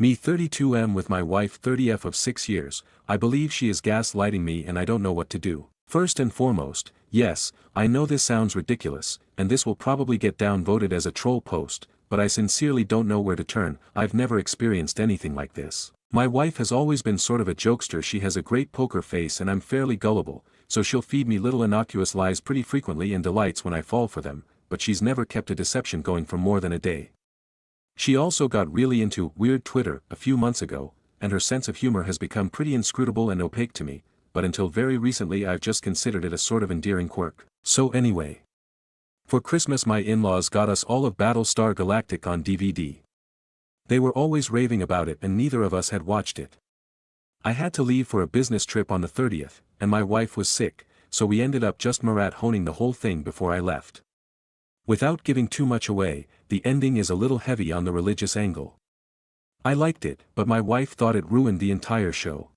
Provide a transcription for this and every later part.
Me 32M with my wife 30F of 6 years, I believe she is gaslighting me and I don't know what to do. First and foremost, yes, I know this sounds ridiculous, and this will probably get downvoted as a troll post, but I sincerely don't know where to turn. I've never experienced anything like this. My wife has always been sort of a jokester. She has a great poker face and I'm fairly gullible, so she'll feed me little innocuous lies pretty frequently and delights when I fall for them, but she's never kept a deception going for more than a day. She also got really into weird Twitter a few months ago, and her sense of humor has become pretty inscrutable and opaque to me, but until very recently I've just considered it a sort of endearing quirk. So anyway. For Christmas my in-laws got us all of Battlestar Galactica on DVD. They were always raving about it and neither of us had watched it. I had to leave for a business trip on the 30th, and my wife was sick, so we ended up just honing the whole thing before I left. Without giving too much away, the ending is a little heavy on the religious angle. I liked it, but my wife thought it ruined the entire show.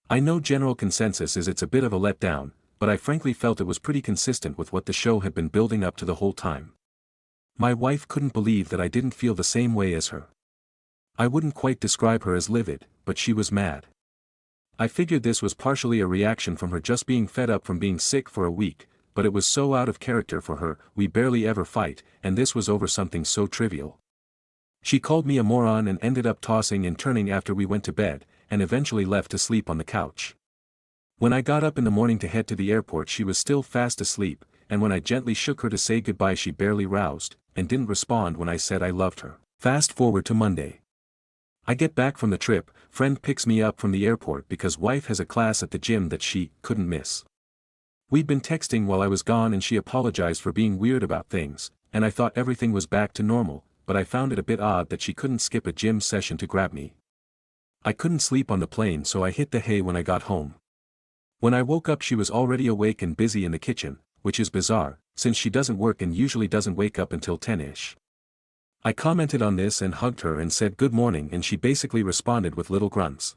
I know general consensus is it's a bit of a letdown, but I frankly felt it was pretty consistent with what the show had been building up to the whole time. My wife couldn't believe that I didn't feel the same way as her. I wouldn't quite describe her as livid, but she was mad. I figured this was partially a reaction from her just being fed up from being sick for a week, but it was so out of character for her. We barely ever fight, and this was over something so trivial. She called me a moron and ended up tossing and turning after we went to bed, and eventually left to sleep on the couch. When I got up in the morning to head to the airport she was still fast asleep, and when I gently shook her to say goodbye she barely roused, and didn't respond when I said I loved her. Fast forward to Monday. I get back from the trip, friend picks me up from the airport because wife has a class at the gym that she couldn't miss. We'd been texting while I was gone and she apologized for being weird about things, and I thought everything was back to normal, but I found it a bit odd that she couldn't skip a gym session to grab me. I couldn't sleep on the plane so I hit the hay when I got home. When I woke up she was already awake and busy in the kitchen, which is bizarre, since she doesn't work and usually doesn't wake up until 10ish. I commented on this and hugged her and said good morning and she basically responded with little grunts.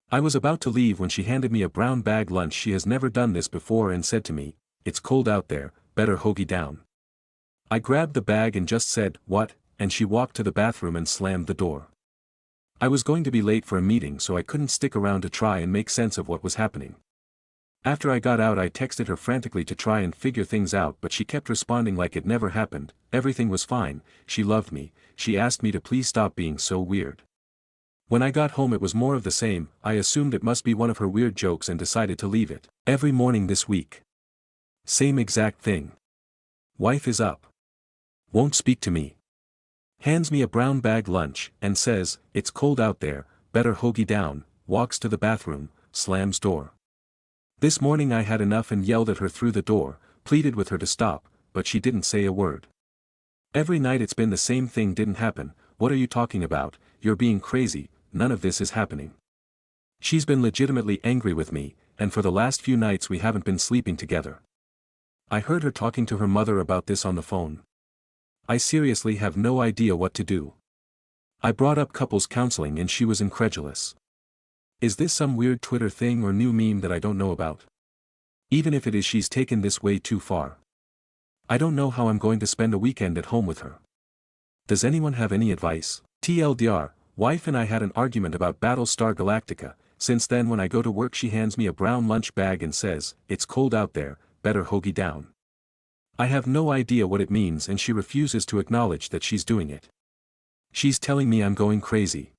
I was about to leave when she handed me a brown bag lunch. She has never done this before and said to me, "It's cold out there, better hoagie down." I grabbed the bag and just said, "What?" and she walked to the bathroom and slammed the door. I was going to be late for a meeting so I couldn't stick around to try and make sense of what was happening. After I got out I texted her frantically to try and figure things out but she kept responding like it never happened. Everything was fine, she loved me, she asked me to please stop being so weird. When I got home it was more of the same. I assumed it must be one of her weird jokes and decided to leave it. Every morning this week. Same exact thing. Wife is up. Won't speak to me. Hands me a brown bag lunch, and says, "It's cold out there, better hoagie down," walks to the bathroom, slams door. This morning I had enough and yelled at her through the door, pleaded with her to stop, but she didn't say a word. Every night it's been the same thing. Didn't happen, what are you talking about, you're being crazy, none of this is happening. She's been legitimately angry with me, and for the last few nights we haven't been sleeping together. I heard her talking to her mother about this on the phone. I seriously have no idea what to do. I brought up couples counseling and she was incredulous. Is this some weird Twitter thing or new meme that I don't know about? Even if it is, she's taken this way too far. I don't know how I'm going to spend a weekend at home with her. Does anyone have any advice? TLDR, wife and I had an argument about Battlestar Galactica. Since then when I go to work she hands me a brown lunch bag and says, "It's cold out there, better hoagie down." I have no idea what it means and she refuses to acknowledge that she's doing it. She's telling me I'm going crazy.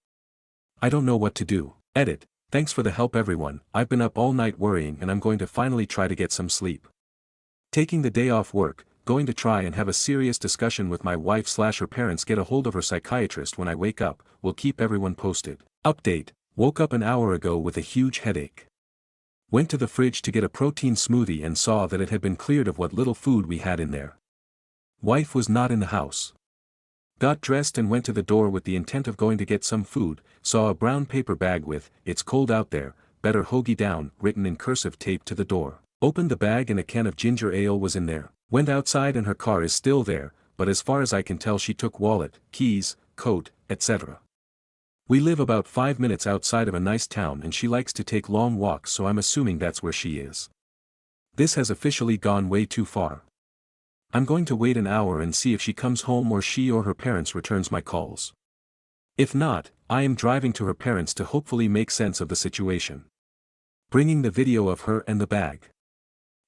I don't know what to do. Edit, thanks for the help everyone. I've been up all night worrying and I'm going to finally try to get some sleep. Taking the day off work, going to try and have a serious discussion with my wife/her parents, get a hold of her psychiatrist when I wake up. We'll keep everyone posted. Update, woke up an hour ago with a huge headache. Went to the fridge to get a protein smoothie and saw that it had been cleared of what little food we had in there. Wife was not in the house. Got dressed and went to the door with the intent of going to get some food, saw a brown paper bag with, "It's cold out there, better hoagie down," written in cursive taped to the door. Opened the bag and a can of ginger ale was in there. Went outside and her car is still there, but as far as I can tell she took wallet, keys, coat, etc. We live about 5 minutes outside of a nice town and she likes to take long walks, so I'm assuming that's where she is. This has officially gone way too far. I'm going to wait an hour and see if she comes home or she or her parents returns my calls. If not, I am driving to her parents to hopefully make sense of the situation. Bringing the video of her and the bag.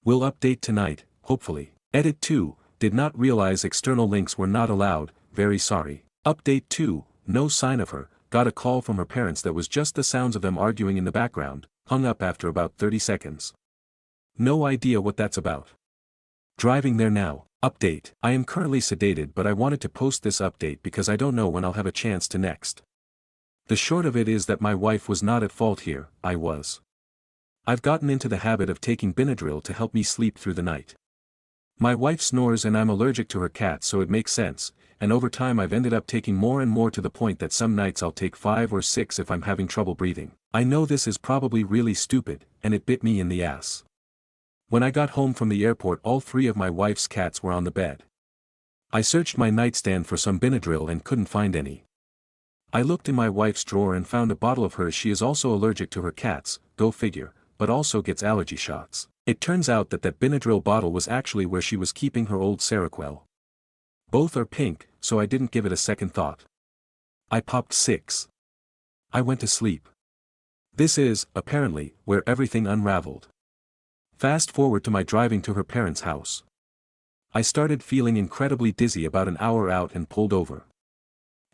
Will update tonight, hopefully. Edit 2, did not realize external links were not allowed, very sorry. Update 2, no sign of her, got a call from her parents that was just the sounds of them arguing in the background, hung up after about 30 seconds. No idea what that's about. Driving there now. Update. I am currently sedated, but I wanted to post this update because I don't know when I'll have a chance to next. The short of it is that my wife was not at fault here, I was. I've gotten into the habit of taking Benadryl to help me sleep through the night. My wife snores and I'm allergic to her cat, so it makes sense, and over time I've ended up taking more and more to the point that some nights I'll take 5 or 6 if I'm having trouble breathing. I know this is probably really stupid, and it bit me in the ass. When I got home from the airport, all 3 of my wife's cats were on the bed. I searched my nightstand for some Benadryl and couldn't find any. I looked in my wife's drawer and found a bottle of hers. She is also allergic to her cats, go figure, but also gets allergy shots. It turns out that Benadryl bottle was actually where she was keeping her old Seroquel. Both are pink, so I didn't give it a second thought. I popped 6. I went to sleep. This is, apparently, where everything unraveled. Fast forward to my driving to her parents' house. I started feeling incredibly dizzy about an hour out and pulled over.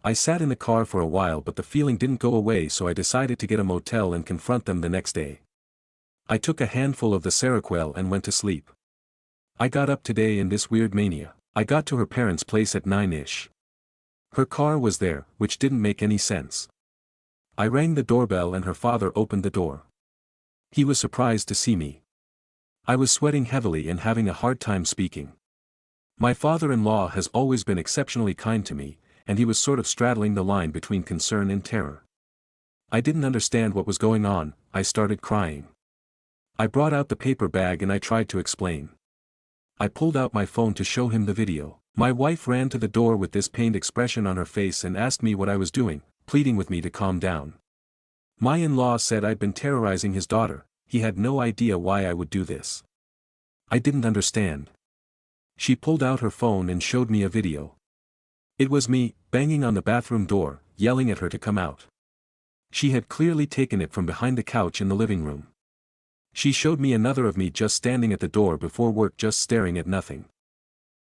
I sat in the car for a while, but the feeling didn't go away, so I decided to get a motel and confront them the next day. I took a handful of the Seroquel and went to sleep. I got up today in this weird mania. I got to her parents' place at 9-ish. Her car was there, which didn't make any sense. I rang the doorbell and her father opened the door. He was surprised to see me. I was sweating heavily and having a hard time speaking. My father-in-law has always been exceptionally kind to me, and he was sort of straddling the line between concern and terror. I didn't understand what was going on. I started crying. I brought out the paper bag and I tried to explain. I pulled out my phone to show him the video. My wife ran to the door with this pained expression on her face and asked me what I was doing, pleading with me to calm down. My in-law said I'd been terrorizing his daughter. He had no idea why I would do this. I didn't understand. She pulled out her phone and showed me a video. It was me, banging on the bathroom door, yelling at her to come out. She had clearly taken it from behind the couch in the living room. She showed me another of me just standing at the door before work, just staring at nothing.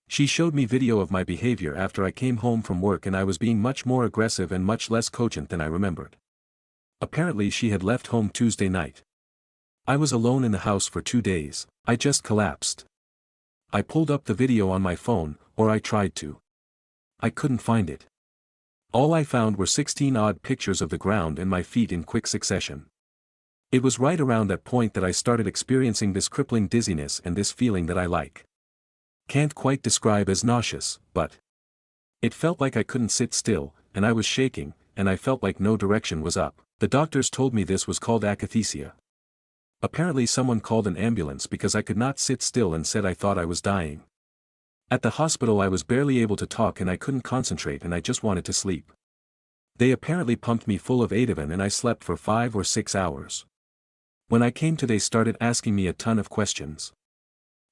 She showed me video of my behavior after I came home from work, and I was being much more aggressive and much less cogent than I remembered. Apparently she had left home Tuesday night. I was alone in the house for 2 days. I just collapsed. I pulled up the video on my phone, or I tried to. I couldn't find it. All I found were 16 odd pictures of the ground and my feet in quick succession. It was right around that point that I started experiencing this crippling dizziness and this feeling that I can't quite describe as nauseous, but it felt like I couldn't sit still, and I was shaking, and I felt like no direction was up. The doctors told me this was called akathisia. Apparently someone called an ambulance because I could not sit still and said I thought I was dying. At the hospital I was barely able to talk and I couldn't concentrate and I just wanted to sleep. They apparently pumped me full of Ativan and I slept for 5 or 6 hours. When I came to, they started asking me a ton of questions.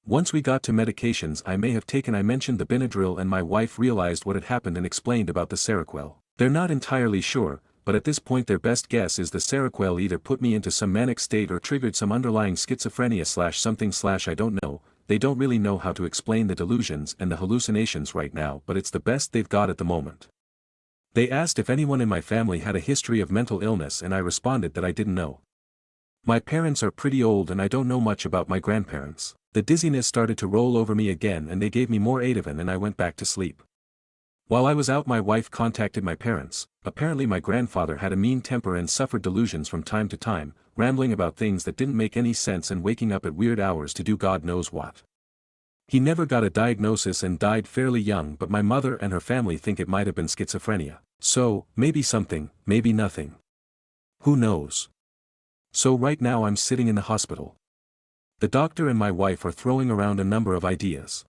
Once we got to medications I may have taken, I mentioned the Benadryl and my wife realized what had happened and explained about the Seroquel. They're not entirely sure, but at this point their best guess is the Seroquel either put me into some manic state or triggered some underlying schizophrenia /something/ I don't know. They don't really know how to explain the delusions and the hallucinations right now, but it's the best they've got at the moment. They asked if anyone in my family had a history of mental illness and I responded that I didn't know. My parents are pretty old and I don't know much about my grandparents. The dizziness started to roll over me again and they gave me more Ativan and I went back to sleep. While I was out my wife contacted my parents. Apparently my grandfather had a mean temper and suffered delusions from time to time, rambling about things that didn't make any sense and waking up at weird hours to do God knows what. He never got a diagnosis and died fairly young, but my mother and her family think it might have been schizophrenia. So, maybe something, maybe nothing. Who knows? So right now I'm sitting in the hospital. The doctor and my wife are throwing around a number of ideas.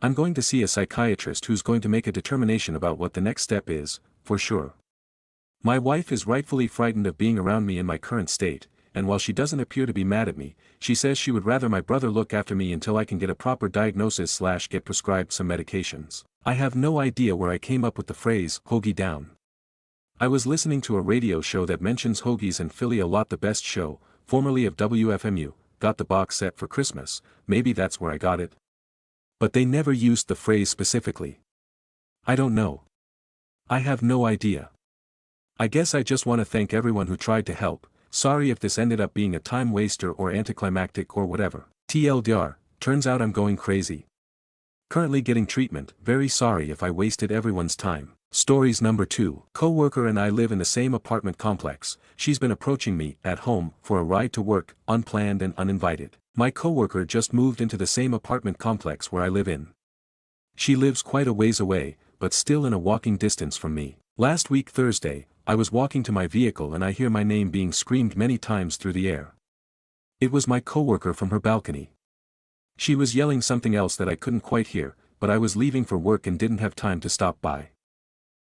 I'm going to see a psychiatrist who's going to make a determination about what the next step is, for sure. My wife is rightfully frightened of being around me in my current state, and while she doesn't appear to be mad at me, she says she would rather my brother look after me until I can get a proper diagnosis / get prescribed some medications. I have no idea where I came up with the phrase, hoagie down. I was listening to a radio show that mentions hoagies in Philly a lot. The Best Show, formerly of WFMU, got the box set for Christmas, maybe that's where I got it. But they never used the phrase specifically. I don't know. I have no idea. I guess I just want to thank everyone who tried to help. Sorry if this ended up being a time waster or anticlimactic or whatever. TLDR, turns out I'm going crazy. Currently getting treatment, very sorry if I wasted everyone's time. Stories number 2. Coworker and I live in the same apartment complex. She's been approaching me, at home, for a ride to work, unplanned and uninvited. My coworker just moved into the same apartment complex where I live in. She lives quite a ways away, but still in a walking distance from me. Last week Thursday, I was walking to my vehicle and I hear my name being screamed many times through the air. It was my coworker from her balcony. She was yelling something else that I couldn't quite hear, but I was leaving for work and didn't have time to stop by.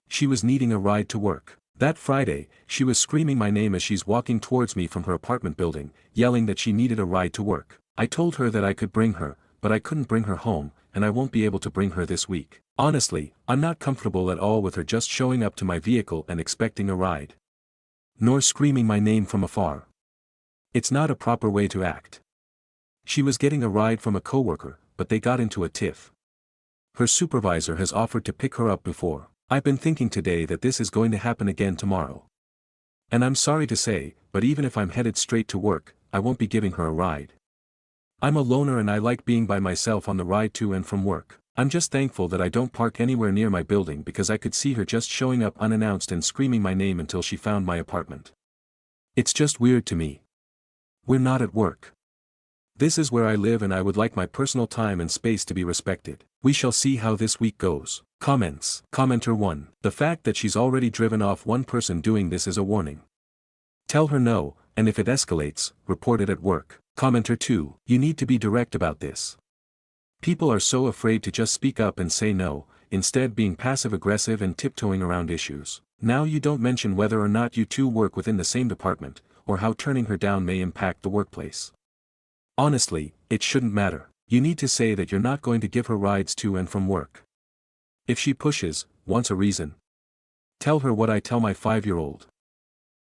She was needing a ride to work. That Friday, she was screaming my name as she's walking towards me from her apartment building, yelling that she needed a ride to work. I told her that I could bring her, but I couldn't bring her home, and I won't be able to bring her this week. Honestly, I'm not comfortable at all with her just showing up to my vehicle and expecting a ride. Nor screaming my name from afar. It's not a proper way to act. She was getting a ride from a coworker, but they got into a tiff. Her supervisor has offered to pick her up before. I've been thinking today that this is going to happen again tomorrow. And I'm sorry to say, but even if I'm headed straight to work, I won't be giving her a ride. I'm a loner and I like being by myself on the ride to and from work. I'm just thankful that I don't park anywhere near my building because I could see her just showing up unannounced and screaming my name until she found my apartment. It's just weird to me. We're not at work. This is where I live and I would like my personal time and space to be respected. We shall see how this week goes. Comments. Commenter 1. The fact that she's already driven off one person doing this is a warning. Tell her no, and if it escalates, report it at work. Commenter 2. You need to be direct about this. People are so afraid to just speak up and say no, instead being passive-aggressive and tiptoeing around issues. Now you don't mention whether or not you two work within the same department, or how turning her down may impact the workplace. Honestly, it shouldn't matter. You need to say that you're not going to give her rides to and from work. If she pushes, wants a reason. Tell her what I tell my 5-year-old.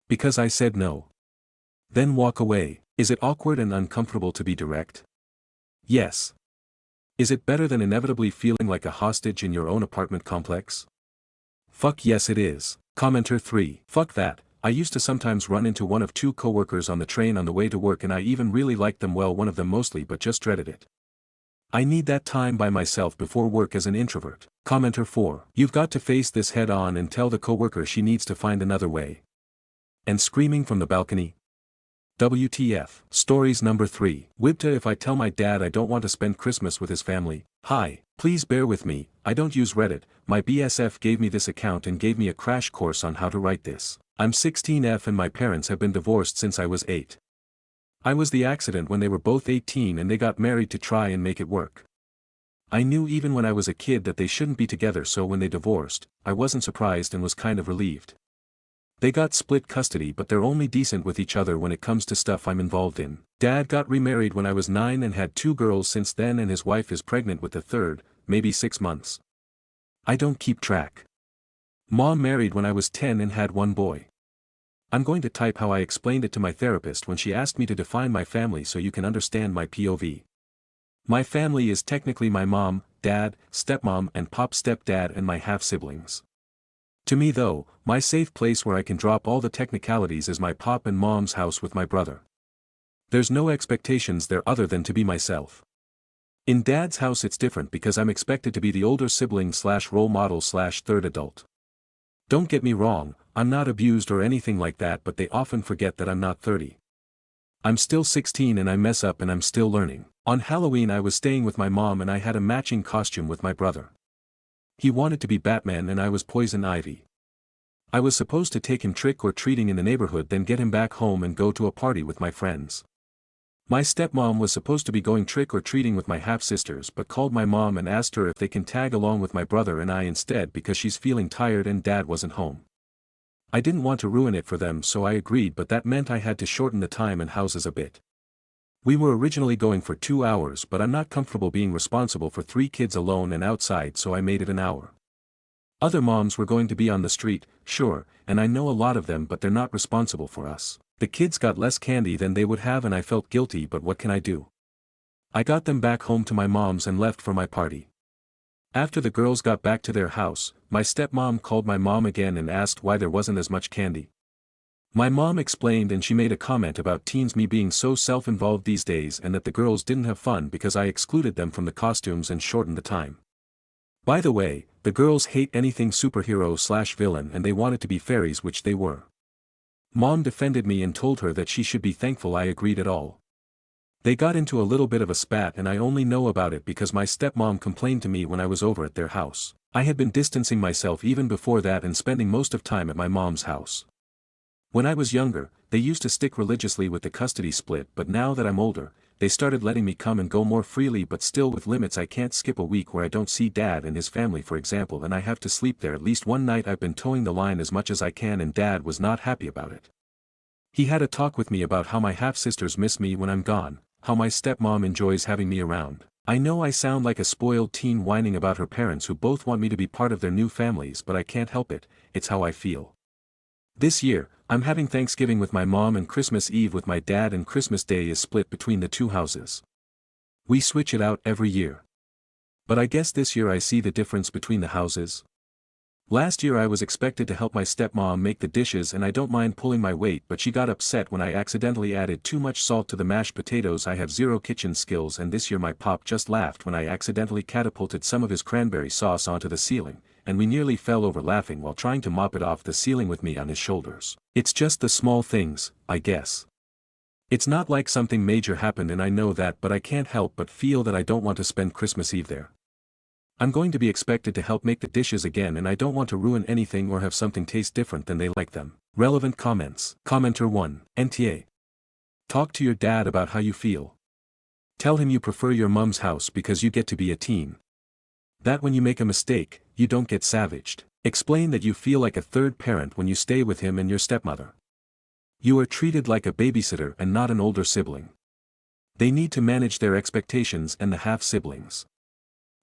Because I said no. Then walk away. Is it awkward and uncomfortable to be direct? Yes. Is it better than inevitably feeling like a hostage in your own apartment complex? Fuck yes it is. Commenter 3. Fuck that. I used to sometimes run into one of 2 coworkers on the train on the way to work and I even really liked them, well, one of them mostly, but just dreaded it. I need that time by myself before work as an introvert. Commenter 4. You've got to face this head on and tell the coworker she needs to find another way. And screaming from the balcony? WTF. Stories number 3. Wibta, if I tell my dad I don't want to spend Christmas with his family. Hi, please bear with me, I don't use Reddit, my BSF gave me this account and gave me a crash course on how to write this. I'm 16F and my parents have been divorced since I was 8. I was the accident when they were both 18 and they got married to try and make it work. I knew even when I was a kid that they shouldn't be together, so when they divorced, I wasn't surprised and was kind of relieved. They got split custody, but they're only decent with each other when it comes to stuff I'm involved in. Dad got remarried when I was 9 and had 2 girls since then, and his wife is pregnant with the third, maybe 6 months. I don't keep track. Mom married when I was 10 and had 1 boy. I'm going to type how I explained it to my therapist when she asked me to define my family so you can understand my POV. My family is technically my mom, dad, stepmom and pop stepdad and my half-siblings. To me though, my safe place where I can drop all the technicalities is my pop and mom's house with my brother. There's no expectations there other than to be myself. In dad's house it's different because I'm expected to be the older sibling / role model / third adult. Don't get me wrong, I'm not abused or anything like that, but they often forget that I'm not 30. I'm still 16 and I mess up and I'm still learning. On Halloween I was staying with my mom and I had a matching costume with my brother. He wanted to be Batman and I was Poison Ivy. I was supposed to take him trick-or-treating in the neighborhood, then get him back home and go to a party with my friends. My stepmom was supposed to be going trick-or-treating with my half-sisters but called my mom and asked her if they can tag along with my brother and I instead because she's feeling tired and dad wasn't home. I didn't want to ruin it for them, so I agreed, but that meant I had to shorten the time and houses a bit. We were originally going for 2 hours, but I'm not comfortable being responsible for 3 kids alone and outside, so I made it an hour. Other moms were going to be on the street, sure, and I know a lot of them, but they're not responsible for us. The kids got less candy than they would have and I felt guilty, but what can I do? I got them back home to my mom's and left for my party. After the girls got back to their house, my stepmom called my mom again and asked why there wasn't as much candy. My mom explained and she made a comment about teens me being so self-involved these days and that the girls didn't have fun because I excluded them from the costumes and shortened the time. By the way, the girls hate anything superhero/villain and they wanted to be fairies, which they were. Mom defended me and told her that she should be thankful I agreed at all. They got into a little bit of a spat and I only know about it because my stepmom complained to me when I was over at their house. I had been distancing myself even before that and spending most of time at my mom's house. When I was younger, they used to stick religiously with the custody split, but now that I'm older, they started letting me come and go more freely, but still with limits. I can't skip a week where I don't see dad and his family, for example, and I have to sleep there at least one night. I've been towing the line as much as I can and dad was not happy about it. He had a talk with me about how my half-sisters miss me when I'm gone, how my stepmom enjoys having me around. I know I sound like a spoiled teen whining about her parents who both want me to be part of their new families, but I can't help it, it's how I feel. This year, I'm having Thanksgiving with my mom and Christmas Eve with my dad, and Christmas Day is split between the two houses. We switch it out every year. But I guess this year I see the difference between the houses. Last year I was expected to help my stepmom make the dishes and I don't mind pulling my weight, but she got upset when I accidentally added too much salt to the mashed potatoes. I have zero kitchen skills, and this year my pop just laughed when I accidentally catapulted some of his cranberry sauce onto the ceiling, and we nearly fell over laughing while trying to mop it off the ceiling with me on his shoulders. It's just the small things, I guess. It's not like something major happened and I know that, but I can't help but feel that I don't want to spend Christmas Eve there. I'm going to be expected to help make the dishes again and I don't want to ruin anything or have something taste different than they like them. Relevant comments. Commenter 1. NTA. Talk to your dad about how you feel. Tell him you prefer your mom's house because you get to be a teen. That when you make a mistake, you don't get savaged. Explain that you feel like a third parent when you stay with him and your stepmother. You are treated like a babysitter and not an older sibling. They need to manage their expectations and the half-siblings.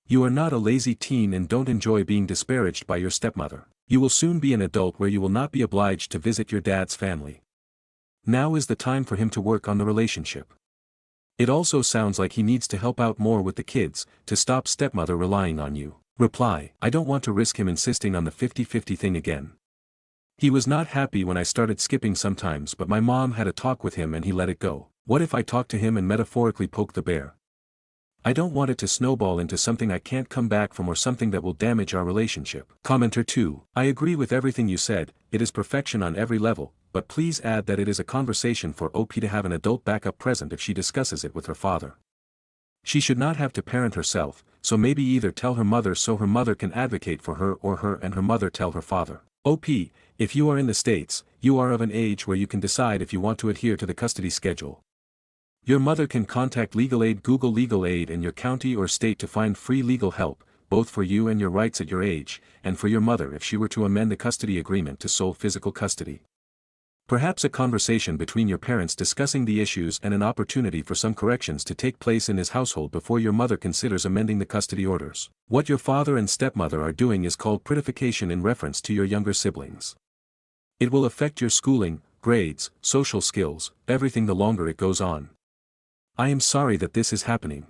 You are not a lazy teen and don't enjoy being disparaged by your stepmother. You will soon be an adult where you will not be obliged to visit your dad's family. Now is the time for him to work on the relationship. It also sounds like he needs to help out more with the kids, to stop stepmother relying on you. Reply. I don't want to risk him insisting on the 50-50 thing again. He was not happy when I started skipping sometimes, but my mom had a talk with him and he let it go. What if I talk to him and metaphorically poke the bear? I don't want it to snowball into something I can't come back from or something that will damage our relationship. Commenter 2. I agree with everything you said, it is perfection on every level, but please add that it is a conversation for OP to have an adult backup present if she discusses it with her father. She should not have to parent herself, so maybe either tell her mother so her mother can advocate for her, or her and her mother tell her father. OP, if you are in the States, you are of an age where you can decide if you want to adhere to the custody schedule. Your mother can contact legal aid, Google legal aid in your county or state to find free legal help, both for you and your rights at your age, and for your mother if she were to amend the custody agreement to sole physical custody. Perhaps a conversation between your parents discussing the issues and an opportunity for some corrections to take place in his household before your mother considers amending the custody orders. What your father and stepmother are doing is called prettification in reference to your younger siblings. It will affect your schooling, grades, social skills, everything the longer it goes on. I am sorry that this is happening.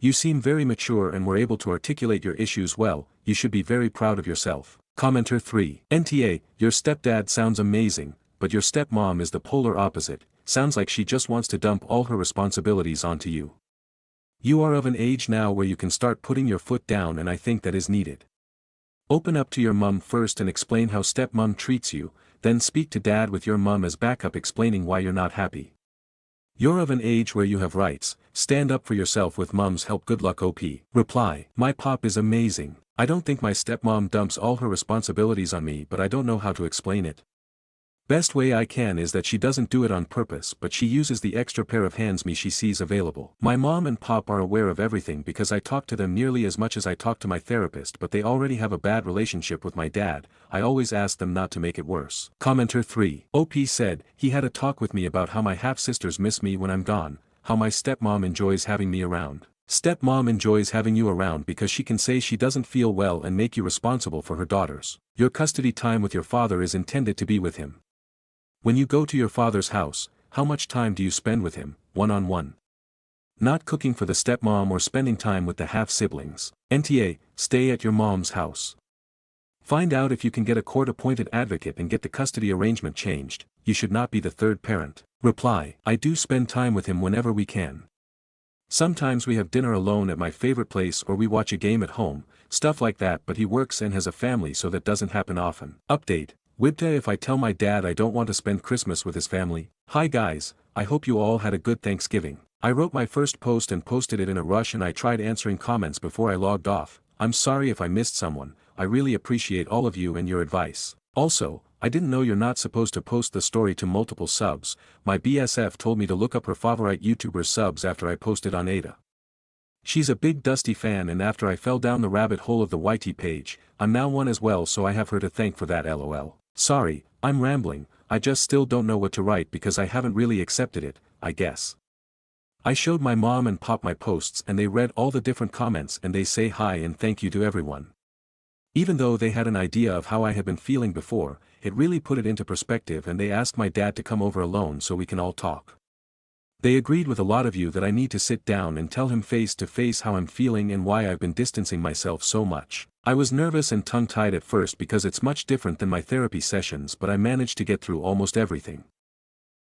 You seem very mature and were able to articulate your issues well, you should be very proud of yourself. Commenter 3. NTA, your stepdad sounds amazing, but your stepmom is the polar opposite, sounds like she just wants to dump all her responsibilities onto you. You are of an age now where you can start putting your foot down, and I think that is needed. Open up to your mum first and explain how stepmom treats you, then speak to dad with your mum as backup explaining why you're not happy. You're of an age where you have rights, stand up for yourself with mom's help. Good luck OP. Reply. My pop is amazing. I don't think my stepmom dumps all her responsibilities on me, but I don't know how to explain it. Best way I can is that she doesn't do it on purpose, but she uses the extra pair of hands she sees available. My mom and pop are aware of everything because I talk to them nearly as much as I talk to my therapist, but they already have a bad relationship with my dad. I always ask them not to make it worse. Commenter 3. OP said, he had a talk with me about how my half-sisters miss me when I'm gone, how my stepmom enjoys having me around. Stepmom enjoys having you around because she can say she doesn't feel well and make you responsible for her daughters. Your custody time with your father is intended to be with him. When you go to your father's house, how much time do you spend with him, one-on-one? Not cooking for the stepmom or spending time with the half-siblings. NTA, stay at your mom's house. Find out if you can get a court-appointed advocate and get the custody arrangement changed. You should not be the third parent. Reply, I do spend time with him whenever we can. Sometimes we have dinner alone at my favorite place or we watch a game at home, stuff like that, but he works and has a family so that doesn't happen often. Update, Wibta, if I tell my dad I don't want to spend Christmas with his family. Hi guys, I hope you all had a good Thanksgiving. I wrote my first post and posted it in a rush and I tried answering comments before I logged off. I'm sorry if I missed someone, I really appreciate all of you and your advice. Also, I didn't know you're not supposed to post the story to multiple subs. My BSF told me to look up her favorite YouTuber subs after I posted on Aita. She's a big Dusty fan and after I fell down the rabbit hole of the YT page, I'm now one as well, so I have her to thank for that, lol. Sorry, I'm rambling, I just still don't know what to write because I haven't really accepted it, I guess. I showed my mom and pop my posts and they read all the different comments and they say hi and thank you to everyone. Even though they had an idea of how I had been feeling before, it really put it into perspective and they asked my dad to come over alone so we can all talk. They agreed with a lot of you that I need to sit down and tell him face to face how I'm feeling and why I've been distancing myself so much. I was nervous and tongue-tied at first because it's much different than my therapy sessions, but I managed to get through almost everything.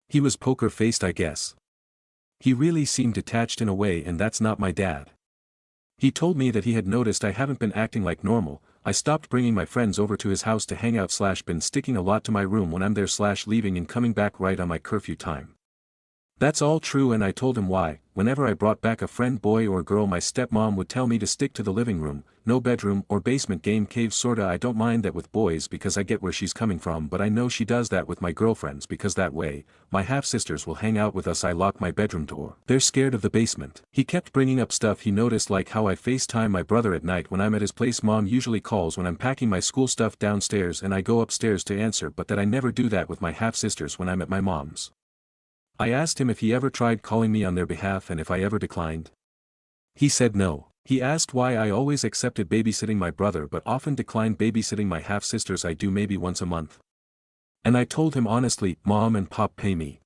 He was poker-faced, I guess. He really seemed detached in a way, and that's not my dad. He told me that he had noticed I haven't been acting like normal. I stopped bringing my friends over to his house to hang out / been sticking a lot to my room when I'm there / leaving and coming back right on my curfew time. That's all true and I told him why. Whenever I brought back a friend, boy or girl, my stepmom would tell me to stick to the living room, no bedroom or basement game cave sorta. I don't mind that with boys because I get where she's coming from, but I know she does that with my girlfriends because that way, my half-sisters will hang out with us. I lock my bedroom door. They're scared of the basement. He kept bringing up stuff he noticed, like how I FaceTime my brother at night when I'm at his place. Mom usually calls when I'm packing my school stuff downstairs and I go upstairs to answer, but that I never do that with my half-sisters when I'm at my mom's. I asked him if he ever tried calling me on their behalf and if I ever declined. He said no. He asked why I always accepted babysitting my brother but often declined babysitting my half-sisters. I do maybe once a month. And I told him honestly, Mom and Pop pay me.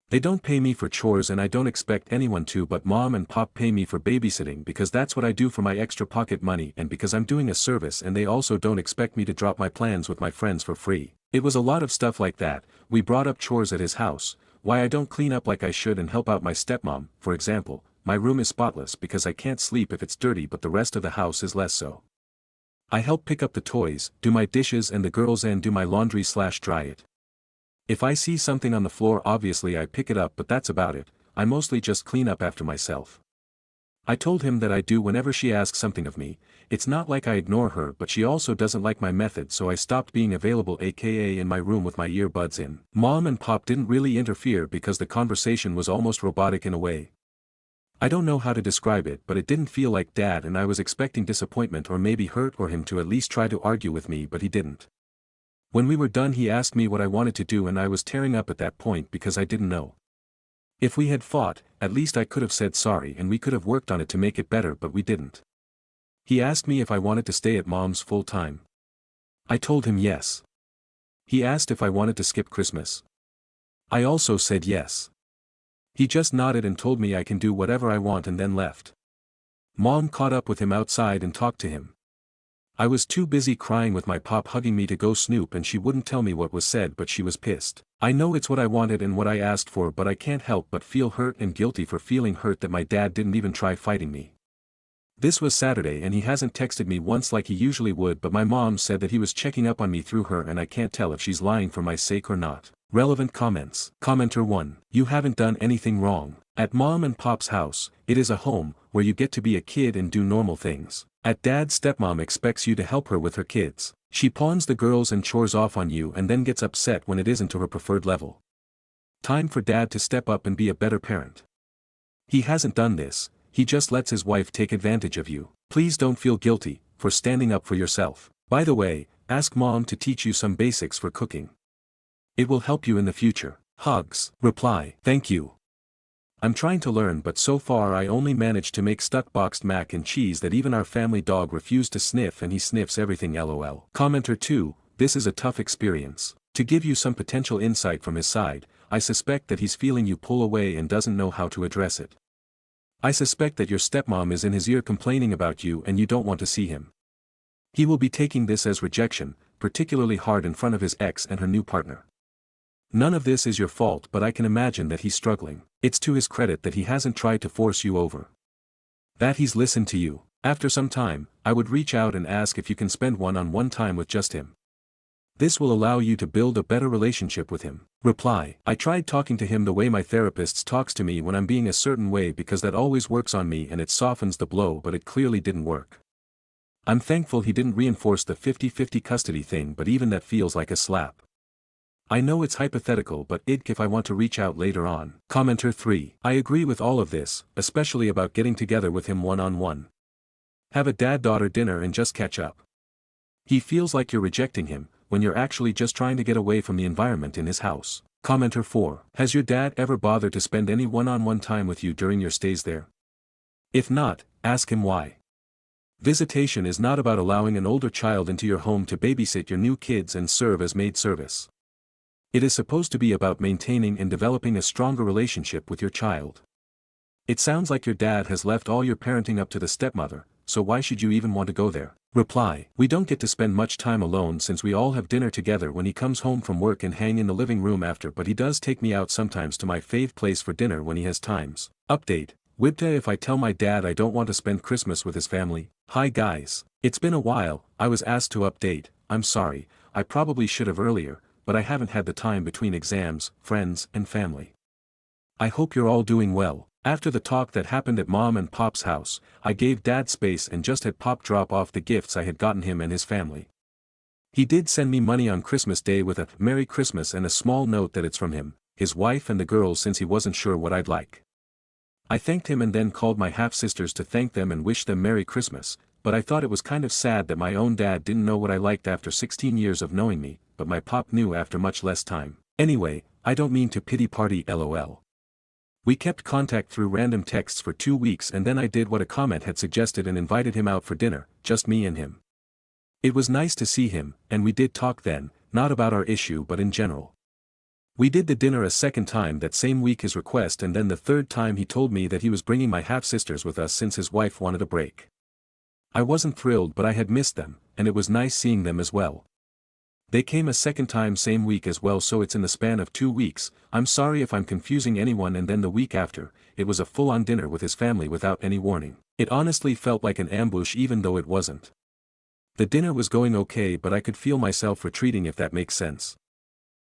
They don't pay me for chores and I don't expect anyone to, but Mom and Pop pay me for babysitting because that's what I do for my extra pocket money and because I'm doing a service, and they also don't expect me to drop my plans with my friends for free. It was a lot of stuff like that. We brought up chores at his house. Why I don't clean up like I should and help out my stepmom. For example, my room is spotless because I can't sleep if it's dirty, but the rest of the house is less so. I help pick up the toys, do my dishes and the girls, and do my laundry / dry it. If I see something on the floor, obviously I pick it up, but that's about it. I mostly just clean up after myself. I told him that I do whenever she asks something of me. It's not like I ignore her, but she also doesn't like my method, so I stopped being available, aka in my room with my earbuds in. Mom and Pop didn't really interfere because the conversation was almost robotic in a way. I don't know how to describe it, but it didn't feel like Dad, and I was expecting disappointment or maybe hurt or him to at least try to argue with me, but he didn't. When we were done, he asked me what I wanted to do and I was tearing up at that point because I didn't know. If we had fought, at least I could have said sorry and we could have worked on it to make it better, but we didn't. He asked me if I wanted to stay at Mom's full time. I told him yes. He asked if I wanted to skip Christmas. I also said yes. He just nodded and told me I can do whatever I want and then left. Mom caught up with him outside and talked to him. I was too busy crying with my Pop hugging me to go snoop, and she wouldn't tell me what was said, but she was pissed. I know it's what I wanted and what I asked for, but I can't help but feel hurt and guilty for feeling hurt that my dad didn't even try fighting me. This was Saturday and he hasn't texted me once like he usually would, but my mom said that he was checking up on me through her, and I can't tell if she's lying for my sake or not. Relevant comments. Commenter 1. You haven't done anything wrong. At Mom and Pop's house, it is a home where you get to be a kid and do normal things. At Dad's, stepmom expects you to help her with her kids. She pawns the girls and chores off on you and then gets upset when it isn't to her preferred level. Time for Dad to step up and be a better parent. He hasn't done this. He just lets his wife take advantage of you. Please don't feel guilty for standing up for yourself. By the way, ask Mom to teach you some basics for cooking. It will help you in the future. Hugs. Reply. Thank you. I'm trying to learn, but so far I only managed to make stuck boxed mac and cheese that even our family dog refused to sniff, and he sniffs everything lol. Commenter 2, this is a tough experience. To give you some potential insight from his side, I suspect that he's feeling you pull away and doesn't know how to address it. I suspect that your stepmom is in his ear complaining about you and you don't want to see him. He will be taking this as rejection, particularly hard in front of his ex and her new partner. None of this is your fault, but I can imagine that he's struggling. It's to his credit that he hasn't tried to force you over. That he's listened to you. After some time, I would reach out and ask if you can spend one-on-one time with just him. This will allow you to build a better relationship with him. Reply, I tried talking to him the way my therapist talks to me when I'm being a certain way because that always works on me and it softens the blow, but it clearly didn't work. I'm thankful he didn't reinforce the 50-50 custody thing, but even that feels like a slap. I know it's hypothetical, but if I want to reach out later on. Commenter 3. I agree with all of this, especially about getting together with him one-on-one. Have a dad-daughter dinner and just catch up. He feels like you're rejecting him, when you're actually just trying to get away from the environment in his house. Commenter 4. Has your dad ever bothered to spend any one-on-one time with you during your stays there? If not, ask him why. Visitation is not about allowing an older child into your home to babysit your new kids and serve as maid service. It is supposed to be about maintaining and developing a stronger relationship with your child. It sounds like your dad has left all your parenting up to the stepmother, so why should you even want to go there? Reply, we don't get to spend much time alone since we all have dinner together when he comes home from work and hang in the living room after, but he does take me out sometimes to my fave place for dinner when he has times. Update, Wibta, if I tell my dad I don't want to spend Christmas with his family. Hi guys. It's been a while, I was asked to update, I'm sorry, I probably should have earlier, but I haven't had the time between exams, friends, and family. I hope you're all doing well. After the talk that happened at Mom and Pop's house, I gave Dad space and just had Pop drop off the gifts I had gotten him and his family. He did send me money on Christmas Day with a Merry Christmas and a small note that it's from him, his wife and the girls, since he wasn't sure what I'd like. I thanked him and then called my half-sisters to thank them and wish them Merry Christmas, but I thought it was kind of sad that my own dad didn't know what I liked after 16 years of knowing me, but my pop knew after much less time. Anyway, I don't mean to pity party lol. We kept contact through random texts for 2 weeks and then I did what a comment had suggested and invited him out for dinner, just me and him. It was nice to see him, and we did talk then, not about our issue but in general. We did the dinner a second time that same week his request, and then the third time he told me that he was bringing my half-sisters with us since his wife wanted a break. I wasn't thrilled, but I had missed them, and it was nice seeing them as well. They came a second time same week as well, so it's in the span of 2 weeks. I'm sorry if I'm confusing anyone. And then the week after, it was a full-on dinner with his family without any warning. It honestly felt like an ambush even though it wasn't. The dinner was going okay, but I could feel myself retreating, if that makes sense.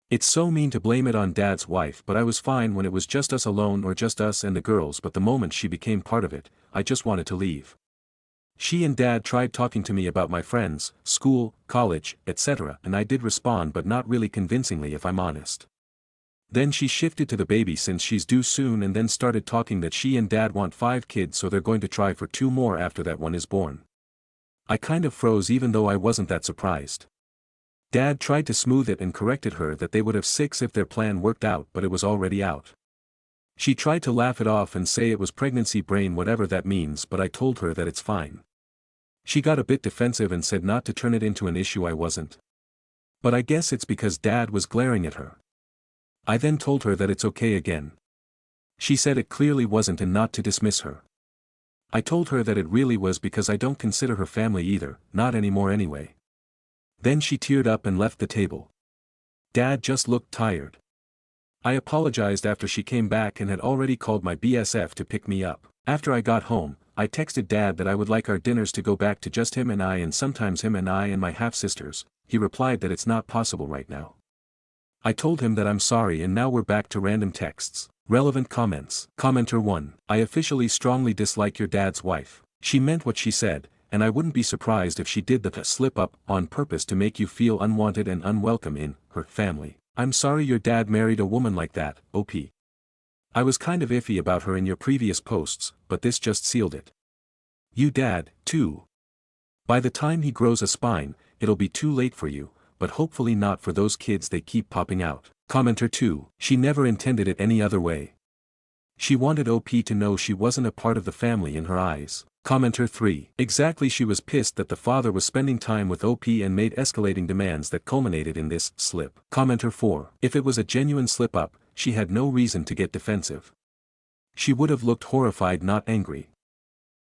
It's so mean to blame it on Dad's wife, but I was fine when it was just us alone or just us and the girls, but the moment she became part of it, I just wanted to leave. She and Dad tried talking to me about my friends, school, college, etc., and I did respond, but not really convincingly if I'm honest. Then she shifted to the baby since she's due soon, and then started talking that she and Dad want 5 kids, so they're going to try for 2 more after that one is born. I kind of froze even though I wasn't that surprised. Dad tried to smooth it and corrected her that they would have 6 if their plan worked out, but it was already out. She tried to laugh it off and say it was pregnancy brain, whatever that means, but I told her that it's fine. She got a bit defensive and said not to turn it into an issue. I wasn't. But I guess it's because Dad was glaring at her. I then told her that it's okay again. She said it clearly wasn't and not to dismiss her. I told her that it really was because I don't consider her family either, not anymore anyway. Then she teared up and left the table. Dad just looked tired. I apologized after she came back and had already called my BSF to pick me up. After I got home, I texted Dad that I would like our dinners to go back to just him and I, and sometimes him and I and my half-sisters. He replied that it's not possible right now. I told him that I'm sorry, and now we're back to random texts. Relevant comments. Commenter 1. I officially strongly dislike your dad's wife. She meant what she said, and I wouldn't be surprised if she did the slip up on purpose to make you feel unwanted and unwelcome in her family. I'm sorry your dad married a woman like that, OP. I was kind of iffy about her in your previous posts, but this just sealed it. You dad, too. By the time he grows a spine, it'll be too late for you, but hopefully not for those kids, they keep popping out. Commenter 2. She never intended it any other way. She wanted OP to know she wasn't a part of the family in her eyes. Commenter 3. Exactly, she was pissed that the father was spending time with OP and made escalating demands that culminated in this slip. Commenter 4. If it was a genuine slip-up, she had no reason to get defensive. She would have looked horrified, not angry.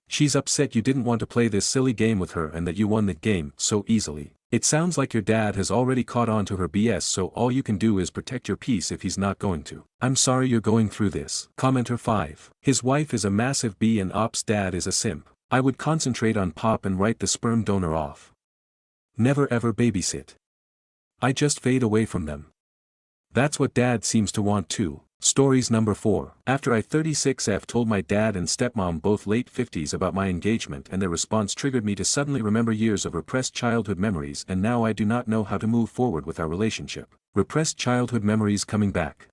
She's upset you didn't want to play this silly game with her and that you won the game so easily. It sounds like your dad has already caught on to her BS, so all you can do is protect your peace if he's not going to. I'm sorry you're going through this. Commenter 5. His wife is a massive B and Op's dad is a simp. I would concentrate on Pop and write the sperm donor off. Never ever babysit. I just fade away from them. That's what dad seems to want too. Stories number 4. After I 36F told my dad and stepmom, both late 50s, about my engagement, and their response triggered me to suddenly remember years of repressed childhood memories, and now I do not know how to move forward with our relationship. Repressed childhood memories coming back.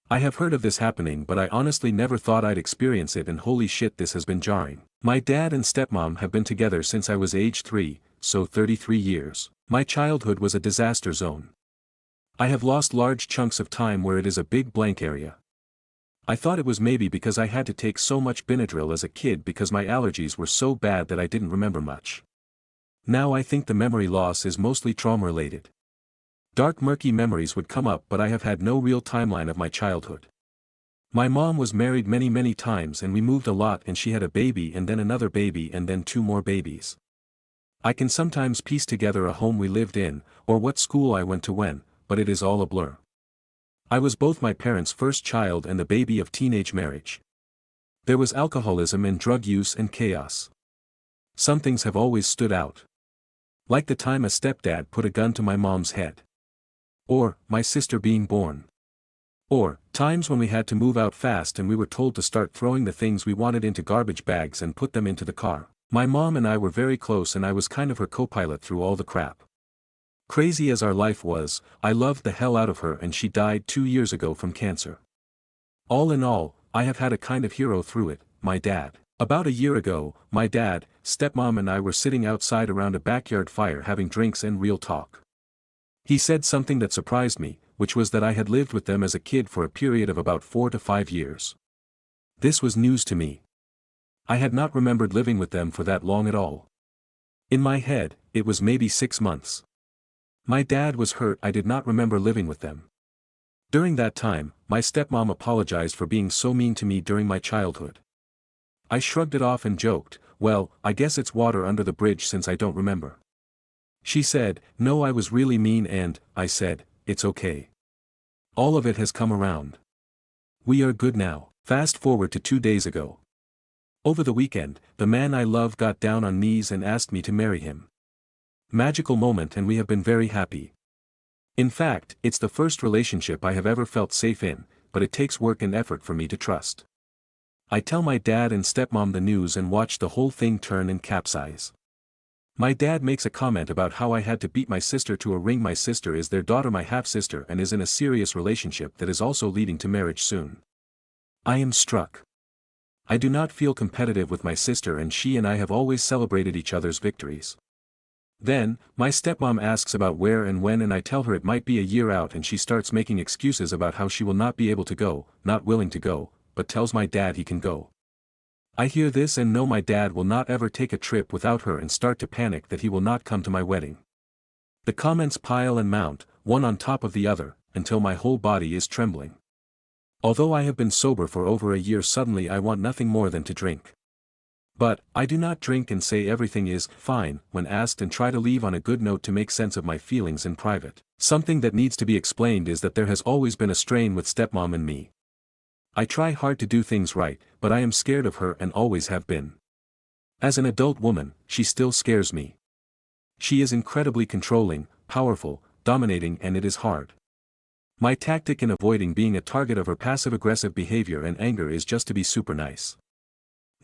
I have heard of this happening, but I honestly never thought I'd experience it, and holy shit, this has been jarring. My dad and stepmom have been together since I was age 3, so 33 years. My childhood was a disaster zone. I have lost large chunks of time where it is a big blank area. I thought it was maybe because I had to take so much Benadryl as a kid because my allergies were so bad that I didn't remember much. Now I think the memory loss is mostly trauma-related. Dark murky memories would come up, but I have had no real timeline of my childhood. My mom was married many times and we moved a lot, and she had a baby and then another baby and then 2 more babies. I can sometimes piece together a home we lived in, or what school I went to when, but it is all a blur. I was both my parents' first child and the baby of teenage marriage. There was alcoholism and drug use and chaos. Some things have always stood out. Like the time a stepdad put a gun to my mom's head. Or, my sister being born. Or, times when we had to move out fast and we were told to start throwing the things we wanted into garbage bags and put them into the car. My mom and I were very close and I was kind of her co-pilot through all the crap. Crazy as our life was, I loved the hell out of her, and she died 2 years ago from cancer. All in all, I have had a kind of hero through it, my dad. About a year ago, my dad, stepmom and I were sitting outside around a backyard fire having drinks and real talk. He said something that surprised me, which was that I had lived with them as a kid for a period of about 4 to 5 years. This was news to me. I had not remembered living with them for that long at all. In my head, it was maybe 6 months. My dad was hurt I did not remember living with them. During that time, my stepmom apologized for being so mean to me during my childhood. I shrugged it off and joked, well, I guess it's water under the bridge since I don't remember. She said, no, I was really mean, and I said, it's okay. All of it has come around. We are good now. Fast forward to 2 days ago. Over the weekend, the man I love got down on knees and asked me to marry him. Magical moment, and we have been very happy. In fact, it's the first relationship I have ever felt safe in, but it takes work and effort for me to trust. I tell my dad and stepmom the news and watch the whole thing turn and capsize. My dad makes a comment about how I had to beat my sister to a ring. My sister is their daughter, my half-sister, and is in a serious relationship that is also leading to marriage soon. I am struck. I do not feel competitive with my sister, and she and I have always celebrated each other's victories. Then, my stepmom asks about where and when, and I tell her it might be a year out, and she starts making excuses about how she will not be able to go, not willing to go, but tells my dad he can go. I hear this and know my dad will not ever take a trip without her and start to panic that he will not come to my wedding. The comments pile and mount, one on top of the other, until my whole body is trembling. Although I have been sober for over a year, suddenly I want nothing more than to drink. But, I do not drink and say everything is fine when asked, and try to leave on a good note to make sense of my feelings in private. Something that needs to be explained is that there has always been a strain with stepmom and me. I try hard to do things right, but I am scared of her and always have been. As an adult woman, she still scares me. She is incredibly controlling, powerful, dominating, and it is hard. My tactic in avoiding being a target of her passive-aggressive behavior and anger is just to be super nice.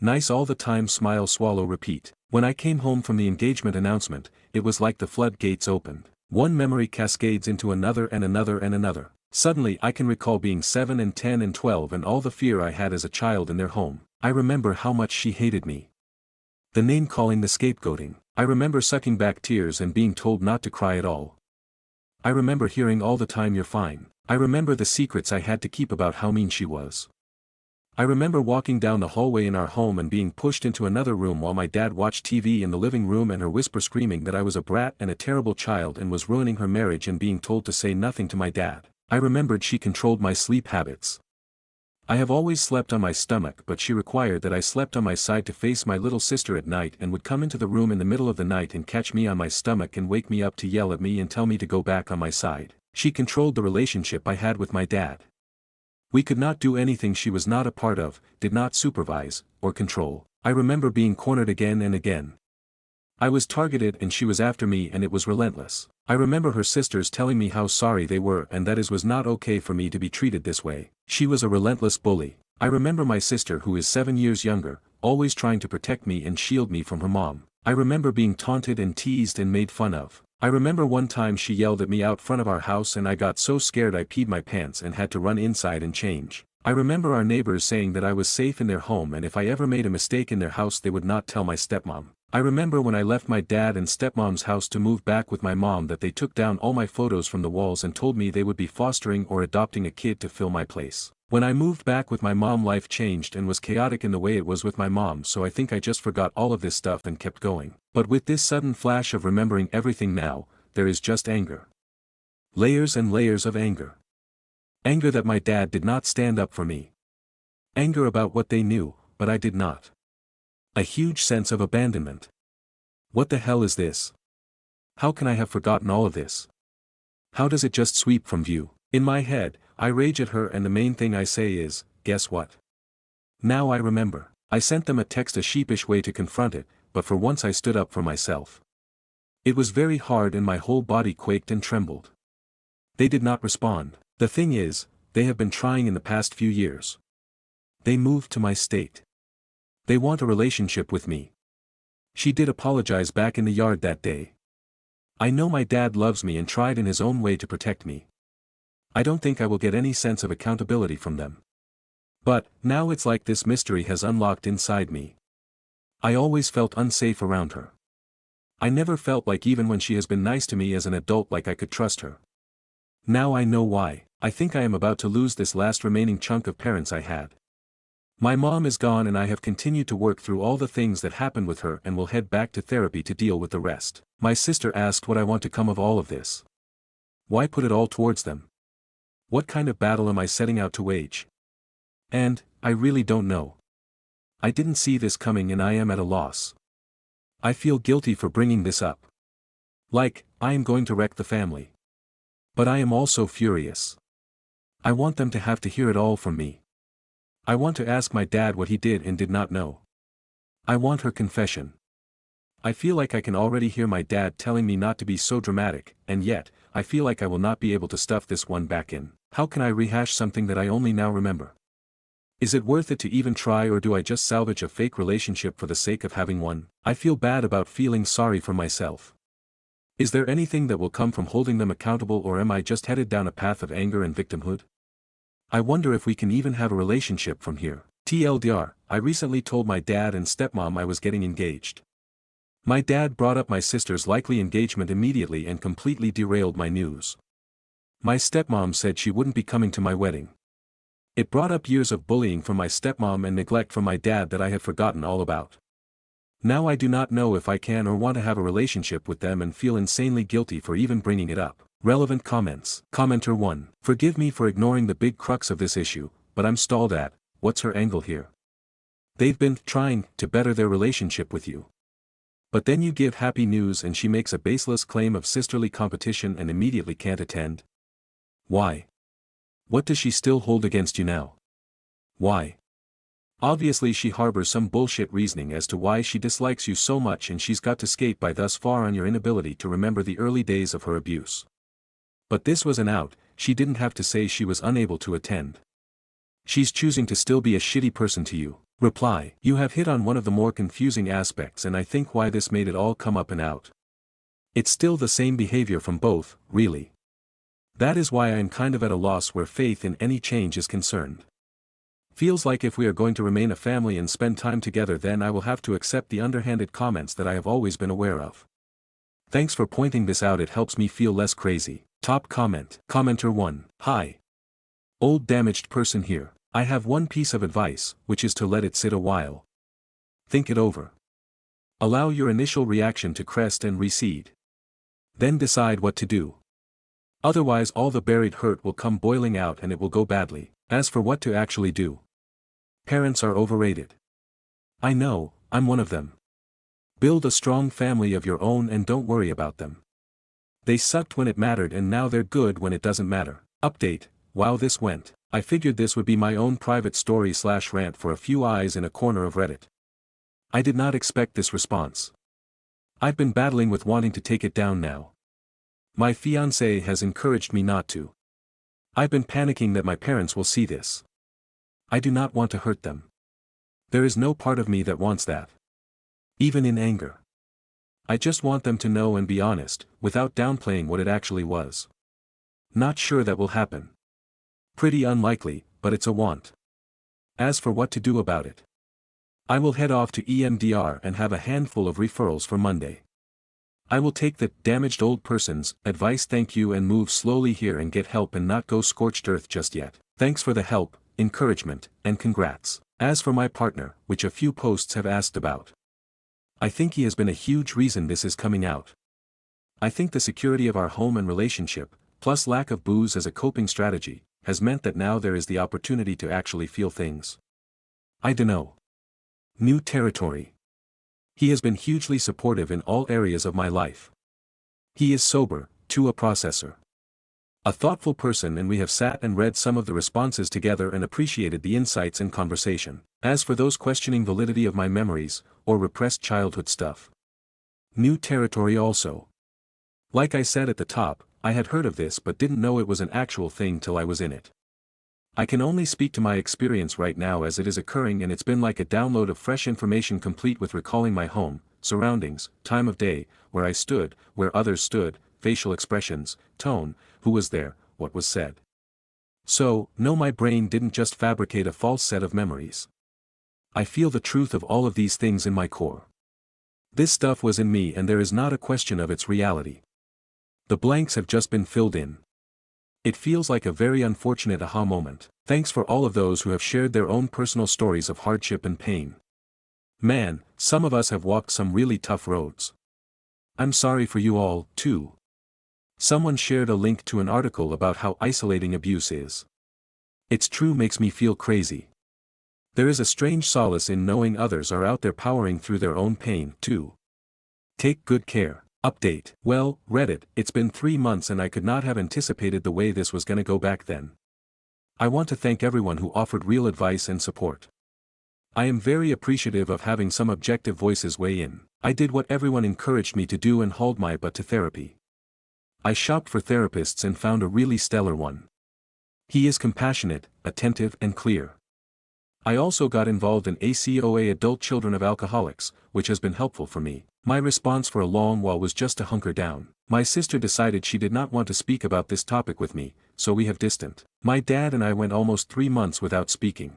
Nice all the time, smile, swallow, repeat. When I came home from the engagement announcement, it was like the floodgates opened. One memory cascades into another and another and another. Suddenly I can recall being 7 and 10 and 12 and all the fear I had as a child in their home. I remember how much she hated me. The name-calling, the scapegoating. I remember sucking back tears and being told not to cry at all. I remember hearing all the time, you're fine. I remember the secrets I had to keep about how mean she was. I remember walking down the hallway in our home and being pushed into another room while my dad watched TV in the living room and her whisper screaming that I was a brat and a terrible child and was ruining her marriage and being told to say nothing to my dad. I remembered she controlled my sleep habits. I have always slept on my stomach, but she required that I slept on my side to face my little sister at night and would come into the room in the middle of the night and catch me on my stomach and wake me up to yell at me and tell me to go back on my side. She controlled the relationship I had with my dad. We could not do anything she was not a part of, did not supervise, or control. I remember being cornered again and again. I was targeted and she was after me and it was relentless. I remember her sisters telling me how sorry they were and that it was not okay for me to be treated this way. She was a relentless bully. I remember my sister, who is 7 years younger, always trying to protect me and shield me from her mom. I remember being taunted and teased and made fun of. I remember one time she yelled at me out front of our house and I got so scared I peed my pants and had to run inside and change. I remember our neighbors saying that I was safe in their home and if I ever made a mistake in their house they would not tell my stepmom. I remember when I left my dad and stepmom's house to move back with my mom that they took down all my photos from the walls and told me they would be fostering or adopting a kid to fill my place. When I moved back with my mom, life changed and was chaotic in the way it was with my mom, so I think I just forgot all of this stuff and kept going. But with this sudden flash of remembering everything now, there is just anger. Layers and layers of anger. Anger that my dad did not stand up for me. Anger about what they knew, but I did not. A huge sense of abandonment. What the hell is this? How can I have forgotten all of this? How does it just sweep from view? In my head, I rage at her and the main thing I say is, guess what? Now I remember. I sent them a text a sheepish way to confront it, but for once I stood up for myself. It was very hard and my whole body quaked and trembled. They did not respond. The thing is, they have been trying in the past few years. They moved to my state. They want a relationship with me. She did apologize back in the yard that day. I know my dad loves me and tried in his own way to protect me. I don't think I will get any sense of accountability from them. But, now it's like this mystery has unlocked inside me. I always felt unsafe around her. I never felt like, even when she has been nice to me as an adult, like I could trust her. Now I know why. I think I am about to lose this last remaining chunk of parents I had. My mom is gone and I have continued to work through all the things that happened with her and will head back to therapy to deal with the rest. My sister asked what I want to come of all of this. Why put it all towards them? What kind of battle am I setting out to wage? And, I really don't know. I didn't see this coming and I am at a loss. I feel guilty for bringing this up. Like, I am going to wreck the family. But I am also furious. I want them to have to hear it all from me. I want to ask my dad what he did and did not know. I want her confession. I feel like I can already hear my dad telling me not to be so dramatic, and yet, I feel like I will not be able to stuff this one back in. How can I rehash something that I only now remember? Is it worth it to even try, or do I just salvage a fake relationship for the sake of having one? I feel bad about feeling sorry for myself. Is there anything that will come from holding them accountable, or am I just headed down a path of anger and victimhood? I wonder if we can even have a relationship from here. TLDR, I recently told my dad and stepmom I was getting engaged. My dad brought up my sister's likely engagement immediately and completely derailed my news. My stepmom said she wouldn't be coming to my wedding. It brought up years of bullying from my stepmom and neglect from my dad that I had forgotten all about. Now I do not know if I can or want to have a relationship with them and feel insanely guilty for even bringing it up. Relevant comments. Commenter 1. Forgive me for ignoring the big crux of this issue, but I'm stalled at, what's her angle here? They've been trying to better their relationship with you. But then you give happy news and she makes a baseless claim of sisterly competition and immediately can't attend. Why? What does she still hold against you now? Why? Obviously she harbors some bullshit reasoning as to why she dislikes you so much, and she's got to skate by thus far on your inability to remember the early days of her abuse. But this was an out, she didn't have to say she was unable to attend. She's choosing to still be a shitty person to you. Reply. You have hit on one of the more confusing aspects, and I think why this made it all come up and out. It's still the same behavior from both, really. That is why I am kind of at a loss where faith in any change is concerned. Feels like if we are going to remain a family and spend time together, then I will have to accept the underhanded comments that I have always been aware of. Thanks for pointing this out, it helps me feel less crazy. Top comment. Commenter 1. Hi. Old damaged person here. I have one piece of advice, which is to let it sit a while. Think it over. Allow your initial reaction to crest and recede. Then decide what to do. Otherwise all the buried hurt will come boiling out and it will go badly. As for what to actually do. Parents are overrated. I know, I'm one of them. Build a strong family of your own and don't worry about them. They sucked when it mattered and now they're good when it doesn't matter. Update, wow this went. I figured this would be my own private story/rant for a few eyes in a corner of Reddit. I did not expect this response. I've been battling with wanting to take it down now. My fiancé has encouraged me not to. I've been panicking that my parents will see this. I do not want to hurt them. There is no part of me that wants that. Even in anger. I just want them to know and be honest, without downplaying what it actually was. Not sure that will happen. Pretty unlikely, but it's a want. As for what to do about it. I will head off to EMDR and have a handful of referrals for Monday. I will take the damaged old person's advice thank you and move slowly here and get help and not go scorched earth just yet. Thanks for the help, encouragement, and congrats. As for my partner, which a few posts have asked about. I think he has been a huge reason this is coming out. I think the security of our home and relationship, plus lack of booze as a coping strategy, has meant that now there is the opportunity to actually feel things. I dunno. New territory. He has been hugely supportive in all areas of my life. He is sober, to a processor. A thoughtful person and we have sat and read some of the responses together and appreciated the insights and conversation. As for those questioning validity of my memories, or repressed childhood stuff. New territory also. Like I said at the top, I had heard of this but didn't know it was an actual thing till I was in it. I can only speak to my experience right now as it is occurring and it's been like a download of fresh information complete with recalling my home, surroundings, time of day, where I stood, where others stood, facial expressions, tone, who was there, what was said. So, no, my brain didn't just fabricate a false set of memories. I feel the truth of all of these things in my core. This stuff was in me and there is not a question of its reality. The blanks have just been filled in. It feels like a very unfortunate aha moment. Thanks for all of those who have shared their own personal stories of hardship and pain. Man, some of us have walked some really tough roads. I'm sorry for you all, too. Someone shared a link to an article about how isolating abuse is. It's true, makes me feel crazy. There is a strange solace in knowing others are out there powering through their own pain, too. Take good care. Update. Well, Reddit, it's been 3 months and I could not have anticipated the way this was gonna go back then. I want to thank everyone who offered real advice and support. I am very appreciative of having some objective voices weigh in. I did what everyone encouraged me to do and hauled my butt to therapy. I shopped for therapists and found a really stellar one. He is compassionate, attentive and clear. I also got involved in ACOA Adult Children of Alcoholics, which has been helpful for me. My response for a long while was just to hunker down. My sister decided she did not want to speak about this topic with me, so we have distant. My dad and I went almost 3 months without speaking.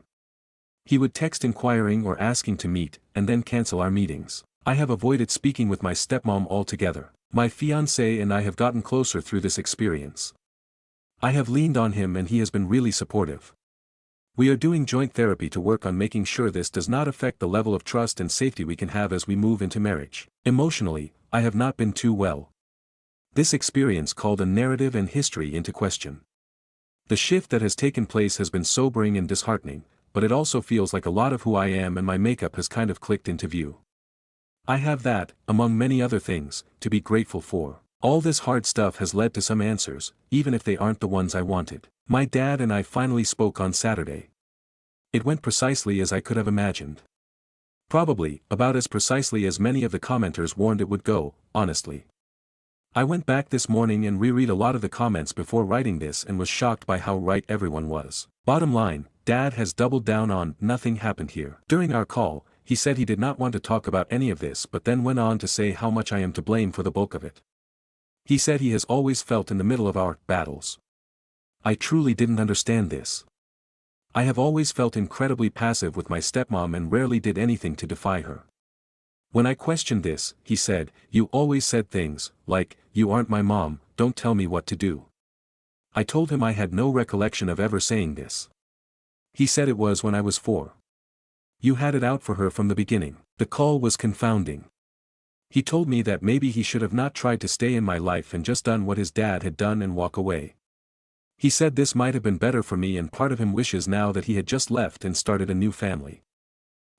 He would text inquiring or asking to meet, and then cancel our meetings. I have avoided speaking with my stepmom altogether. My fiancé and I have gotten closer through this experience. I have leaned on him and he has been really supportive. We are doing joint therapy to work on making sure this does not affect the level of trust and safety we can have as we move into marriage. Emotionally, I have not been too well. This experience called a narrative and history into question. The shift that has taken place has been sobering and disheartening, but it also feels like a lot of who I am and my makeup has kind of clicked into view. I have that, among many other things, to be grateful for. All this hard stuff has led to some answers, even if they aren't the ones I wanted. My dad and I finally spoke on Saturday. It went precisely as I could have imagined. Probably, about as precisely as many of the commenters warned it would go, honestly. I went back this morning and reread a lot of the comments before writing this and was shocked by how right everyone was. Bottom line, Dad has doubled down on nothing happened here. During our call, he said he did not want to talk about any of this but then went on to say how much I am to blame for the bulk of it. He said he has always felt in the middle of our battles. I truly didn't understand this. I have always felt incredibly passive with my stepmom and rarely did anything to defy her. When I questioned this, he said, "You always said things, like, you aren't my mom, don't tell me what to do." I told him I had no recollection of ever saying this. He said it was when I was 4. You had it out for her from the beginning. The call was confounding. He told me that maybe he should have not tried to stay in my life and just done what his dad had done and walk away. He said this might have been better for me, and part of him wishes now that he had just left and started a new family.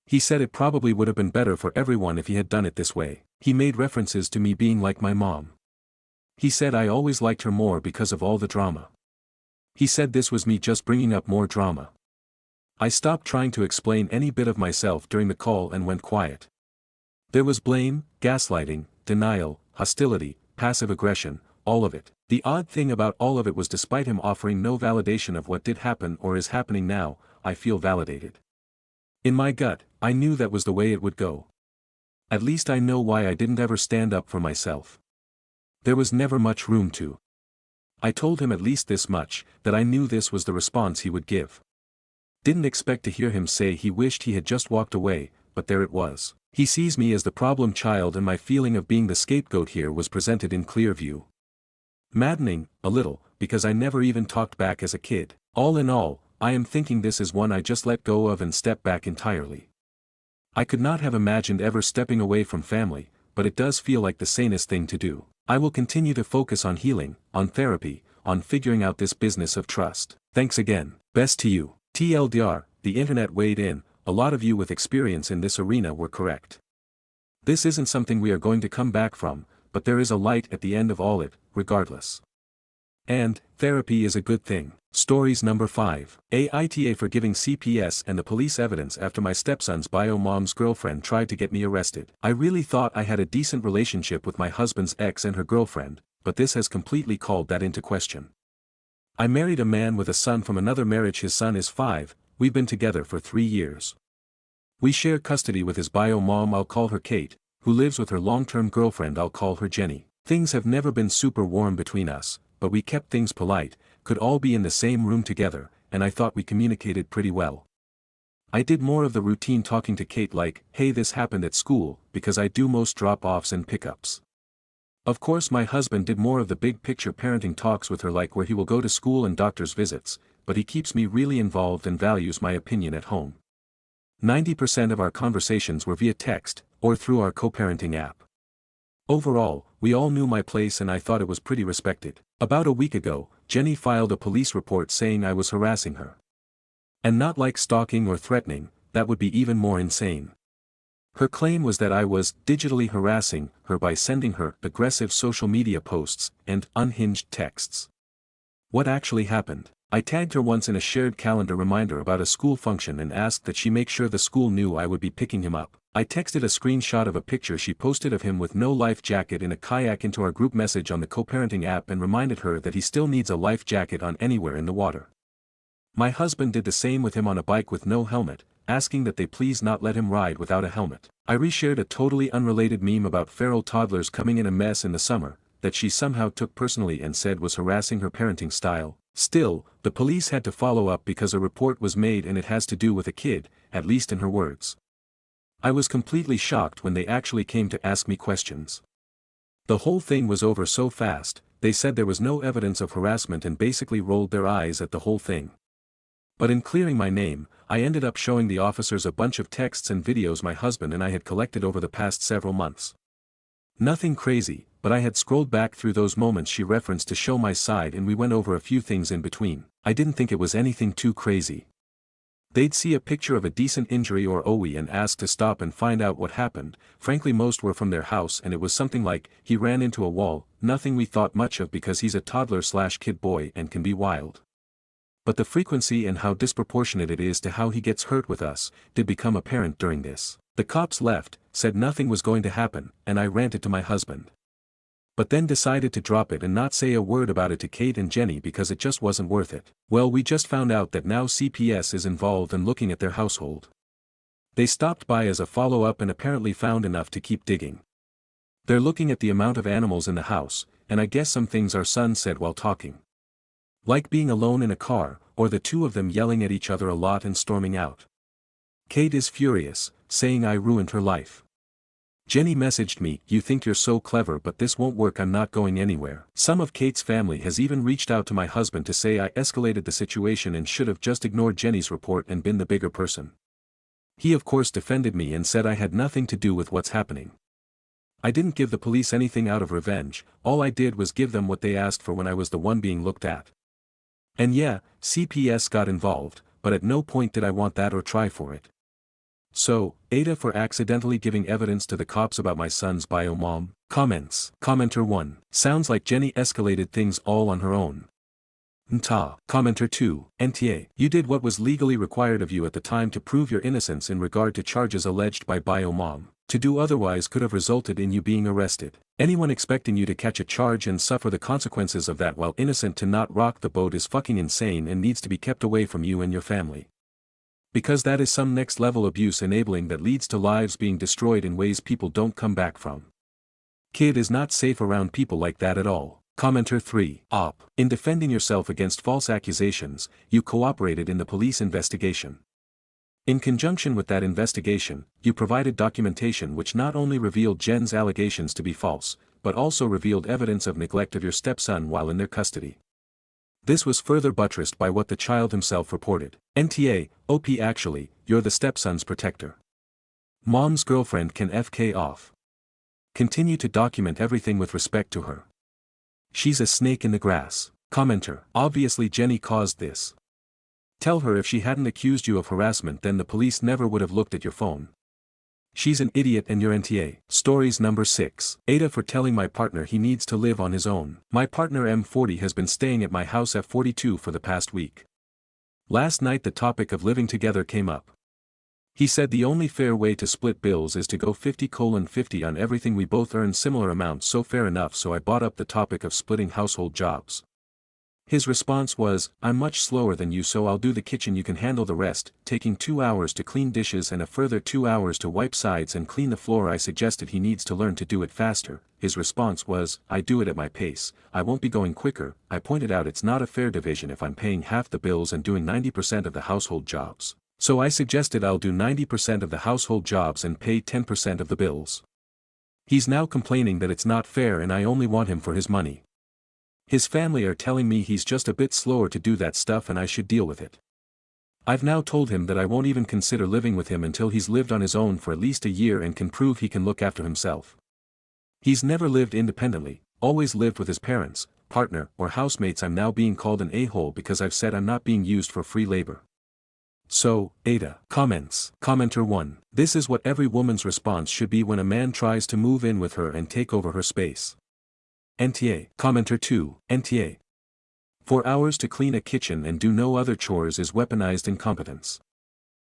He said it probably would have been better for everyone if he had done it this way. He made references to me being like my mom. He said I always liked her more because of all the drama. He said this was me just bringing up more drama. I stopped trying to explain any bit of myself during the call and went quiet. There was blame, gaslighting, denial, hostility, passive aggression, all of it. The odd thing about all of it was despite him offering no validation of what did happen or is happening now, I feel validated. In my gut, I knew that was the way it would go. At least I know why I didn't ever stand up for myself. There was never much room to. I told him at least this much, that I knew this was the response he would give. Didn't expect to hear him say he wished he had just walked away, but there it was. He sees me as the problem child, and my feeling of being the scapegoat here was presented in clear view. Maddening, a little, because I never even talked back as a kid. All in all, I am thinking this is one I just let go of and step back entirely. I could not have imagined ever stepping away from family, but it does feel like the sanest thing to do. I will continue to focus on healing, on therapy, on figuring out this business of trust. Thanks again. Best to you. TLDR, the internet weighed in, a lot of you with experience in this arena were correct. This isn't something we are going to come back from, but there is a light at the end of all it, regardless. And, therapy is a good thing. Stories number 5. Aita for giving CPS and the police evidence after my stepson's bio mom's girlfriend tried to get me arrested. I really thought I had a decent relationship with my husband's ex and her girlfriend, but this has completely called that into question. I married a man with a son from another marriage. His son is 5, we've been together for 3 years. We share custody with his bio mom, I'll call her Kate, who lives with her long-term girlfriend, I'll call her Jenny. Things have never been super warm between us, but we kept things polite, could all be in the same room together, and I thought we communicated pretty well. I did more of the routine talking to Kate like, hey, this happened at school, because I do most drop-offs and pickups. Of course my husband did more of the big picture parenting talks with her, like where he will go to school and doctor's visits, but he keeps me really involved and values my opinion at home. 90% of our conversations were via text, or through our co-parenting app. Overall, we all knew my place and I thought it was pretty respected. About a week ago, Jenny filed a police report saying I was harassing her. And not like stalking or threatening, that would be even more insane. Her claim was that I was digitally harassing her by sending her aggressive social media posts and unhinged texts. What actually happened? I tagged her once in a shared calendar reminder about a school function and asked that she make sure the school knew I would be picking him up. I texted a screenshot of a picture she posted of him with no life jacket in a kayak into our group message on the co-parenting app and reminded her that he still needs a life jacket on anywhere in the water. My husband did the same with him on a bike with no helmet, asking that they please not let him ride without a helmet. I reshared a totally unrelated meme about feral toddlers coming in a mess in the summer, that she somehow took personally and said was harassing her parenting style. Still, the police had to follow up because a report was made and it has to do with a kid, at least in her words. I was completely shocked when they actually came to ask me questions. The whole thing was over so fast, they said there was no evidence of harassment and basically rolled their eyes at the whole thing. But in clearing my name, I ended up showing the officers a bunch of texts and videos my husband and I had collected over the past several months. Nothing crazy, but I had scrolled back through those moments she referenced to show my side and we went over a few things in between. I didn't think it was anything too crazy. They'd see a picture of a decent injury or OE and ask to stop and find out what happened. Frankly, most were from their house and it was something like, he ran into a wall, nothing we thought much of because he's a toddler/kid boy and can be wild. But the frequency and how disproportionate it is to how he gets hurt with us, did become apparent during this. The cops left, said nothing was going to happen, and I ranted to my husband. But then decided to drop it and not say a word about it to Kate and Jenny because it just wasn't worth it. Well, we just found out that now CPS is involved and looking at their household. They stopped by as a follow-up and apparently found enough to keep digging. They're looking at the amount of animals in the house, and I guess some things our son said while talking. Like being alone in a car, or the two of them yelling at each other a lot and storming out. Kate is furious, saying I ruined her life. Jenny messaged me, "You think you're so clever but this won't work, I'm not going anywhere." Some of Kate's family has even reached out to my husband to say I escalated the situation and should have just ignored Jenny's report and been the bigger person. He of course defended me and said I had nothing to do with what's happening. I didn't give the police anything out of revenge, all I did was give them what they asked for when I was the one being looked at. And yeah, CPS got involved, but at no point did I want that or try for it. So, Aita for accidentally giving evidence to the cops about my son's bio mom. Comments. Commenter 1. Sounds like Jenny escalated things all on her own. Nta. Commenter 2. NTA. You did what was legally required of you at the time to prove your innocence in regard to charges alleged by bio mom. To do otherwise could have resulted in you being arrested. Anyone expecting you to catch a charge and suffer the consequences of that while innocent to not rock the boat is fucking insane and needs to be kept away from you and your family. Because that is some next level abuse enabling that leads to lives being destroyed in ways people don't come back from. Kid is not safe around people like that at all. Commenter 3. Op. In defending yourself against false accusations, you cooperated in the police investigation. In conjunction with that investigation, you provided documentation which not only revealed Jen's allegations to be false, but also revealed evidence of neglect of your stepson while in their custody. This was further buttressed by what the child himself reported. NTA, OP actually, you're the stepson's protector. Mom's girlfriend can FK off. Continue to document everything with respect to her. She's a snake in the grass. Commenter. Obviously Jenny caused this. Tell her if she hadn't accused you of harassment then the police never would have looked at your phone. She's an idiot and you're NTA. Stories number 6. Aita for telling my partner he needs to live on his own. My partner M40 has been staying at my house F42 for the past week. Last night the topic of living together came up. He said the only fair way to split bills is to go 50/50 on everything, we both earn similar amounts, so fair enough, so I brought up the topic of splitting household jobs. His response was, "I'm much slower than you so I'll do the kitchen, you can handle the rest," taking 2 hours to clean dishes and a further 2 hours to wipe sides and clean the floor. I suggested he needs to learn to do it faster. His response was, "I do it at my pace, I won't be going quicker." I pointed out it's not a fair division if I'm paying half the bills and doing 90% of the household jobs. So I suggested I'll do 90% of the household jobs and pay 10% of the bills. He's now complaining that it's not fair and I only want him for his money. His family are telling me he's just a bit slower to do that stuff and I should deal with it. I've now told him that I won't even consider living with him until he's lived on his own for at least a year and can prove he can look after himself. He's never lived independently, always lived with his parents, partner, or housemates. I'm now being called an a-hole because I've said I'm not being used for free labor. So, Aita. Comments. Commenter 1. This is what every woman's response should be when a man tries to move in with her and take over her space. NTA. Commenter 2. NTA. 4 hours to clean a kitchen and do no other chores is weaponized incompetence.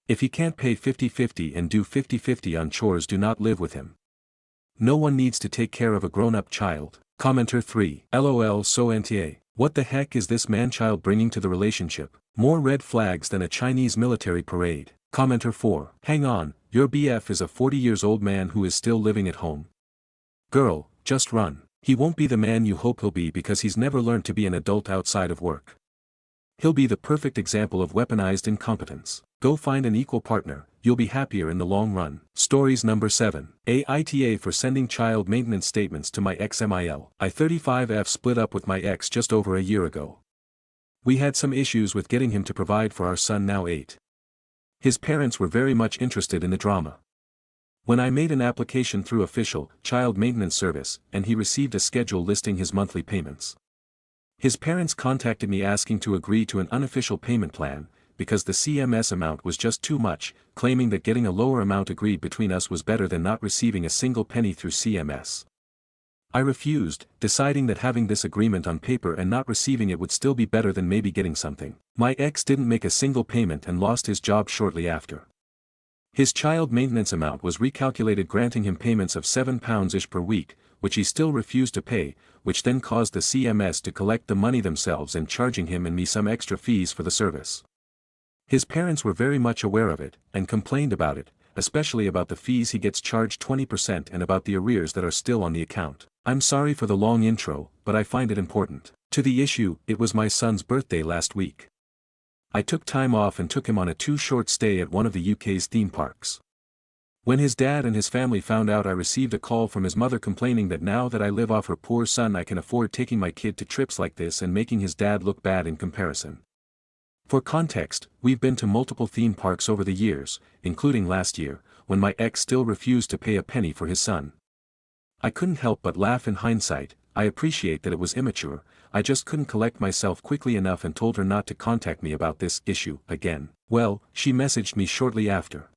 If he can't pay 50/50 and do 50/50 on chores, do not live with him. No one needs to take care of a grown-up child. Commenter 3. LOL. So NTA. What the heck is this man-child bringing to the relationship? More red flags than a Chinese military parade. Commenter 4. Hang on, your BF is a 40-years-old man who is still living at home. Girl, just run. He won't be the man you hope he'll be because he's never learned to be an adult outside of work. He'll be the perfect example of weaponized incompetence. Go find an equal partner, you'll be happier in the long run. Stories number 7. Aita for sending child maintenance statements to my ex Mil. I 35F split up with my ex just over a year ago. We had some issues with getting him to provide for our son, now 8. His parents were very much interested in the drama. When I made an application through official child maintenance service and he received a schedule listing his monthly payments, his parents contacted me asking to agree to an unofficial payment plan, because the CMS amount was just too much, claiming that getting a lower amount agreed between us was better than not receiving a single penny through CMS. I refused, deciding that having this agreement on paper and not receiving it would still be better than maybe getting something. My ex didn't make a single payment and lost his job shortly after. His child maintenance amount was recalculated, granting him payments of £7-ish per week, which he still refused to pay, which then caused the CMS to collect the money themselves and charging him and me some extra fees for the service. His parents were very much aware of it, and complained about it, especially about the fees he gets charged 20% and about the arrears that are still on the account. I'm sorry for the long intro, but I find it important. To the issue, it was my son's birthday last week. I took time off and took him on a 2-short stay at one of the UK's theme parks. When his dad and his family found out, I received a call from his mother complaining that now that I live off her poor son I can afford taking my kid to trips like this and making his dad look bad in comparison. For context, we've been to multiple theme parks over the years, including last year, when my ex still refused to pay a penny for his son. I couldn't help but laugh in hindsight. I appreciate that it was immature, I just couldn't collect myself quickly enough and told her not to contact me about this issue again. Well, she messaged me shortly after.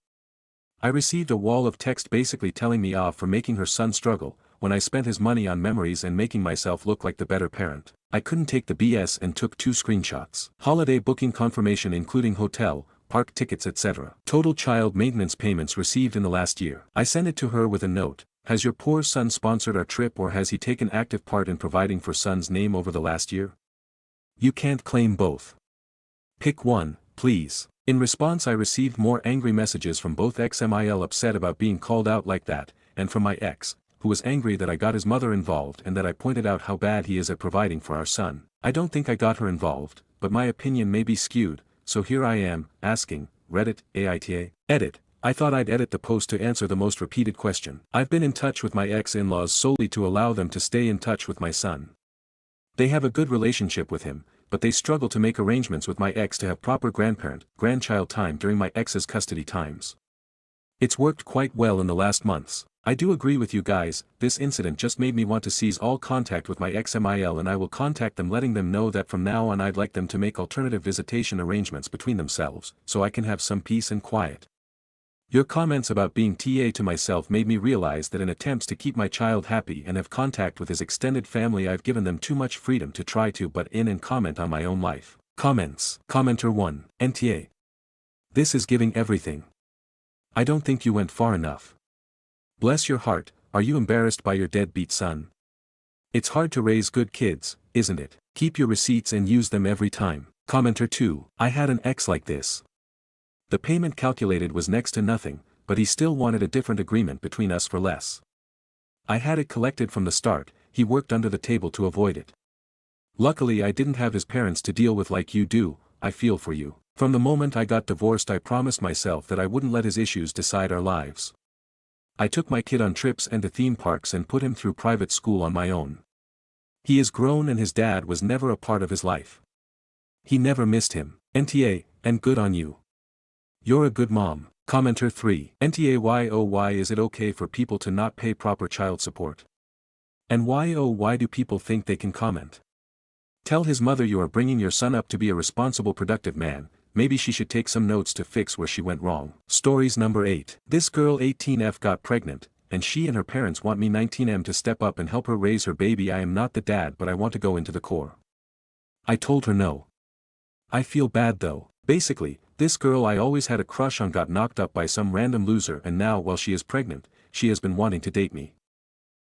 I received a wall of text basically telling me off for making her son struggle, when I spent his money on memories and making myself look like the better parent. I couldn't take the BS and took 2 screenshots. Holiday booking confirmation including hotel, park tickets etc. Total child maintenance payments received in the last year. I sent it to her with a note. Has your poor son sponsored our trip or has he taken active part in providing for son's name over the last year? You can't claim both. Pick one, please. In response I received more angry messages from both XMIL upset about being called out like that, and from my ex, who was angry that I got his mother involved and that I pointed out how bad he is at providing for our son. I don't think I got her involved, but my opinion may be skewed, so here I am, asking, Reddit, Aita Reddit. I thought I'd edit the post to answer the most repeated question. I've been in touch with my ex-in-laws solely to allow them to stay in touch with my son. They have a good relationship with him, but they struggle to make arrangements with my ex to have proper grandparent-grandchild time during my ex's custody times. It's worked quite well in the last months. I do agree with you guys, this incident just made me want to cease all contact with my ex-MIL and I will contact them letting them know that from now on I'd like them to make alternative visitation arrangements between themselves, so I can have some peace and quiet. Your comments about being TA to myself made me realize that in attempts to keep my child happy and have contact with his extended family I've given them too much freedom to try to butt in and comment on my own life. Comments. Commenter 1. NTA. This is giving everything. I don't think you went far enough. Bless your heart, are you embarrassed by your deadbeat son? It's hard to raise good kids, isn't it? Keep your receipts and use them every time. Commenter 2. I had an ex like this. The payment calculated was next to nothing, but he still wanted a different agreement between us for less. I had it collected from the start, he worked under the table to avoid it. Luckily I didn't have his parents to deal with like you do, I feel for you. From the moment I got divorced I promised myself that I wouldn't let his issues decide our lives. I took my kid on trips and to theme parks and put him through private school on my own. He is grown and his dad was never a part of his life. He never missed him. NTA, and good on you. You're a good mom. Commenter 3. NTA why is it okay for people to not pay proper child support? And why do people think they can comment? Tell his mother you are bringing your son up to be a responsible productive man, maybe she should take some notes to fix where she went wrong. Stories number 8. This girl 18F got pregnant, and she and her parents want me 19M to step up and help her raise her baby. I am not the dad but I want to go into the Corps. I told her no. I feel bad though. Basically, this girl I always had a crush on got knocked up by some random loser and now while she is pregnant, she has been wanting to date me.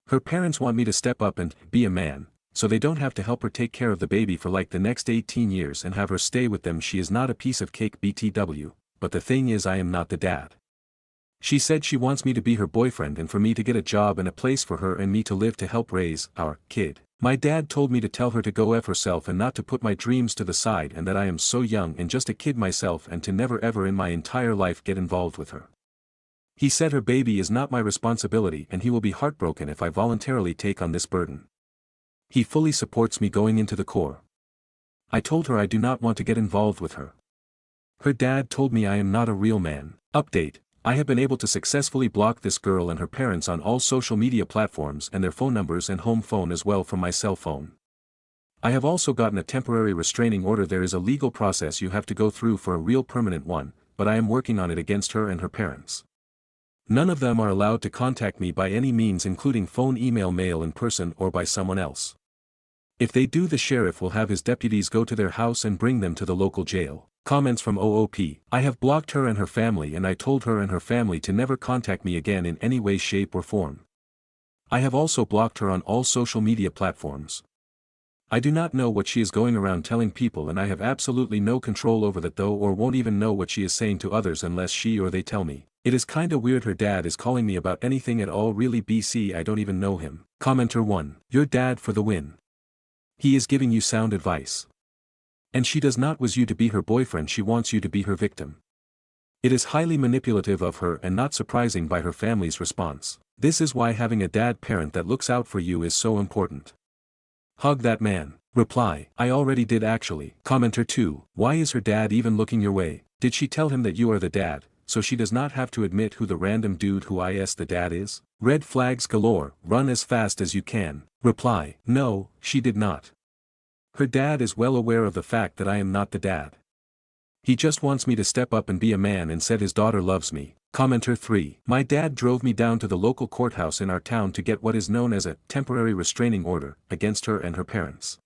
Her parents want me to step up and be a man, so they don't have to help her take care of the baby for like the next 18 years and have her stay with them. She is not a piece of cake BTW, but the thing is I am not the dad. She said she wants me to be her boyfriend and for me to get a job and a place for her and me to live to help raise our kid. My dad told me to tell her to go F herself and not to put my dreams to the side and that I am so young and just a kid myself and to never ever in my entire life get involved with her. He said her baby is not my responsibility and he will be heartbroken if I voluntarily take on this burden. He fully supports me going into the Corps. I told her I do not want to get involved with her. Her dad told me I am not a real man. Update. I have been able to successfully block this girl and her parents on all social media platforms and their phone numbers and home phone as well from my cell phone. I have also gotten a temporary restraining order. There is a legal process you have to go through for a real permanent one, but I am working on it against her and her parents. None of them are allowed to contact me by any means including phone, email, mail, in person or by someone else. If they do, the sheriff will have his deputies go to their house and bring them to the local jail. Comments from OOP. I have blocked her and her family and I told her and her family to never contact me again in any way, shape or form. I have also blocked her on all social media platforms. I do not know what she is going around telling people and I have absolutely no control over that though, or won't even know what she is saying to others unless she or they tell me. It is kinda weird her dad is calling me about anything at all. Really BC, I don't even know him. Commenter 1. Your dad for the win. He is giving you sound advice. And she does not want you to be her boyfriend, she wants you to be her victim. It is highly manipulative of her and not surprising by her family's response. This is why having a dad parent that looks out for you is so important. Hug that man. Reply, I already did actually. Commenter 2, why is her dad even looking your way? Did she tell him that you are the dad, so she does not have to admit who the random dude who is the dad is? Red flags galore, run as fast as you can. Reply, no, she did not. Her dad is well aware of the fact that I am not the dad. He just wants me to step up and be a man and said his daughter loves me. Commenter 3, my dad drove me down to the local courthouse in our town to get what is known as a temporary restraining order against her and her parents.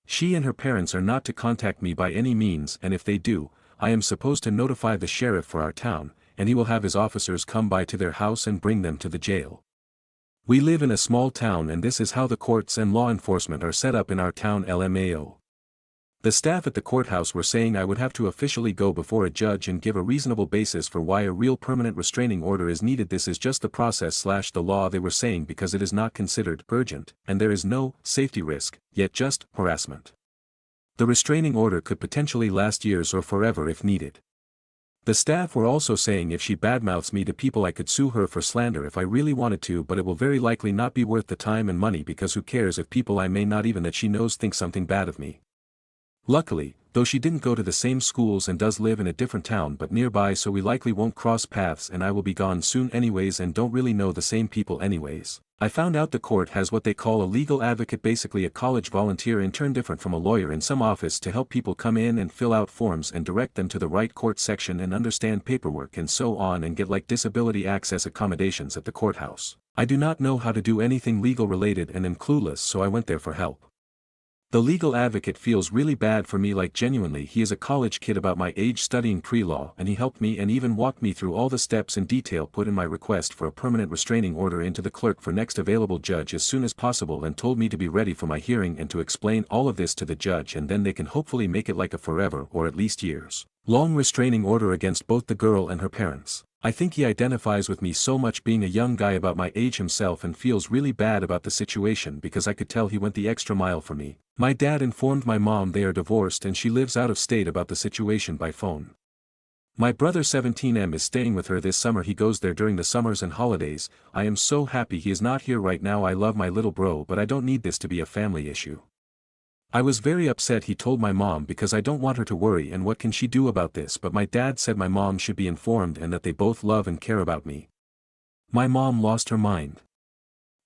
She and her parents are not to contact me by any means, and if they do, I am supposed to notify the sheriff for our town, and he will have his officers come by to their house and bring them to the jail. We live in a small town and this is how the courts and law enforcement are set up in our town LMAO. The staff at the courthouse were saying I would have to officially go before a judge and give a reasonable basis for why a real permanent restraining order is needed. This is just the process/the law they were saying because it is not considered urgent, and there is no safety risk, yet just harassment. The restraining order could potentially last years or forever if needed. The staff were also saying if she badmouths me to people I could sue her for slander if I really wanted to, but it will very likely not be worth the time and money because who cares if people I may not even that she knows think something bad of me. Luckily, though she didn't go to the same schools and does live in a different town but nearby, so we likely won't cross paths and I will be gone soon anyways and don't really know the same people anyways. I found out the court has what they call a legal advocate, basically a college volunteer intern different from a lawyer in some office to help people come in and fill out forms and direct them to the right court section and understand paperwork and so on and get like disability access accommodations at the courthouse. I do not know how to do anything legal related and am clueless, so I went there for help. The legal advocate feels really bad for me, like genuinely. He is a college kid about my age studying pre-law, and he helped me and even walked me through all the steps in detail, put in my request for a permanent restraining order into the clerk for next available judge as soon as possible, and told me to be ready for my hearing and to explain all of this to the judge, and then they can hopefully make it like a forever or at least years long restraining order against both the girl and her parents. I think he identifies with me so much, being a young guy about my age himself, and feels really bad about the situation because I could tell he went the extra mile for me. My dad informed my mom they are divorced and she lives out of state about the situation by phone. My brother 17M is staying with her this summer. He goes there during the summers and holidays. I am so happy he is not here right now. I love my little bro, but I don't need this to be a family issue. I was very upset he told my mom because I don't want her to worry, and what can she do about this, but my dad said my mom should be informed and that they both love and care about me. My mom lost her mind.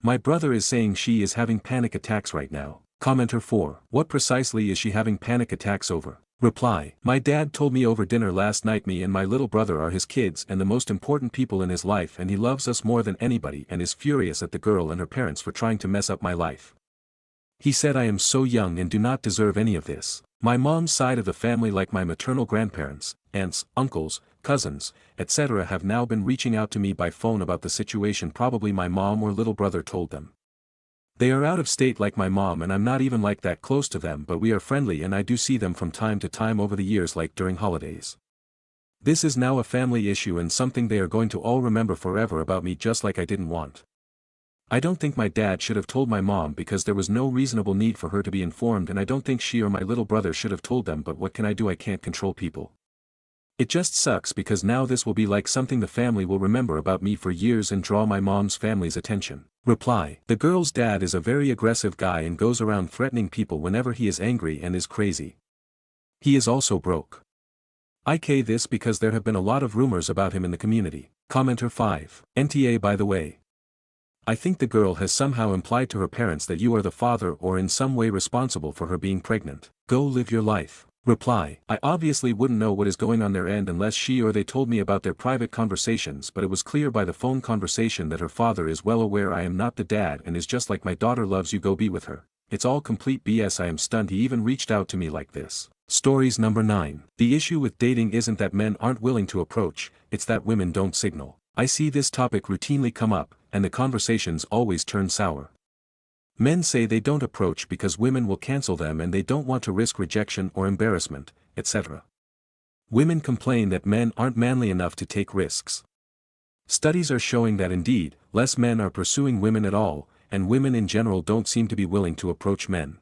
My brother is saying she is having panic attacks right now. Commenter 4, what precisely is she having panic attacks over? Reply, my dad told me over dinner last night me and my little brother are his kids and the most important people in his life, and he loves us more than anybody and is furious at the girl and her parents for trying to mess up my life. He said I am so young and do not deserve any of this. My mom's side of the family, like my maternal grandparents, aunts, uncles, cousins, etc., have now been reaching out to me by phone about the situation. Probably my mom or little brother told them. They are out of state like my mom, and I'm not even like that close to them, but we are friendly and I do see them from time to time over the years, like during holidays. This is now a family issue and something they are going to all remember forever about me, just like I didn't want. I don't think my dad should have told my mom because there was no reasonable need for her to be informed, and I don't think she or my little brother should have told them, but what can I do? I can't control people. It just sucks because now this will be like something the family will remember about me for years and draw my mom's family's attention. Reply, the girl's dad is a very aggressive guy and goes around threatening people whenever he is angry and is crazy. He is also broke. IK this because there have been a lot of rumors about him in the community. Commenter 5, NTA by the way. I think the girl has somehow implied to her parents that you are the father or in some way responsible for her being pregnant. Go live your life. Reply, I obviously wouldn't know what is going on their end unless she or they told me about their private conversations, but it was clear by the phone conversation that her father is well aware I am not the dad and is just like, my daughter loves you, go be with her. It's all complete BS. I am stunned he even reached out to me like this. Stories number 9. The issue with dating isn't that men aren't willing to approach, it's that women don't signal. I see this topic routinely come up, and the conversations always turn sour. Men say they don't approach because women will cancel them and they don't want to risk rejection or embarrassment, etc. Women complain that men aren't manly enough to take risks. Studies are showing that indeed, less men are pursuing women at all, and women in general don't seem to be willing to approach men.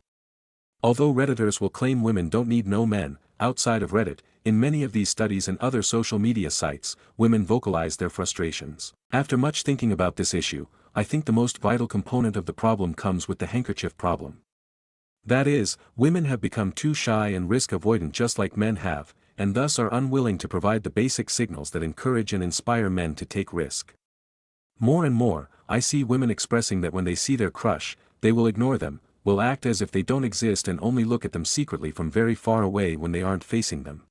Although Redditors will claim women don't need no men, outside of Reddit, in many of these studies and other social media sites, women vocalize their frustrations. After much thinking about this issue, I think the most vital component of the problem comes with the handkerchief problem. That is, women have become too shy and risk-avoidant just like men have, and thus are unwilling to provide the basic signals that encourage and inspire men to take risk. More and more, I see women expressing that when they see their crush, they will ignore them, will act as if they don't exist and only look at them secretly from very far away when they aren't facing them.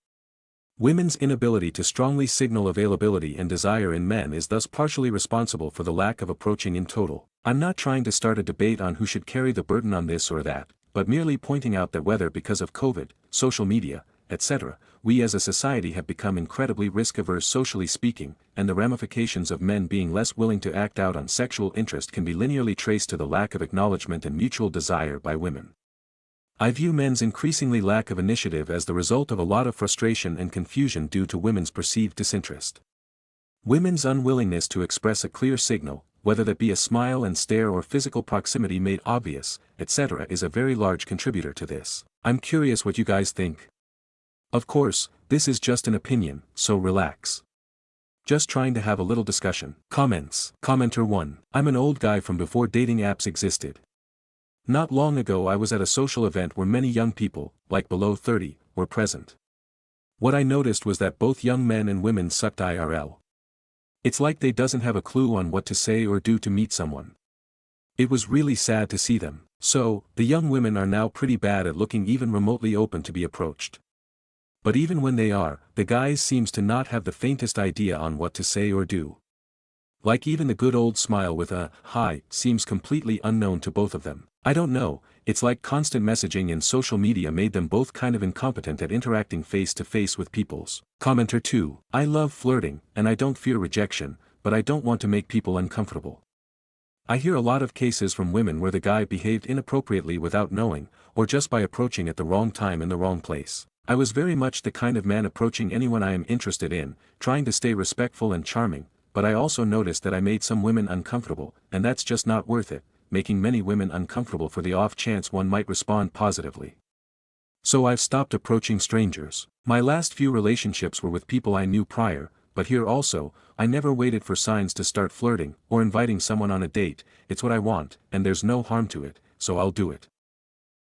Women's inability to strongly signal availability and desire in men is thus partially responsible for the lack of approaching in total. I'm not trying to start a debate on who should carry the burden on this or that, but merely pointing out that whether because of COVID, social media, etc., we as a society have become incredibly risk-averse socially speaking, and the ramifications of men being less willing to act out on sexual interest can be linearly traced to the lack of acknowledgement and mutual desire by women. I view men's increasingly lack of initiative as the result of a lot of frustration and confusion due to women's perceived disinterest. Women's unwillingness to express a clear signal, whether that be a smile and stare or physical proximity made obvious, etc., is a very large contributor to this. I'm curious what you guys think. Of course, this is just an opinion, so relax. Just trying to have a little discussion. Comments. Commenter 1. I'm an old guy from before dating apps existed. Not long ago I was at a social event where many young people, like below 30, were present. What I noticed was that both young men and women sucked IRL. It's like they doesn't have a clue on what to say or do to meet someone. It was really sad to see them. So, the young women are now pretty bad at looking even remotely open to be approached. But even when they are, the guys seems to not have the faintest idea on what to say or do. Like even the good old smile with a hi seems completely unknown to both of them. I don't know, it's like constant messaging and social media made them both kind of incompetent at interacting face to face with peoples. Commenter 2. I love flirting, and I don't fear rejection, but I don't want to make people uncomfortable. I hear a lot of cases from women where the guy behaved inappropriately without knowing, or just by approaching at the wrong time in the wrong place. I was very much the kind of man approaching anyone I am interested in, trying to stay respectful and charming, but I also noticed that I made some women uncomfortable, and that's just not worth it, making many women uncomfortable for the off chance one might respond positively. So I've stopped approaching strangers. My last few relationships were with people I knew prior, but here also, I never waited for signs to start flirting, or inviting someone on a date. It's what I want, and there's no harm to it, so I'll do it.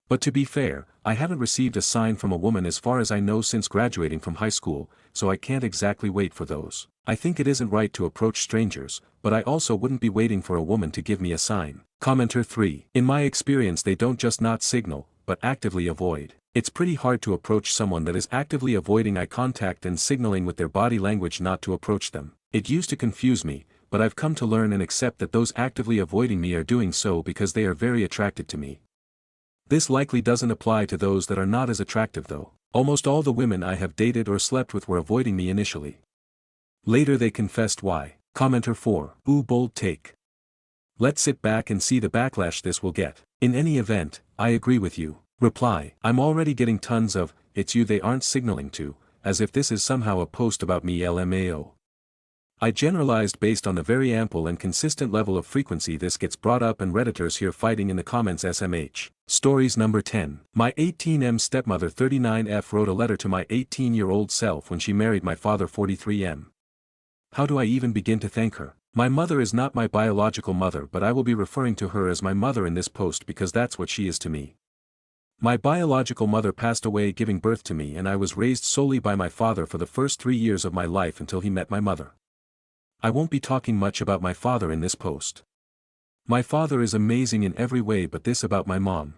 But to be fair, I haven't received a sign from a woman as far as I know since graduating from high school, so I can't exactly wait for those. I think it isn't right to approach strangers, but I also wouldn't be waiting for a woman to give me a sign. Commenter 3. In my experience they don't just not signal, but actively avoid. It's pretty hard to approach someone that is actively avoiding eye contact and signaling with their body language not to approach them. It used to confuse me, but I've come to learn and accept that those actively avoiding me are doing so because they are very attracted to me. This likely doesn't apply to those that are not as attractive though. Almost all the women I have dated or slept with were avoiding me initially. Later they confessed why. Commenter 4. Ooh, bold take. Let's sit back and see the backlash this will get. In any event, I agree with you. Reply. I'm already getting tons of, it's you they aren't signaling to, as if this is somehow a post about me LMAO. I generalized based on the very ample and consistent level of frequency this gets brought up and Redditors here fighting in the comments SMH. Stories number 10. My 18M stepmother 39F wrote a letter to my 18-year-old self when she married my father 43M. How do I even begin to thank her? My mother is not my biological mother, but I will be referring to her as my mother in this post because that's what she is to me. My biological mother passed away giving birth to me and I was raised solely by my father for the first 3 years of my life until he met my mother. I won't be talking much about my father in this post. My father is amazing in every way, but this about my mom.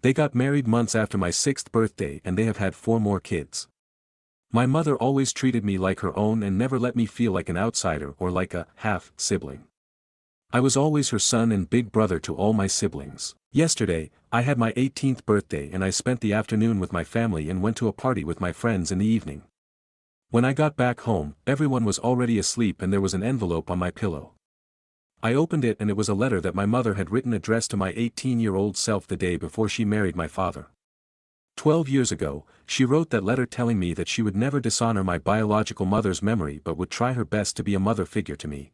They got married months after my 6th birthday and they have had 4 more kids. My mother always treated me like her own and never let me feel like an outsider or like a half-sibling. I was always her son and big brother to all my siblings. Yesterday, I had my 18th birthday and I spent the afternoon with my family and went to a party with my friends in the evening. When I got back home, everyone was already asleep and there was an envelope on my pillow. I opened it and it was a letter that my mother had written addressed to my 18-year-old self the day before she married my father. 12 years ago, she wrote that letter telling me that she would never dishonor my biological mother's memory but would try her best to be a mother figure to me.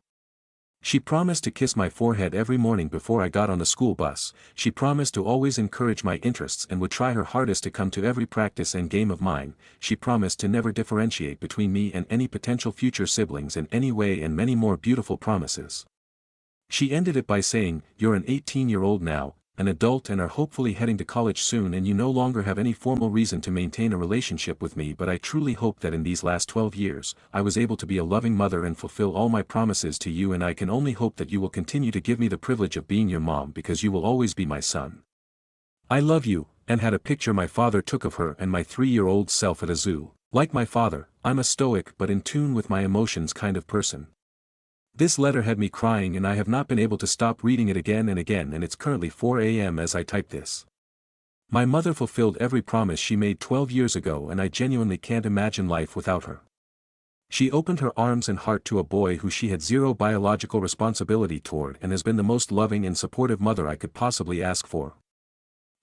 She promised to kiss my forehead every morning before I got on the school bus. She promised to always encourage my interests and would try her hardest to come to every practice and game of mine. She promised to never differentiate between me and any potential future siblings in any way, and many more beautiful promises. She ended it by saying, "You're an 18-year-old now, an adult, and are hopefully heading to college soon, and you no longer have any formal reason to maintain a relationship with me, but I truly hope that in these last 12 years, I was able to be a loving mother and fulfill all my promises to you, and I can only hope that you will continue to give me the privilege of being your mom, because you will always be my son. I love you," and had a picture my father took of her and my 3-year-old self at a zoo. Like my father, I'm a stoic but in tune with my emotions kind of person. This letter had me crying, and I have not been able to stop reading it again and again, and it's currently 4 a.m. as I type this. My mother fulfilled every promise she made 12 years ago, and I genuinely can't imagine life without her. She opened her arms and heart to a boy who she had zero biological responsibility toward, and has been the most loving and supportive mother I could possibly ask for.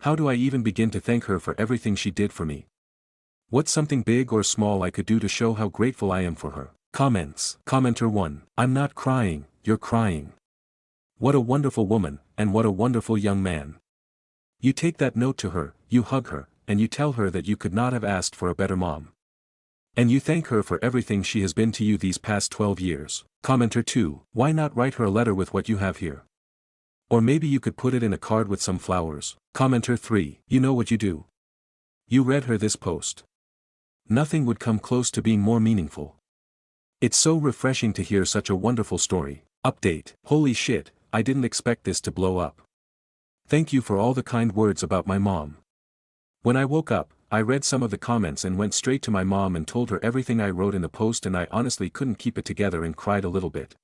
How do I even begin to thank her for everything she did for me? What's something big or small I could do to show how grateful I am for her? Comments. Commenter 1. I'm not crying, you're crying. What a wonderful woman, and what a wonderful young man. You take that note to her, you hug her, and you tell her that you could not have asked for a better mom. And you thank her for everything she has been to you these past 12 years. Commenter 2. Why not write her a letter with what you have here? Or maybe you could put it in a card with some flowers. Commenter 3. You know what you do. You read her this post. Nothing would come close to being more meaningful. It's so refreshing to hear such a wonderful story. Update. Holy shit, I didn't expect this to blow up. Thank you for all the kind words about my mom. When I woke up, I read some of the comments and went straight to my mom and told her everything I wrote in the post, and I honestly couldn't keep it together and cried a little bit.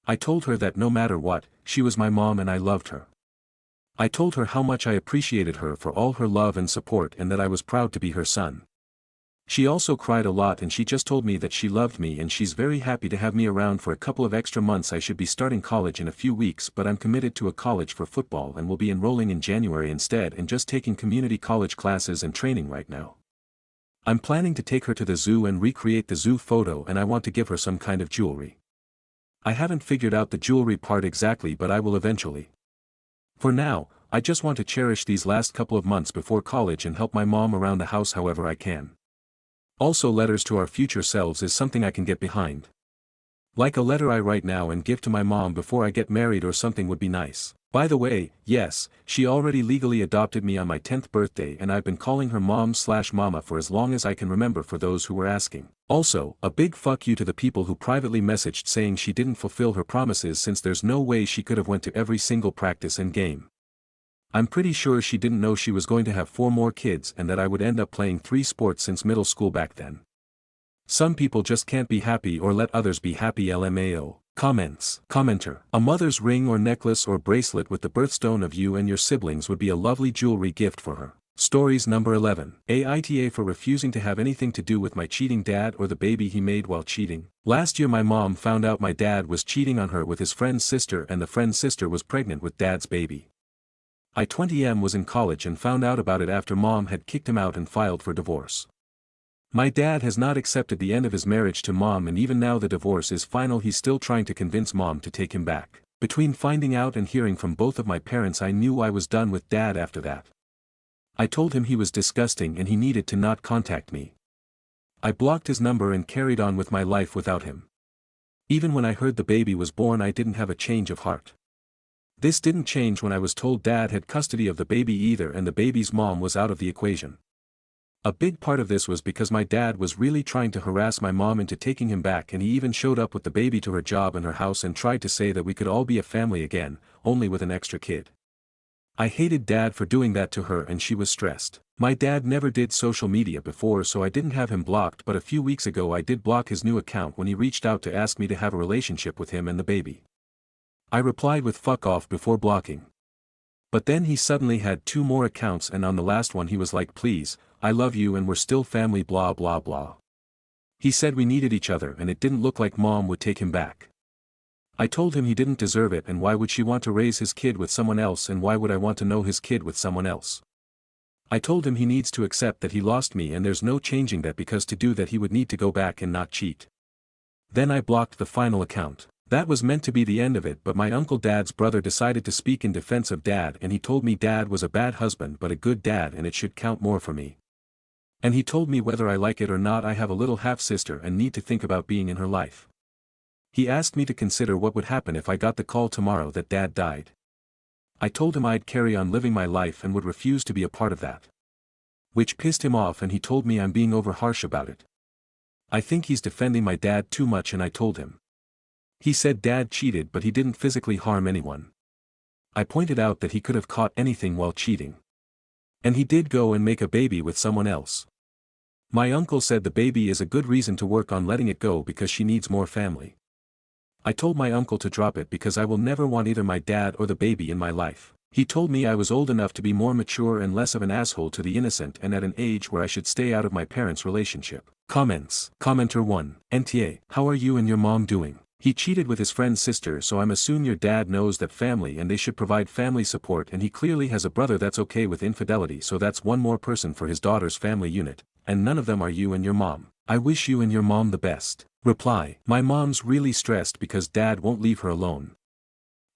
I told her that no matter what, she was my mom and I loved her. I told her how much I appreciated her for all her love and support, and that I was proud to be her son. She also cried a lot, and she just told me that she loved me and she's very happy to have me around for a couple of extra months. I should be starting college in a few weeks, but I'm committed to a college for football and will be enrolling in January instead, and just taking community college classes and training right now. I'm planning to take her to the zoo and recreate the zoo photo, and I want to give her some kind of jewelry. I haven't figured out the jewelry part exactly, but I will eventually. For now, I just want to cherish these last couple of months before college and help my mom around the house however I can. Also, letters to our future selves is something I can get behind. Like a letter I write now and give to my mom before I get married or something would be nice. By the way, yes, she already legally adopted me on my 10th birthday, and I've been calling her mom/mama for as long as I can remember, for those who were asking. Also, a big fuck you to the people who privately messaged saying she didn't fulfill her promises, since there's no way she could have went to every single practice and game. I'm pretty sure she didn't know she was going to have 4 more kids and that I would end up playing 3 sports since middle school back then. Some people just can't be happy or let others be happy. LMAO. Comments. Commenter. A mother's ring or necklace or bracelet with the birthstone of you and your siblings would be a lovely jewelry gift for her. Stories number 11. Aita for refusing to have anything to do with my cheating dad or the baby he made while cheating. Last year my mom found out my dad was cheating on her with his friend's sister, and the friend's sister was pregnant with dad's baby. I 20M was in college and found out about it after mom had kicked him out and filed for divorce. My dad has not accepted the end of his marriage to mom, and even now the divorce is final, he's still trying to convince mom to take him back. Between finding out and hearing from both of my parents, I knew I was done with dad after that. I told him he was disgusting and he needed to not contact me. I blocked his number and carried on with my life without him. Even when I heard the baby was born, I didn't have a change of heart. This didn't change when I was told dad had custody of the baby either, and the baby's mom was out of the equation. A big part of this was because my dad was really trying to harass my mom into taking him back, and he even showed up with the baby to her job and her house and tried to say that we could all be a family again, only with an extra kid. I hated dad for doing that to her, and she was stressed. My dad never did social media before, so I didn't have him blocked, but a few weeks ago I did block his new account when he reached out to ask me to have a relationship with him and the baby. I replied with fuck off before blocking. But then he suddenly had 2 more accounts, and on the last one he was like, please, I love you and we're still family blah blah blah. He said we needed each other and it didn't look like mom would take him back. I told him he didn't deserve it, and why would she want to raise his kid with someone else, and why would I want to know his kid with someone else? I told him he needs to accept that he lost me and there's no changing that, because to do that he would need to go back and not cheat. Then I blocked the final account. That was meant to be the end of it, but my uncle Dad's brother decided to speak in defense of Dad, and he told me Dad was a bad husband but a good dad and it should count more for me. And he told me whether I like it or not I have a little half-sister and need to think about being in her life. He asked me to consider what would happen if I got the call tomorrow that Dad died. I told him I'd carry on living my life and would refuse to be a part of that. Which pissed him off and he told me I'm being over harsh about it. I think he's defending my dad too much and I told him. He said Dad cheated but he didn't physically harm anyone. I pointed out that he could have caught anything while cheating. And he did go and make a baby with someone else. My uncle said the baby is a good reason to work on letting it go because she needs more family. I told my uncle to drop it because I will never want either my dad or the baby in my life. He told me I was old enough to be more mature and less of an asshole to the innocent and at an age where I should stay out of my parents' relationship. Comments. Commenter 1. NTA. How are you and your mom doing? He cheated with his friend's sister, so I'm assuming your dad knows that family and they should provide family support, and he clearly has a brother that's okay with infidelity, so that's one more person for his daughter's family unit, and none of them are you and your mom. I wish you and your mom the best. Reply. My mom's really stressed because Dad won't leave her alone.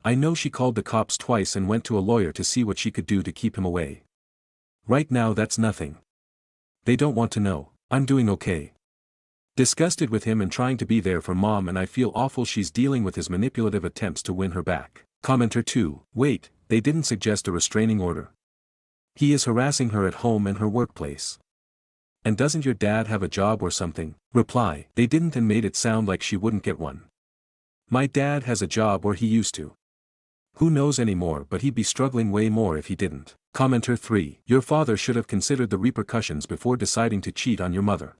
I know she called the cops twice and went to a lawyer to see what she could do to keep him away. Right now that's nothing. They don't want to know. I'm doing okay. Disgusted with him and trying to be there for mom, and I feel awful she's dealing with his manipulative attempts to win her back. Commenter 2. Wait, they didn't suggest a restraining order. He is harassing her at home and her workplace. And doesn't your dad have a job or something? Reply. They didn't and made it sound like she wouldn't get one. My dad has a job, or he used to. Who knows anymore, but he'd be struggling way more if he didn't. Commenter 3. Your father should have considered the repercussions before deciding to cheat on your mother.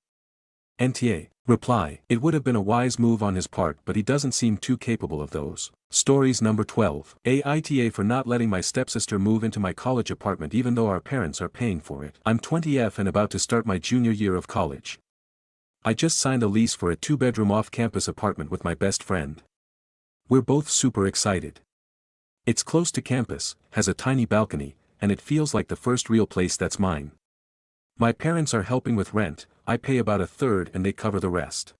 NTA. Reply. It would have been a wise move on his part, but he doesn't seem too capable of those. Stories number 12. Aita for not letting my stepsister move into my college apartment even though our parents are paying for it. I'm 20F and about to start my junior year of college. I just signed a lease for a 2-bedroom off-campus apartment with my best friend. We're both super excited. It's close to campus, has a tiny balcony, and it feels like the first real place that's mine. My parents are helping with rent, I pay about a third and they cover the rest.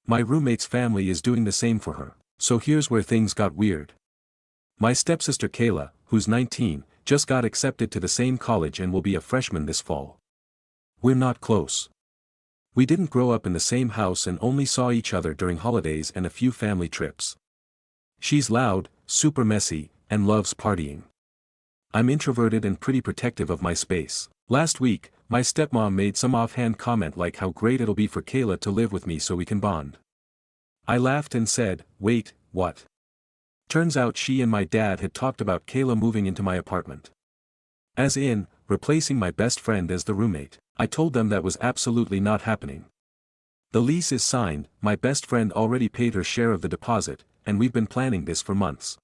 My roommate's family is doing the same for her. So here's where things got weird. My stepsister Kayla, who's 19, just got accepted to the same college and will be a freshman this fall. We're not close. We didn't grow up in the same house and only saw each other during holidays and a few family trips. She's loud, super messy, and loves partying. I'm introverted and pretty protective of my space. Last week, my stepmom made some offhand comment like how great it'll be for Kayla to live with me so we can bond. I laughed and said, wait, what? Turns out she and my dad had talked about Kayla moving into my apartment. As in, replacing my best friend as the roommate. I told them that was absolutely not happening. The lease is signed, my best friend already paid her share of the deposit, and we've been planning this for months.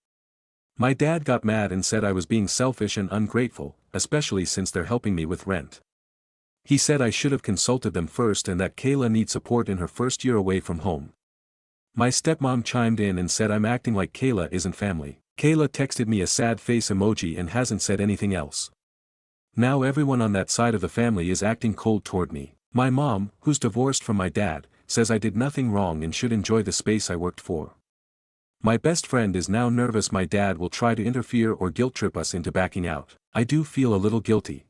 My dad got mad and said I was being selfish and ungrateful, especially since they're helping me with rent. He said I should have consulted them first and that Kayla needs support in her first year away from home. My stepmom chimed in and said I'm acting like Kayla isn't family. Kayla texted me a sad face emoji and hasn't said anything else. Now everyone on that side of the family is acting cold toward me. My mom, who's divorced from my dad, says I did nothing wrong and should enjoy the space I worked for. My best friend is now nervous my dad will try to interfere or guilt trip us into backing out. I do feel a little guilty.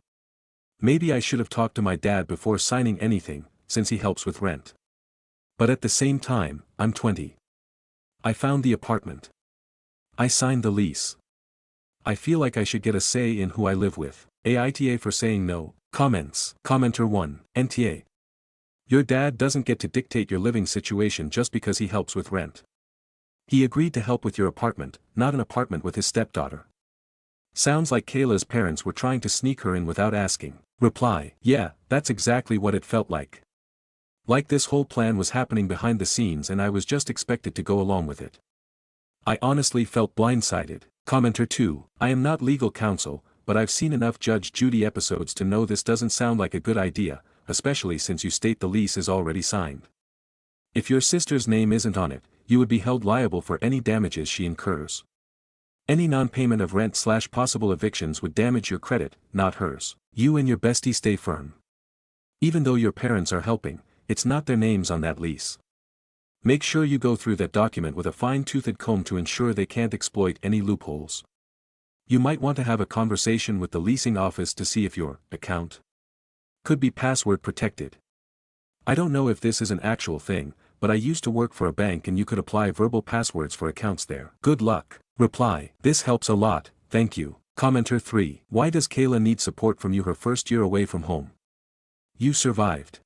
Maybe I should have talked to my dad before signing anything, since he helps with rent. But at the same time, I'm 20. I found the apartment. I signed the lease. I feel like I should get a say in who I live with. Aita for saying no. Comments. Commenter 1. NTA. Your dad doesn't get to dictate your living situation just because he helps with rent. He agreed to help with your apartment, not an apartment with his stepdaughter. Sounds like Kayla's parents were trying to sneak her in without asking. Reply. Yeah, that's exactly what it felt like. Like this whole plan was happening behind the scenes and I was just expected to go along with it. I honestly felt blindsided. Commenter 2. I am not legal counsel, but I've seen enough Judge Judy episodes to know this doesn't sound like a good idea, especially since you state the lease is already signed. If your sister's name isn't on it, you would be held liable for any damages she incurs. Any non-payment of rent/possible evictions would damage your credit, not hers. You and your bestie stay firm. Even though your parents are helping, it's not their names on that lease. Make sure you go through that document with a fine-toothed comb to ensure they can't exploit any loopholes. You might want to have a conversation with the leasing office to see if your account could be password protected. I don't know if this is an actual thing, but I used to work for a bank and you could apply verbal passwords for accounts there. Good luck. Reply: this helps a lot, thank you. Commenter 3. Why does Kayla need support from you her first year away from home? You survived.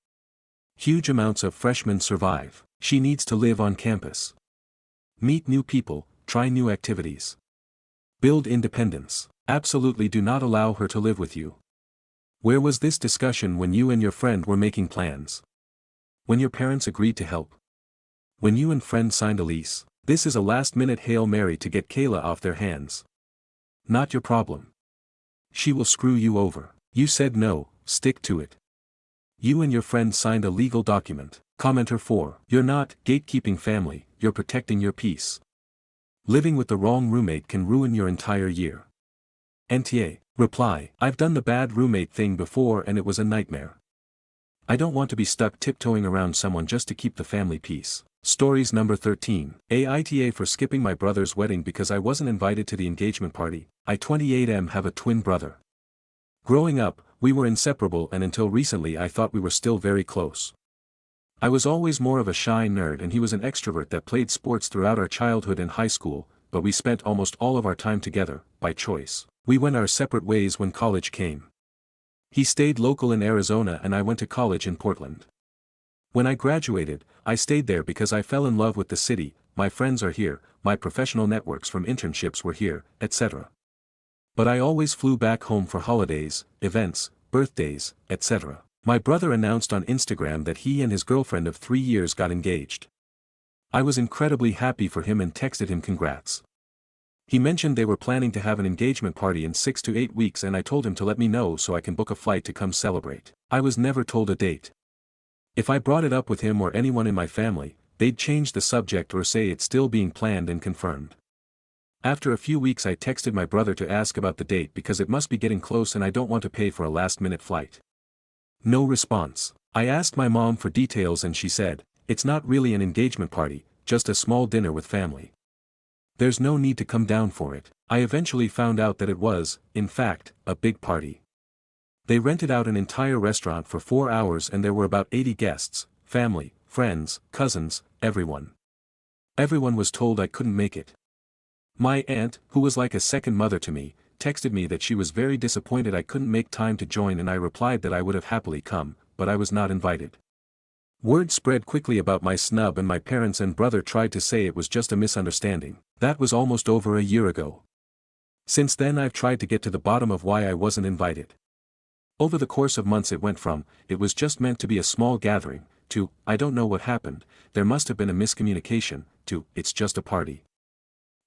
Huge amounts of freshmen survive. She needs to live on campus. Meet new people, try new activities. Build independence. Absolutely do not allow her to live with you. Where was this discussion when you and your friend were making plans? When your parents agreed to help? When you and friend signed a lease? This is a last-minute Hail Mary to get Kayla off their hands. Not your problem. She will screw you over. You said no, stick to it. You and your friend signed a legal document. Commenter 4. You're not gatekeeping family, you're protecting your peace. Living with the wrong roommate can ruin your entire year. NTA. Reply: I've done the bad roommate thing before and it was a nightmare. I don't want to be stuck tiptoeing around someone just to keep the family peace. Stories number 13. Aita for skipping my brother's wedding because I wasn't invited to the engagement party. I 28M have a twin brother. Growing up, we were inseparable and until recently I thought we were still very close. I was always more of a shy nerd and he was an extrovert that played sports throughout our childhood and high school, but we spent almost all of our time together, by choice. We went our separate ways when college came. He stayed local in Arizona and I went to college in Portland. When I graduated, I stayed there because I fell in love with the city, my friends are here, my professional networks from internships were here, etc. But I always flew back home for holidays, events, birthdays, etc. My brother announced on Instagram that he and his girlfriend of 3 years got engaged. I was incredibly happy for him and texted him congrats. He mentioned they were planning to have an engagement party in 6 to 8 weeks and I told him to let me know so I can book a flight to come celebrate. I was never told a date. If I brought it up with him or anyone in my family, they'd change the subject or say it's still being planned and confirmed. After a few weeks I texted my brother to ask about the date because it must be getting close and I don't want to pay for a last-minute flight. No response. I asked my mom for details and she said, it's not really an engagement party, just a small dinner with family. There's no need to come down for it. I eventually found out that it was, in fact, a big party. They rented out an entire restaurant for 4 hours and there were about 80 guests, family, friends, cousins, everyone. Everyone was told I couldn't make it. My aunt, who was like a second mother to me, texted me that she was very disappointed I couldn't make time to join and I replied that I would have happily come, but I was not invited. Word spread quickly about my snub and my parents and brother tried to say it was just a misunderstanding. That was almost over a year ago. Since then I've tried to get to the bottom of why I wasn't invited. Over the course of months it went from, it was just meant to be a small gathering, to, I don't know what happened, there must have been a miscommunication, to, it's just a party.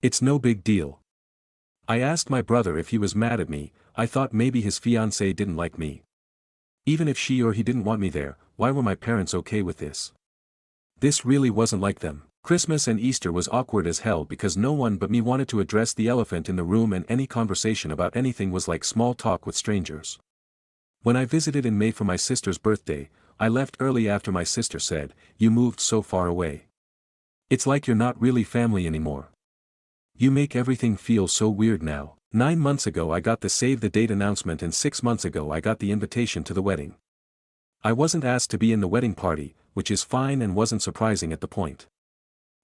It's no big deal. I asked my brother if he was mad at me, I thought maybe his fiancée didn't like me. Even if she or he didn't want me there, why were my parents okay with this? This really wasn't like them. Christmas and Easter was awkward as hell because no one but me wanted to address the elephant in the room and any conversation about anything was like small talk with strangers. When I visited in May for my sister's birthday, I left early after my sister said, "You moved so far away. It's like you're not really family anymore. You make everything feel so weird now." 9 months ago I got the save the date announcement and 6 months ago I got the invitation to the wedding. I wasn't asked to be in the wedding party, which is fine and wasn't surprising at the point.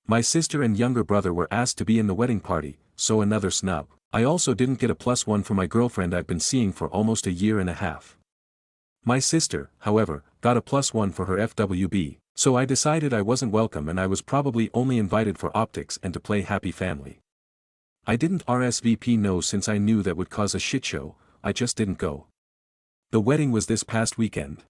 My sister and younger brother were asked to be in the wedding party, so another snub. I also didn't get a +1 for my girlfriend I've been seeing for almost a year and a half. My sister, however, got a +1 for her FWB, so I decided I wasn't welcome and I was probably only invited for optics and to play Happy Family. I didn't RSVP no since I knew that would cause a shit show, I just didn't go. The wedding was this past weekend.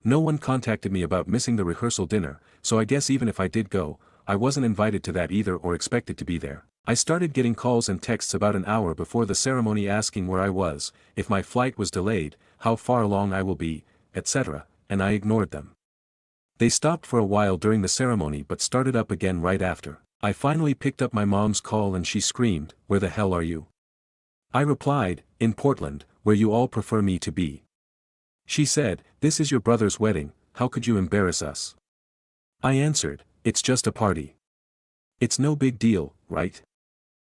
No one contacted me about missing the rehearsal dinner, so I guess even if I did go, I wasn't invited to that either or expected to be there. I started getting calls and texts about an hour before the ceremony asking where I was, if my flight was delayed, how far along I will be, etc., and I ignored them. They stopped for a while during the ceremony but started up again right after. I finally picked up my mom's call and she screamed, "Where the hell are you?" I replied, "In Portland, where you all prefer me to be." She said, "This is your brother's wedding, how could you embarrass us?" I answered, it's just a party. It's no big deal, right?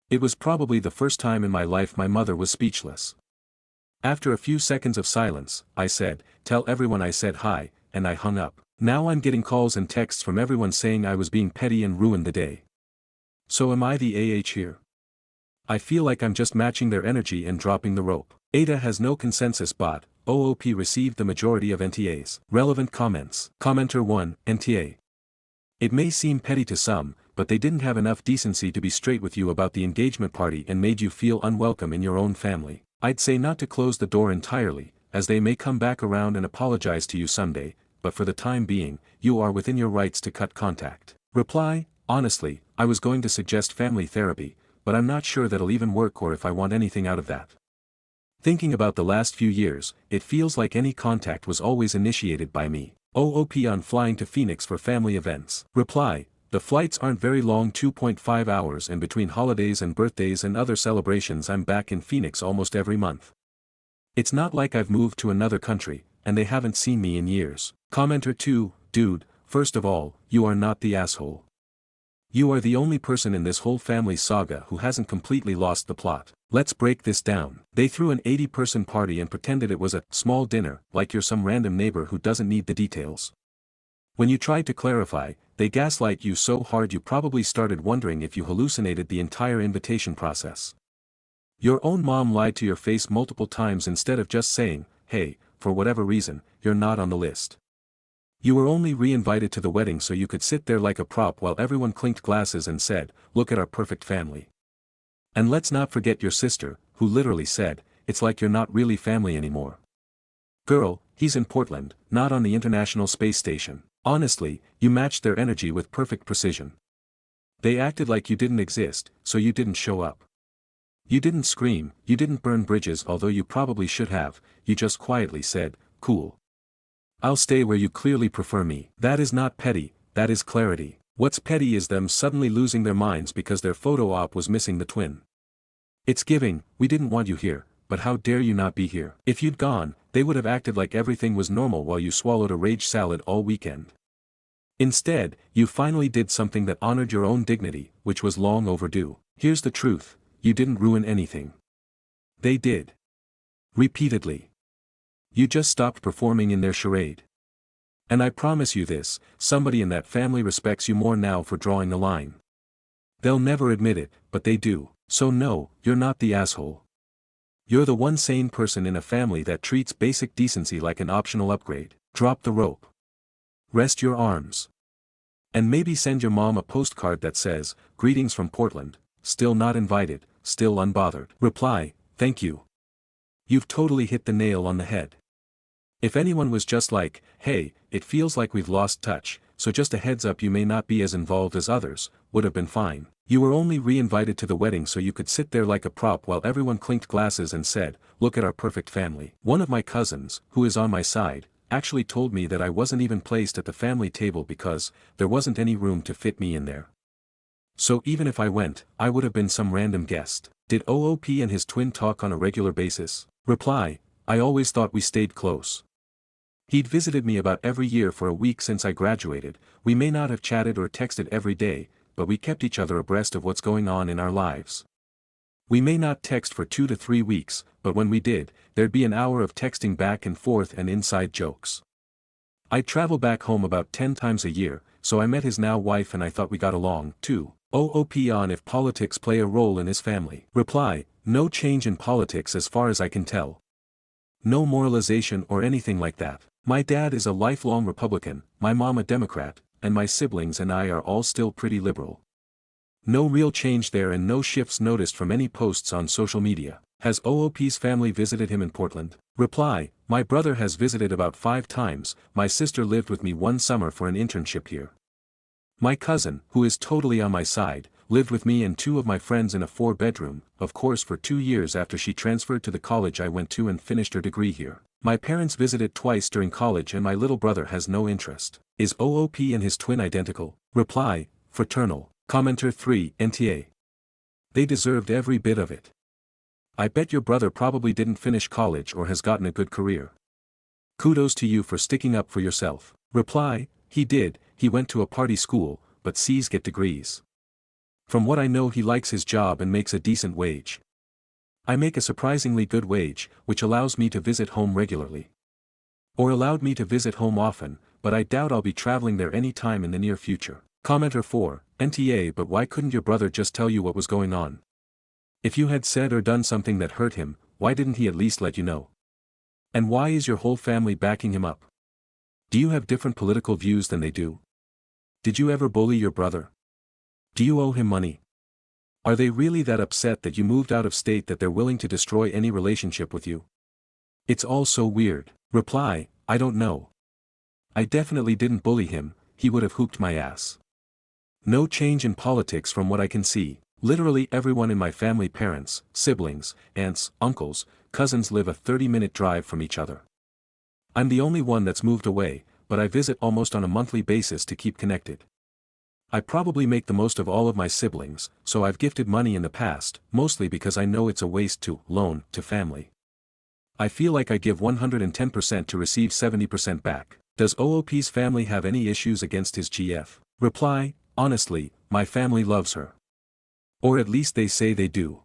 It was probably the first time in my life my mother was speechless. After a few seconds of silence, I said, "Tell everyone I said hi," and I hung up. Now I'm getting calls and texts from everyone saying I was being petty and ruined the day. So am I the here? I feel like I'm just matching their energy and dropping the rope. Aita has no consensus bot. OOP received the majority of NTAs. Relevant comments. Commenter 1, NTA. It may seem petty to some, but they didn't have enough decency to be straight with you about the engagement party and made you feel unwelcome in your own family. I'd say not to close the door entirely, as they may come back around and apologize to you someday, but for the time being, you are within your rights to cut contact. Reply, honestly, I was going to suggest family therapy, but I'm not sure that'll even work or if I want anything out of that. Thinking about the last few years, it feels like any contact was always initiated by me. OOP on flying to Phoenix for family events. Reply, the flights aren't very long, 2.5 hours, and between holidays and birthdays and other celebrations I'm back in Phoenix almost every month. It's not like I've moved to another country, and they haven't seen me in years. Commenter 2, dude, first of all, you are not the asshole. You are the only person in this whole family saga who hasn't completely lost the plot. Let's break this down. They threw an 80-person party and pretended it was a small dinner, like you're some random neighbor who doesn't need the details. When you tried to clarify, they gaslight you so hard you probably started wondering if you hallucinated the entire invitation process. Your own mom lied to your face multiple times instead of just saying, "Hey, for whatever reason, you're not on the list." You were only re-invited to the wedding so you could sit there like a prop while everyone clinked glasses and said, "Look at our perfect family." And let's not forget your sister, who literally said, "It's like you're not really family anymore." Girl, he's in Portland, not on the International Space Station. Honestly, you matched their energy with perfect precision. They acted like you didn't exist, so you didn't show up. You didn't scream, you didn't burn bridges, although you probably should have, you just quietly said, "Cool. I'll stay where you clearly prefer me." That is not petty, that is clarity. What's petty is them suddenly losing their minds because their photo op was missing the twin. It's giving, "We didn't want you here, but how dare you not be here." If you'd gone, they would have acted like everything was normal while you swallowed a rage salad all weekend. Instead, you finally did something that honored your own dignity, which was long overdue. Here's the truth, you didn't ruin anything. They did. Repeatedly. You just stopped performing in their charade. And I promise you this, somebody in that family respects you more now for drawing the line. They'll never admit it, but they do. So no, you're not the asshole. You're the one sane person in a family that treats basic decency like an optional upgrade. Drop the rope. Rest your arms. And maybe send your mom a postcard that says, "Greetings from Portland, still not invited, still unbothered." Reply, "Thank you. You've totally hit the nail on the head." If anyone was just like, "Hey, it feels like we've lost touch, so just a heads up you may not be as involved as others," would have been fine. You were only re-invited to the wedding so you could sit there like a prop while everyone clinked glasses and said, "Look at our perfect family." One of my cousins, who is on my side, actually told me that I wasn't even placed at the family table because there wasn't any room to fit me in there. So even if I went, I would have been some random guest. Did OOP and his twin talk on a regular basis? Reply, I always thought we stayed close. He'd visited me about every year for a week since I graduated. We may not have chatted or texted every day, but we kept each other abreast of what's going on in our lives. We may not text for 2 to 3 weeks, but when we did, there'd be an hour of texting back and forth and inside jokes. I travel back home about 10 times a year, so I met his now wife and I thought we got along, too. OOP on if politics play a role in his family. Reply, no change in politics as far as I can tell. No moralization or anything like that. My dad is a lifelong Republican, my mom a Democrat, and my siblings and I are all still pretty liberal. No real change there and no shifts noticed from any posts on social media. Has OOP's family visited him in Portland? Reply, my brother has visited about 5 times, my sister lived with me one summer for an internship here. My cousin, who is totally on my side, lived with me and 2 of my friends in a 4-bedroom, of course for 2 years after she transferred to the college I went to and finished her degree here. My parents visited twice during college and my little brother has no interest. Is OOP and his twin identical? Reply, fraternal. Commenter 3, NTA. They deserved every bit of it. I bet your brother probably didn't finish college or has gotten a good career. Kudos to you for sticking up for yourself. Reply, he did, he went to a party school, but C's get degrees. From what I know he likes his job and makes a decent wage. I make a surprisingly good wage, which allows me to visit home regularly. Or allowed me to visit home often, but I doubt I'll be traveling there any time in the near future. Commenter 4, NTA. But why couldn't your brother just tell you what was going on? If you had said or done something that hurt him, why didn't he at least let you know? And why is your whole family backing him up? Do you have different political views than they do? Did you ever bully your brother? Do you owe him money? Are they really that upset that you moved out of state that they're willing to destroy any relationship with you? It's all so weird. Reply, I don't know. I definitely didn't bully him, he would have hooped my ass. No change in politics from what I can see. Literally everyone in my family, parents, siblings, aunts, uncles, cousins live a 30-minute drive from each other. I'm the only one that's moved away, but I visit almost on a monthly basis to keep connected. I probably make the most of all of my siblings, so I've gifted money in the past, mostly because I know it's a waste to loan to family. I feel like I give 110% to receive 70% back. Does OOP's family have any issues against his GF? Reply, honestly, my family loves her. Or at least they say they do.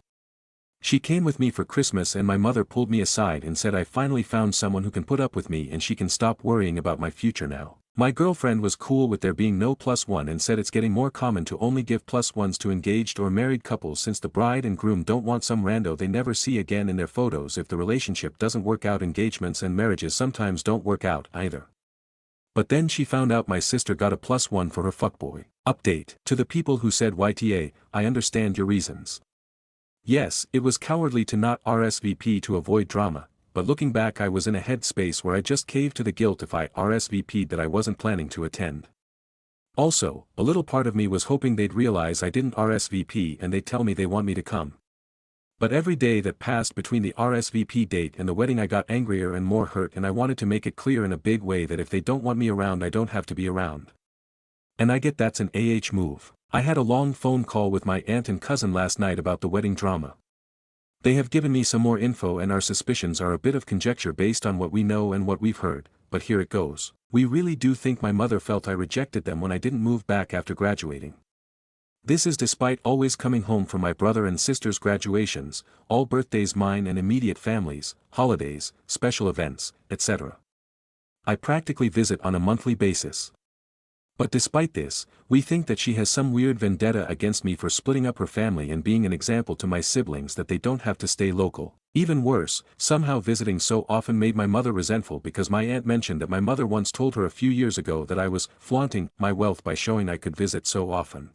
She came with me for Christmas and my mother pulled me aside and said I finally found someone who can put up with me and she can stop worrying about my future now. My girlfriend was cool with there being no +1 and said it's getting more common to only give +1s to engaged or married couples since the bride and groom don't want some rando they never see again in their photos if the relationship doesn't work out. Engagements and marriages sometimes don't work out either. But then she found out my sister got a +1 for her fuckboy. Update. To the people who said YTA, I understand your reasons. Yes, it was cowardly to not RSVP to avoid drama, but looking back I was in a headspace where I just caved to the guilt if I RSVP'd that I wasn't planning to attend. Also, a little part of me was hoping they'd realize I didn't RSVP and they'd tell me they want me to come. But every day that passed between the RSVP date and the wedding I got angrier and more hurt and I wanted to make it clear in a big way that if they don't want me around I don't have to be around. And I get that's an move. I had a long phone call with my aunt and cousin last night about the wedding drama. They have given me some more info and our suspicions are a bit of conjecture based on what we know and what we've heard, but here it goes. We really do think my mother felt I rejected them when I didn't move back after graduating. This is despite always coming home for my brother and sister's graduations, all birthdays mine and immediate families, holidays, special events, etc. I practically visit on a monthly basis. But despite this, we think that she has some weird vendetta against me for splitting up her family and being an example to my siblings that they don't have to stay local. Even worse, somehow visiting so often made my mother resentful because my aunt mentioned that my mother once told her a few years ago that I was flaunting my wealth by showing I could visit so often.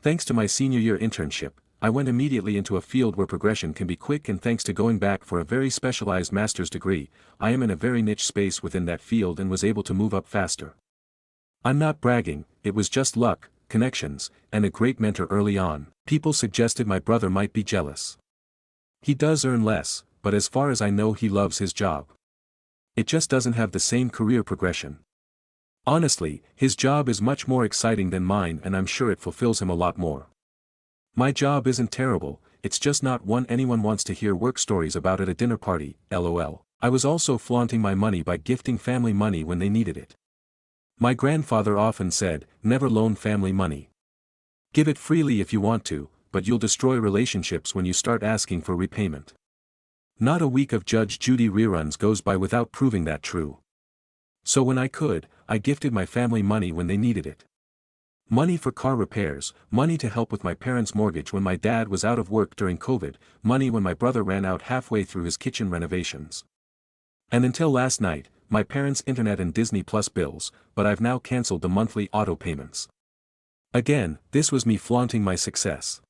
Thanks to my senior year internship, I went immediately into a field where progression can be quick, and thanks to going back for a very specialized master's degree, I am in a very niche space within that field and was able to move up faster. I'm not bragging, it was just luck, connections, and a great mentor early on. People suggested my brother might be jealous. He does earn less, but as far as I know he loves his job. It just doesn't have the same career progression. Honestly, his job is much more exciting than mine and I'm sure it fulfills him a lot more. My job isn't terrible, it's just not one anyone wants to hear work stories about at a dinner party, lol. I was also flaunting my money by gifting family money when they needed it. My grandfather often said, never loan family money. Give it freely if you want to, but you'll destroy relationships when you start asking for repayment. Not a week of Judge Judy reruns goes by without proving that true. So when I could, I gifted my family money when they needed it. Money for car repairs, money to help with my parents' mortgage when my dad was out of work during COVID, money when my brother ran out halfway through his kitchen renovations. And until last night, my parents' internet and Disney Plus bills, but I've now cancelled the monthly auto payments. Again, this was me flaunting my success.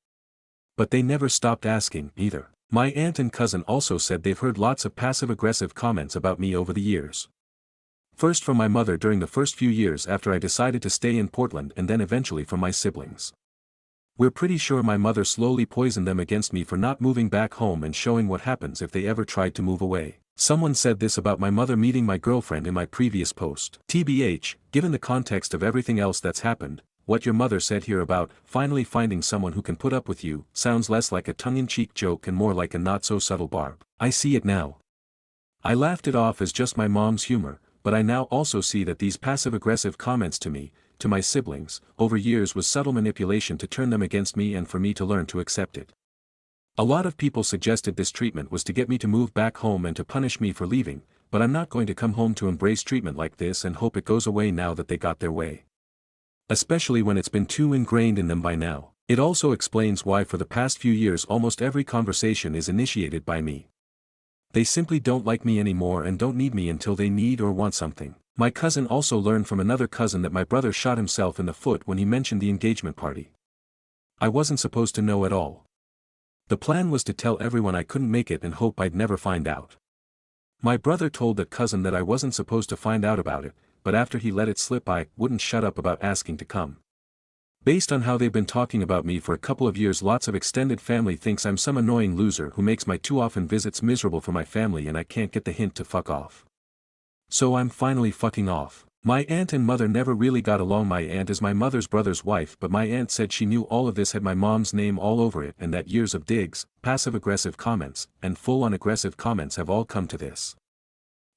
But they never stopped asking, either. My aunt and cousin also said they've heard lots of passive-aggressive comments about me over the years. First from my mother during the first few years after I decided to stay in Portland, and then eventually from my siblings. We're pretty sure my mother slowly poisoned them against me for not moving back home and showing what happens if they ever tried to move away. Someone said this about my mother meeting my girlfriend in my previous post. TBH, given the context of everything else that's happened, what your mother said here about finally finding someone who can put up with you sounds less like a tongue-in-cheek joke and more like a not-so-subtle barb. I see it now. I laughed it off as just my mom's humor, but I now also see that these passive-aggressive comments to to my siblings, over years was subtle manipulation to turn them against me and for me to learn to accept it. A lot of people suggested this treatment was to get me to move back home and to punish me for leaving, but I'm not going to come home to embrace treatment like this and hope it goes away now that they got their way. Especially when it's been too ingrained in them by now. It also explains why for the past few years almost every conversation is initiated by me. They simply don't like me anymore and don't need me until they need or want something. My cousin also learned from another cousin that my brother shot himself in the foot when he mentioned the engagement party. I wasn't supposed to know at all. The plan was to tell everyone I couldn't make it and hope I'd never find out. My brother told that cousin that I wasn't supposed to find out about it, but after he let it slip I wouldn't shut up about asking to come. Based on how they've been talking about me for a couple of years, lots of extended family thinks I'm some annoying loser who makes my too often visits miserable for my family and I can't get the hint to fuck off. So I'm finally fucking off. My aunt and mother never really got along. My aunt is my mother's brother's wife, but my aunt said she knew all of this had my mom's name all over it and that years of digs, passive-aggressive comments, and full-on aggressive comments have all come to this.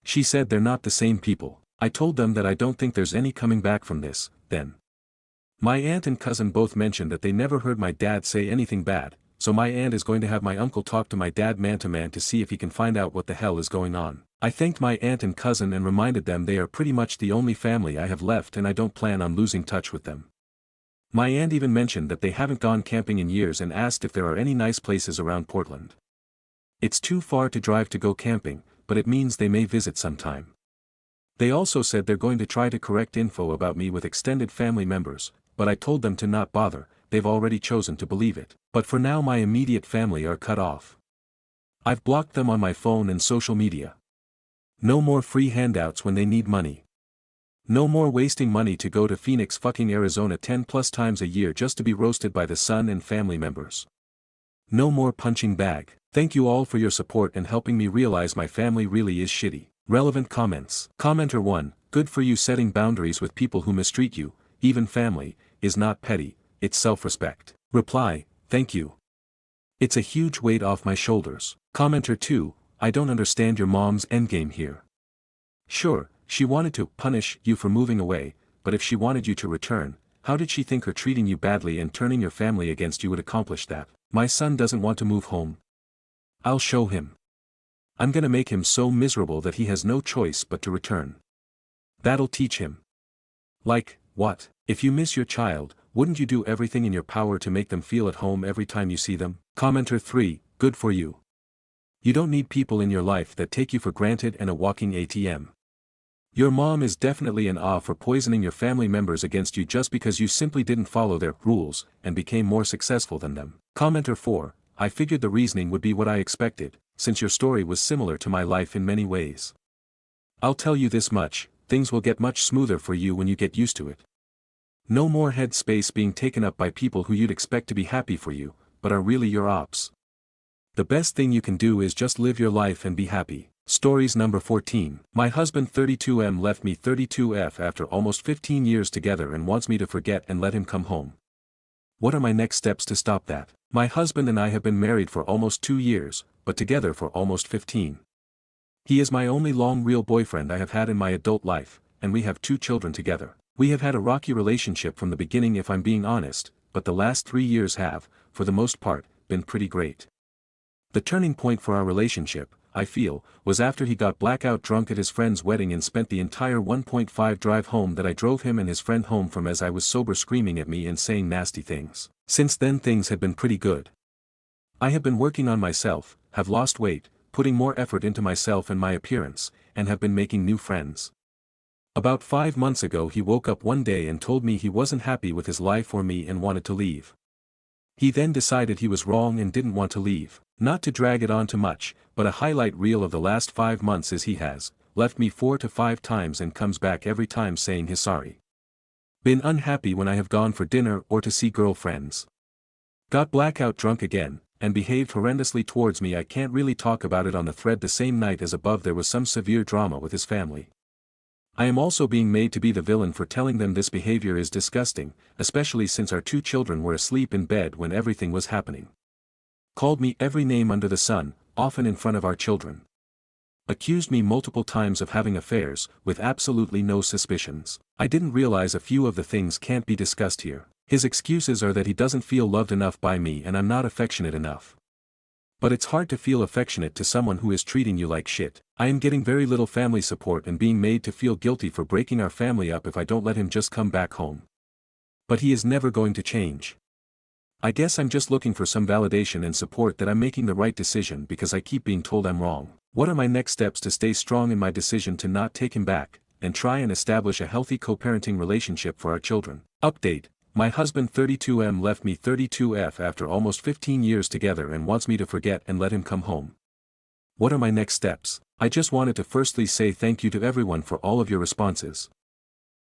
She said they're not the same people. I told them that I don't think there's any coming back from this, then. My aunt and cousin both mentioned that they never heard my dad say anything bad, so my aunt is going to have my uncle talk to my dad man to see if he can find out what the hell is going on. I thanked my aunt and cousin and reminded them they are pretty much the only family I have left and I don't plan on losing touch with them. My aunt even mentioned that they haven't gone camping in years and asked if there are any nice places around Portland. It's too far to drive to go camping, but it means they may visit sometime. They also said they're going to try to correct info about me with extended family members, but I told them to not bother, they've already chosen to believe it. But for now my immediate family are cut off. I've blocked them on my phone and social media. No more free handouts when they need money. No more wasting money to go to Phoenix fucking Arizona 10+ times a year just to be roasted by the sun and family members. No more punching bag. Thank you all for your support and helping me realize my family really is shitty. Relevant comments. Commenter 1, good for you setting boundaries with people who mistreat you, even family, is not petty, it's self-respect. Reply, thank you. It's a huge weight off my shoulders. Commenter 2, I don't understand your mom's endgame here. Sure, she wanted to punish you for moving away, but if she wanted you to return, how did she think her treating you badly and turning your family against you would accomplish that? My son doesn't want to move home. I'll show him. I'm gonna make him so miserable that he has no choice but to return. That'll teach him. Like, what? If you miss your child, wouldn't you do everything in your power to make them feel at home every time you see them? Commenter 3, good for you. You don't need people in your life that take you for granted and a walking ATM. Your mom is definitely an for poisoning your family members against you just because you simply didn't follow their rules and became more successful than them. Commenter 4, I figured the reasoning would be what I expected, since your story was similar to my life in many ways. I'll tell you this much, things will get much smoother for you when you get used to it. No more head space being taken up by people who you'd expect to be happy for you, but are really your ops. The best thing you can do is just live your life and be happy. Stories number 14. My husband 32M left me 32F after almost 15 years together and wants me to forget and let him come home. What are my next steps to stop that? My husband and I have been married for almost 2 years, but together for almost 15. He is my only long real boyfriend I have had in my adult life, and we have 2 children together. We have had a rocky relationship from the beginning if I'm being honest, but the last 3 years have, for the most part, been pretty great. The turning point for our relationship, I feel, was after he got blackout drunk at his friend's wedding and spent the entire 1.5 drive home that I drove him and his friend home from as I was sober, screaming at me and saying nasty things. Since then things had been pretty good. I have been working on myself, have lost weight, putting more effort into myself and my appearance, and have been making new friends. About 5 months ago he woke up one day and told me he wasn't happy with his life or me and wanted to leave. He then decided he was wrong and didn't want to leave. Not to drag it on too much, but a highlight reel of the last 5 months is he has left me 4 to 5 times and comes back every time saying he's sorry. Been unhappy when I have gone for dinner or to see girlfriends. Got blackout drunk again, and behaved horrendously towards me. I can't really talk about it on the thread. The same night as above there was some severe drama with his family. I am also being made to be the villain for telling them this behavior is disgusting, especially since our 2 children were asleep in bed when everything was happening. Called me every name under the sun, often in front of our children. Accused me multiple times of having affairs, with absolutely no suspicions. I didn't realize a few of the things can't be discussed here. His excuses are that he doesn't feel loved enough by me and I'm not affectionate enough. But it's hard to feel affectionate to someone who is treating you like shit. I am getting very little family support and being made to feel guilty for breaking our family up if I don't let him just come back home. But he is never going to change. I guess I'm just looking for some validation and support that I'm making the right decision because I keep being told I'm wrong. What are my next steps to stay strong in my decision to not take him back, and try and establish a healthy co-parenting relationship for our children? Update. My husband 32M left me 32F after almost 15 years together and wants me to forget and let him come home. What are my next steps? I just wanted to firstly say thank you to everyone for all of your responses.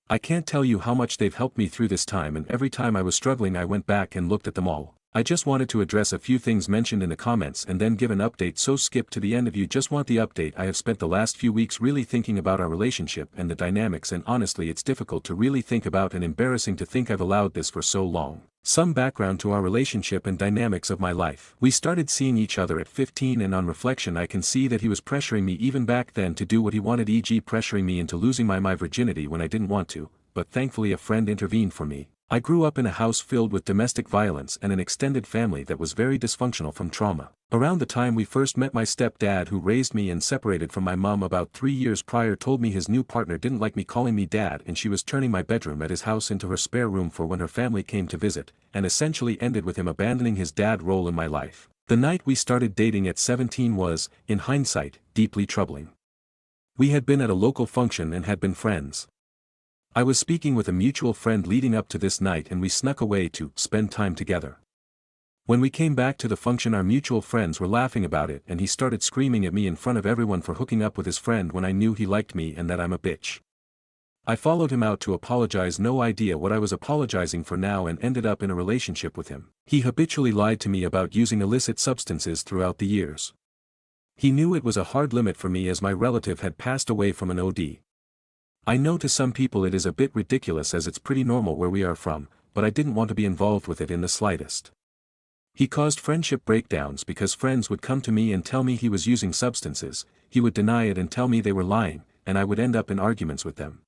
I can't tell you how much they've helped me through this time, and every time I was struggling I went back and looked at them all. I just wanted to address a few things mentioned in the comments and then give an update, so skip to the end if you just want the update. I have spent the last few weeks really thinking about our relationship and the dynamics, and honestly it's difficult to really think about and embarrassing to think I've allowed this for so long. Some background to our relationship and dynamics of my life. We started seeing each other at 15, and on reflection I can see that he was pressuring me even back then to do what he wanted, e.g. pressuring me into losing my virginity when I didn't want to, but thankfully a friend intervened for me. I grew up in a house filled with domestic violence and an extended family that was very dysfunctional from trauma. Around the time we first met, my stepdad, who raised me and separated from my mom about 3 years prior, told me his new partner didn't like me calling me dad, and she was turning my bedroom at his house into her spare room for when her family came to visit, and essentially ended with him abandoning his dad role in my life. The night we started dating at 17 was, in hindsight, deeply troubling. We had been at a local function and had been friends. I was speaking with a mutual friend leading up to this night, and we snuck away to spend time together. When we came back to the function, our mutual friends were laughing about it, and he started screaming at me in front of everyone for hooking up with his friend when I knew he liked me and that I'm a bitch. I followed him out to apologize, no idea what I was apologizing for now, and ended up in a relationship with him. He habitually lied to me about using illicit substances throughout the years. He knew it was a hard limit for me as my relative had passed away from an OD. I know to some people it is a bit ridiculous as it's pretty normal where we are from, but I didn't want to be involved with it in the slightest. He caused friendship breakdowns because friends would come to me and tell me he was using substances, he would deny it and tell me they were lying, and I would end up in arguments with them.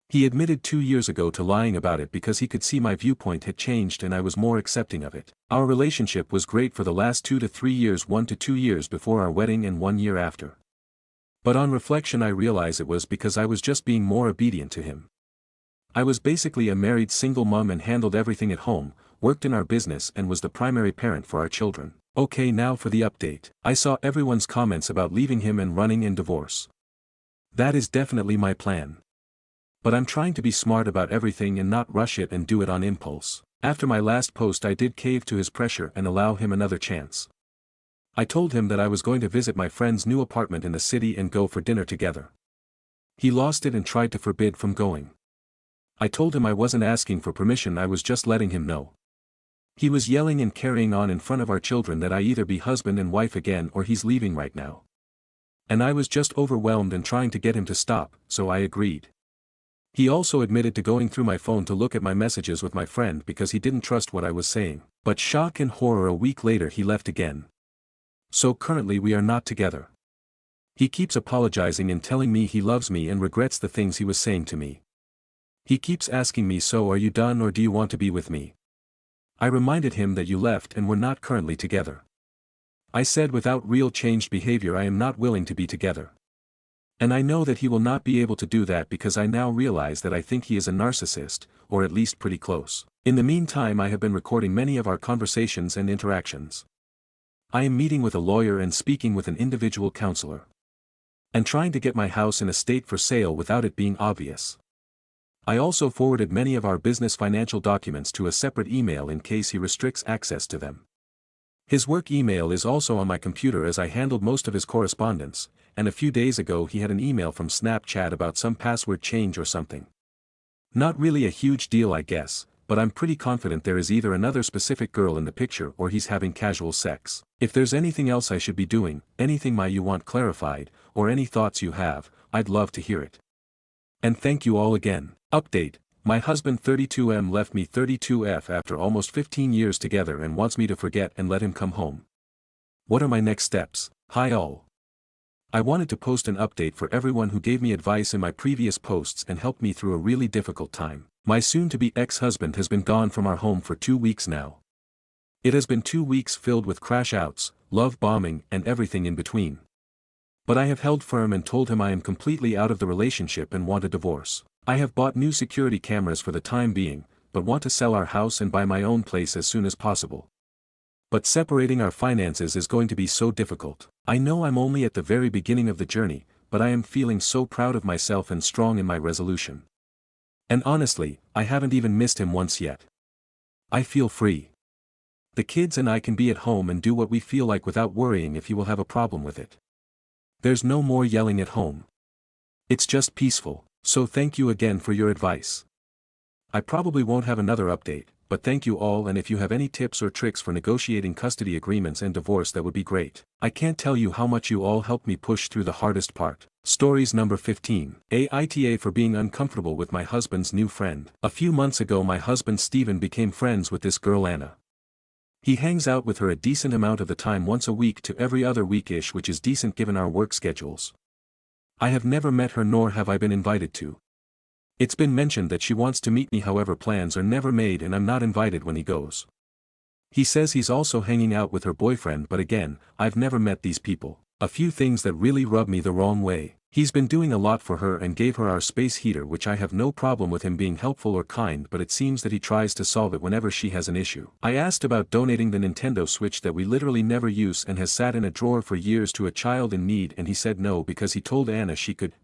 He admitted 2 years ago to lying about it because he could see my viewpoint had changed and I was more accepting of it. Our relationship was great for the last 2 to 3 years, 1 to 2 years before our wedding and 1 year after. But on reflection I realize it was because I was just being more obedient to him. I was basically a married single mom and handled everything at home, worked in our business and was the primary parent for our children. Okay, now for the update. I saw everyone's comments about leaving him and running in divorce. That is definitely my plan. But I'm trying to be smart about everything and not rush it and do it on impulse. After my last post I did cave to his pressure and allow him another chance. I told him that I was going to visit my friend's new apartment in the city and go for dinner together. He lost it and tried to forbid from going. I told him I wasn't asking for permission, I was just letting him know. He was yelling and carrying on in front of our children that I either be husband and wife again or he's leaving right now. And I was just overwhelmed and trying to get him to stop, so I agreed. He also admitted to going through my phone to look at my messages with my friend because he didn't trust what I was saying. But shock and horror, a week later he left again. So currently we are not together. He keeps apologizing and telling me he loves me and regrets the things he was saying to me. He keeps asking me, so are you done or do you want to be with me? I reminded him that you left and we're not currently together. I said without real changed behavior I am not willing to be together. And I know that he will not be able to do that because I now realize that I think he is a narcissist, or at least pretty close. In the meantime I have been recording many of our conversations and interactions. I am meeting with a lawyer and speaking with an individual counselor. And trying to get my house in a state for sale without it being obvious. I also forwarded many of our business financial documents to a separate email in case he restricts access to them. His work email is also on my computer as I handled most of his correspondence, and a few days ago he had an email from Snapchat about some password change or something. Not really a huge deal I guess, but I'm pretty confident there is either another specific girl in the picture or he's having casual sex. If there's anything else I should be doing, anything you want clarified, or any thoughts you have, I'd love to hear it. And thank you all again. Update. My husband 32M left me 32F after almost 15 years together and wants me to forget and let him come home. What are my next steps? Hi all. I wanted to post an update for everyone who gave me advice in my previous posts and helped me through a really difficult time. My soon-to-be ex-husband has been gone from our home for 2 weeks now. It has been 2 weeks filled with crash-outs, love bombing, and everything in between. But I have held firm and told him I am completely out of the relationship and want a divorce. I have bought new security cameras for the time being, but want to sell our house and buy my own place as soon as possible. But separating our finances is going to be so difficult. I know I'm only at the very beginning of the journey, but I am feeling so proud of myself and strong in my resolution. And honestly, I haven't even missed him once yet. I feel free. The kids and I can be at home and do what we feel like without worrying if he will have a problem with it. There's no more yelling at home. It's just peaceful, so thank you again for your advice. I probably won't have another update, but thank you all, and if you have any tips or tricks for negotiating custody agreements and divorce, that would be great. I can't tell you how much you all helped me push through the hardest part. Stories number 15. Aita for being uncomfortable with my husband's new friend. A few months ago my husband Steven became friends with this girl Anna. He hangs out with her a decent amount of the time, once a week to every other week-ish, which is decent given our work schedules. I have never met her, nor have I been invited to. It's been mentioned that she wants to meet me, however plans are never made and I'm not invited when he goes. He says he's also hanging out with her boyfriend, but again, I've never met these people. A few things that really rub me the wrong way. He's been doing a lot for her and gave her our space heater, which I have no problem with him being helpful or kind, but it seems that he tries to solve it whenever she has an issue. I asked about donating the Nintendo Switch that we literally never use and has sat in a drawer for years to a child in need, and he said no because he told Anna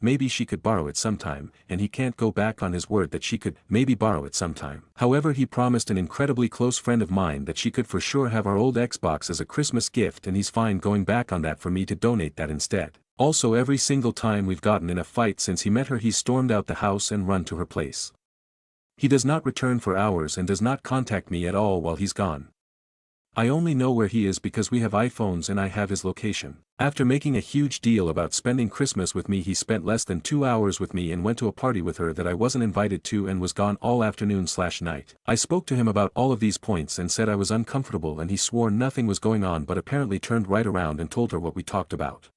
maybe she could borrow it sometime, and he can't go back on his word that she could maybe borrow it sometime. However, he promised an incredibly close friend of mine that she could for sure have our old Xbox as a Christmas gift, and he's fine going back on that for me to donate that instead. Also, every single time we've gotten in a fight since he met her, he's stormed out the house and run to her place. He does not return for hours and does not contact me at all while he's gone. I only know where he is because we have iPhones and I have his location. After making a huge deal about spending Christmas with me, he spent less than 2 hours with me and went to a party with her that I wasn't invited to and was gone all afternoon/night. I spoke to him about all of these points and said I was uncomfortable, and he swore nothing was going on, but apparently turned right around and told her what we talked about.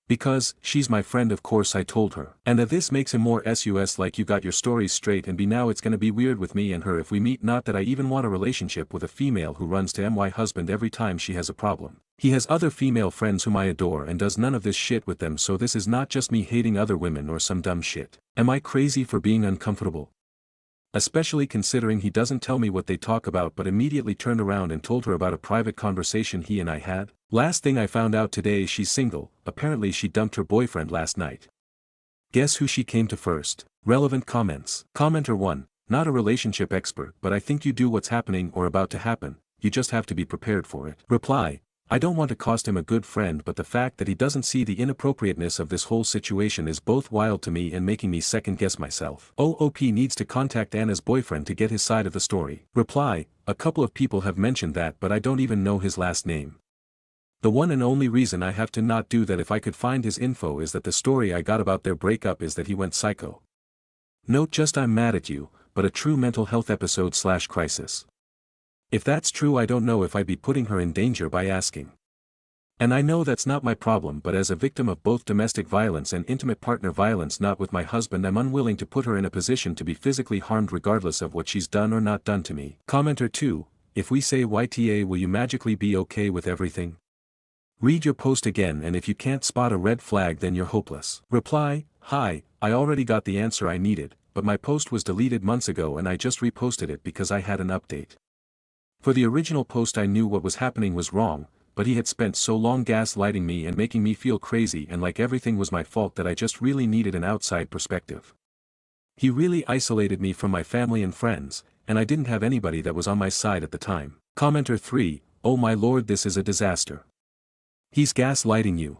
Because, she's my friend, of course, I told her. And this makes him more sus like, you got your stories straight, and now it's gonna be weird with me and her if we meet. Not that I even want a relationship with a female who runs to my husband every time she has a problem. He has other female friends whom I adore and does none of this shit with them, so this is not just me hating other women or some dumb shit. Am I crazy for being uncomfortable? Especially considering he doesn't tell me what they talk about, but immediately turned around and told her about a private conversation he and I had. Last thing I found out today, she's single. Apparently she dumped her boyfriend last night. Guess who she came to first? Relevant comments. Commenter 1, not a relationship expert, but I think you do what's happening or about to happen, you just have to be prepared for it. Reply, I don't want to cost him a good friend, but the fact that he doesn't see the inappropriateness of this whole situation is both wild to me and making me second guess myself. OOP needs to contact Anna's boyfriend to get his side of the story. Reply, a couple of people have mentioned that, but I don't even know his last name. The one and only reason I have to not do that if I could find his info is that the story I got about their breakup is that he went psycho. Note just I'm mad at you, but a true mental health episode/crisis. If that's true, I don't know if I'd be putting her in danger by asking. And I know that's not my problem, but as a victim of both domestic violence and intimate partner violence not with my husband, I'm unwilling to put her in a position to be physically harmed regardless of what she's done or not done to me. Commenter 2, if we say YTA, will you magically be okay with everything? Read your post again, and if you can't spot a red flag then you're hopeless. Reply, hi, I already got the answer I needed, but my post was deleted months ago and I just reposted it because I had an update. For the original post I knew what was happening was wrong, but he had spent so long gaslighting me and making me feel crazy and like everything was my fault that I just really needed an outside perspective. He really isolated me from my family and friends, and I didn't have anybody that was on my side at the time. Commenter 3, oh my lord, this is a disaster. He's gaslighting you.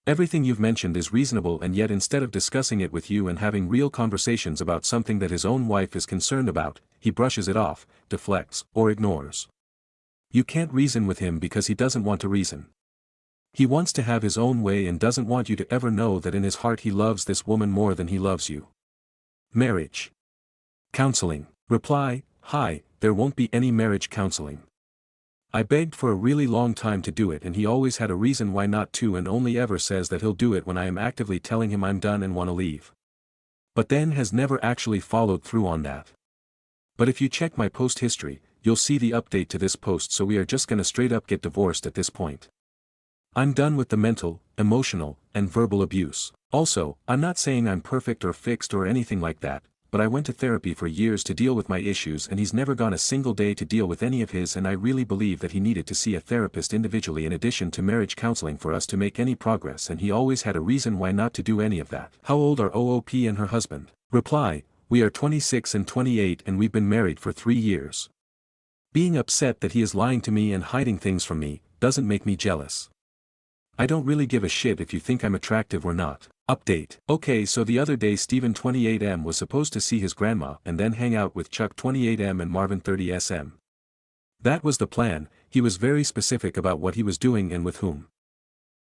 Everything you've mentioned is reasonable, and yet instead of discussing it with you and having real conversations about something that his own wife is concerned about, he brushes it off, deflects, or ignores. You can't reason with him because he doesn't want to reason. He wants to have his own way and doesn't want you to ever know that in his heart he loves this woman more than he loves you. Marriage. Counseling. Reply, hi, there won't be any marriage counseling. I begged for a really long time to do it and he always had a reason why not to and only ever says that he'll do it when I am actively telling him I'm done and want to leave. But then has never actually followed through on that. But if you check my post history, you'll see the update to this post, so we are just gonna straight up get divorced at this point. I'm done with the mental, emotional, and verbal abuse. Also, I'm not saying I'm perfect or fixed or anything like that, but I went to therapy for years to deal with my issues and he's never gone a single day to deal with any of his, and I really believe that he needed to see a therapist individually in addition to marriage counseling for us to make any progress, and he always had a reason why not to do any of that. How old are OOP and her husband? Reply, we are 26 and 28 and we've been married for 3 years. Being upset that he is lying to me and hiding things from me doesn't make me jealous. I don't really give a shit if you think I'm attractive or not. Update. Okay, so the other day Steven 28M was supposed to see his grandma and then hang out with Chuck 28M and Marvin 30SM. That was the plan. He was very specific about what he was doing and with whom.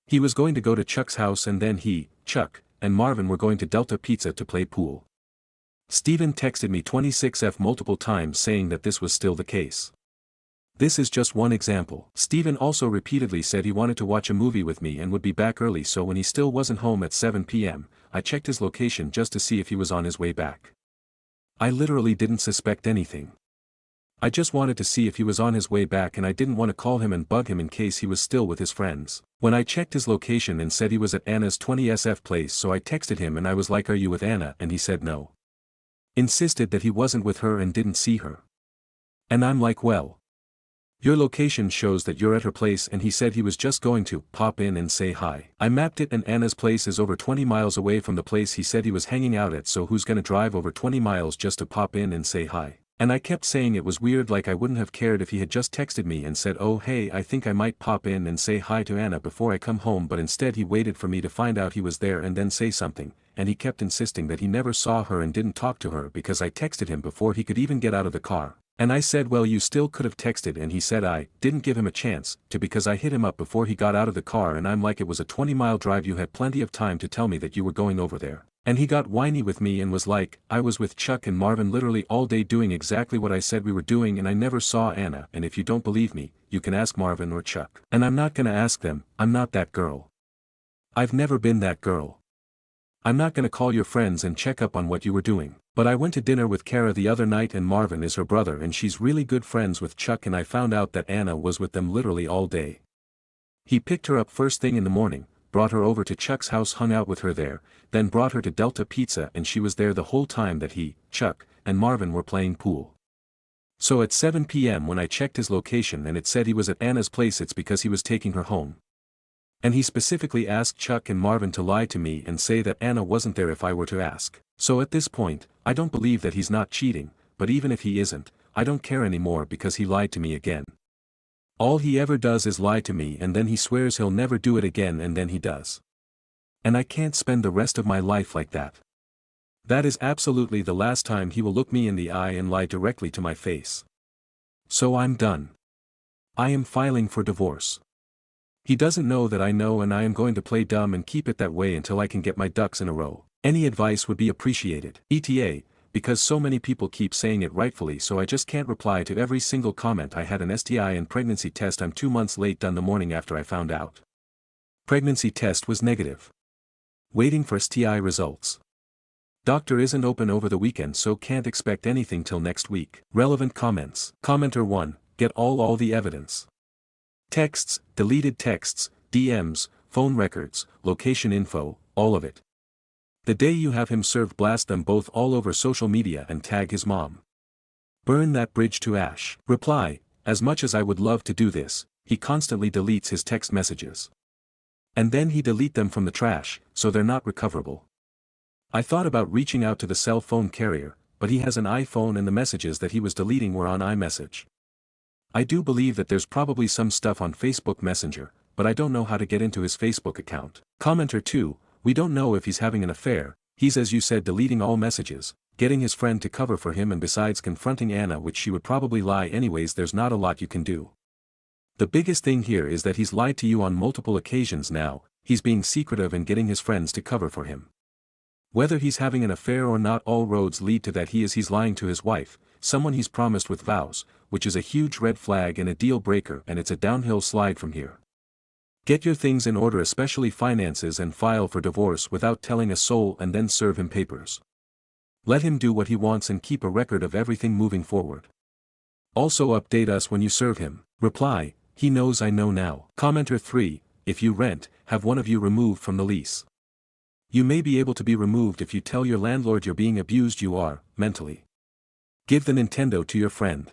He was going to go to Chuck's house and then he, Chuck, and Marvin were going to Delta Pizza to play pool. Steven texted me 26F multiple times saying that this was still the case. This is just one example. Steven also repeatedly said he wanted to watch a movie with me and would be back early, so when he still wasn't home at 7 p.m., I checked his location just to see if he was on his way back. I literally didn't suspect anything. I just wanted to see if he was on his way back and I didn't want to call him and bug him in case he was still with his friends. When I checked his location and said he was at Anna's 20SF place, so I texted him and I was like, "Are you with Anna?" and he said no. Insisted that he wasn't with her and didn't see her. And I'm like, well, your location shows that you're at her place, and he said he was just going to pop in and say hi. I mapped it and Anna's place is over 20 miles away from the place he said he was hanging out at, so who's gonna drive over 20 miles just to pop in and say hi? And I kept saying it was weird, like I wouldn't have cared if he had just texted me and said, "Oh hey, I think I might pop in and say hi to Anna before I come home," but instead he waited for me to find out he was there and then say something, and he kept insisting that he never saw her and didn't talk to her because I texted him before he could even get out of the car. And I said, well, you still could have texted, and he said I didn't give him a chance to because I hit him up before he got out of the car, and I'm like, it was a 20-mile drive, you had plenty of time to tell me that you were going over there. And he got whiny with me and was like, I was with Chuck and Marvin literally all day doing exactly what I said we were doing and I never saw Anna, and if you don't believe me, you can ask Marvin or Chuck. And I'm not gonna ask them, I'm not that girl. I've never been that girl. I'm not gonna call your friends and check up on what you were doing. But I went to dinner with Kara the other night and Marvin is her brother and she's really good friends with Chuck, and I found out that Anna was with them literally all day. He picked her up first thing in the morning, brought her over to Chuck's house, hung out with her there, then brought her to Delta Pizza, and she was there the whole time that he, Chuck, and Marvin were playing pool. So at 7 p.m. when I checked his location and it said he was at Anna's place, it's because he was taking her home. And he specifically asked Chuck and Marvin to lie to me and say that Anna wasn't there if I were to ask. So at this point, I don't believe that he's not cheating, but even if he isn't, I don't care anymore because he lied to me again. All he ever does is lie to me and then he swears he'll never do it again and then he does. And I can't spend the rest of my life like that. That is absolutely the last time he will look me in the eye and lie directly to my face. So I'm done. I am filing for divorce. He doesn't know that I know, and I am going to play dumb and keep it that way until I can get my ducks in a row. Any advice would be appreciated. ETA, because so many people keep saying it rightfully, so I just can't reply to every single comment. I had an STI and pregnancy test. I'm 2 months late, done the morning after I found out. Pregnancy test was negative. Waiting for STI results. Doctor isn't open over the weekend, so can't expect anything till next week. Relevant comments. Commenter 1, get all the evidence. Texts, deleted texts, DMs, phone records, location info, all of it. The day you have him served, blast them both all over social media and tag his mom. Burn that bridge to ash. Reply, as much as I would love to do this, he constantly deletes his text messages. And then he delete them from the trash, so they're not recoverable. I thought about reaching out to the cell phone carrier, but he has an iPhone and the messages that he was deleting were on iMessage. I do believe that there's probably some stuff on Facebook Messenger, but I don't know how to get into his Facebook account. Commenter 2, we don't know if he's having an affair. He's, as you said, deleting all messages, getting his friend to cover for him, and besides confronting Anna, which she would probably lie anyways, there's not a lot you can do. The biggest thing here is that he's lied to you on multiple occasions now. He's being secretive and getting his friends to cover for him. Whether he's having an affair or not, all roads lead to that. He's lying to his wife, someone he's promised with vows, which is a huge red flag and a deal breaker, and it's a downhill slide from here. Get your things in order, especially finances, and file for divorce without telling a soul, and then serve him papers. Let him do what he wants and keep a record of everything moving forward. Also update us when you serve him. Reply, he knows I know now. Commenter 3, if you rent, have one of you removed from the lease. You may be able to be removed if you tell your landlord you're being abused. You are, mentally. Give the Nintendo to your friend.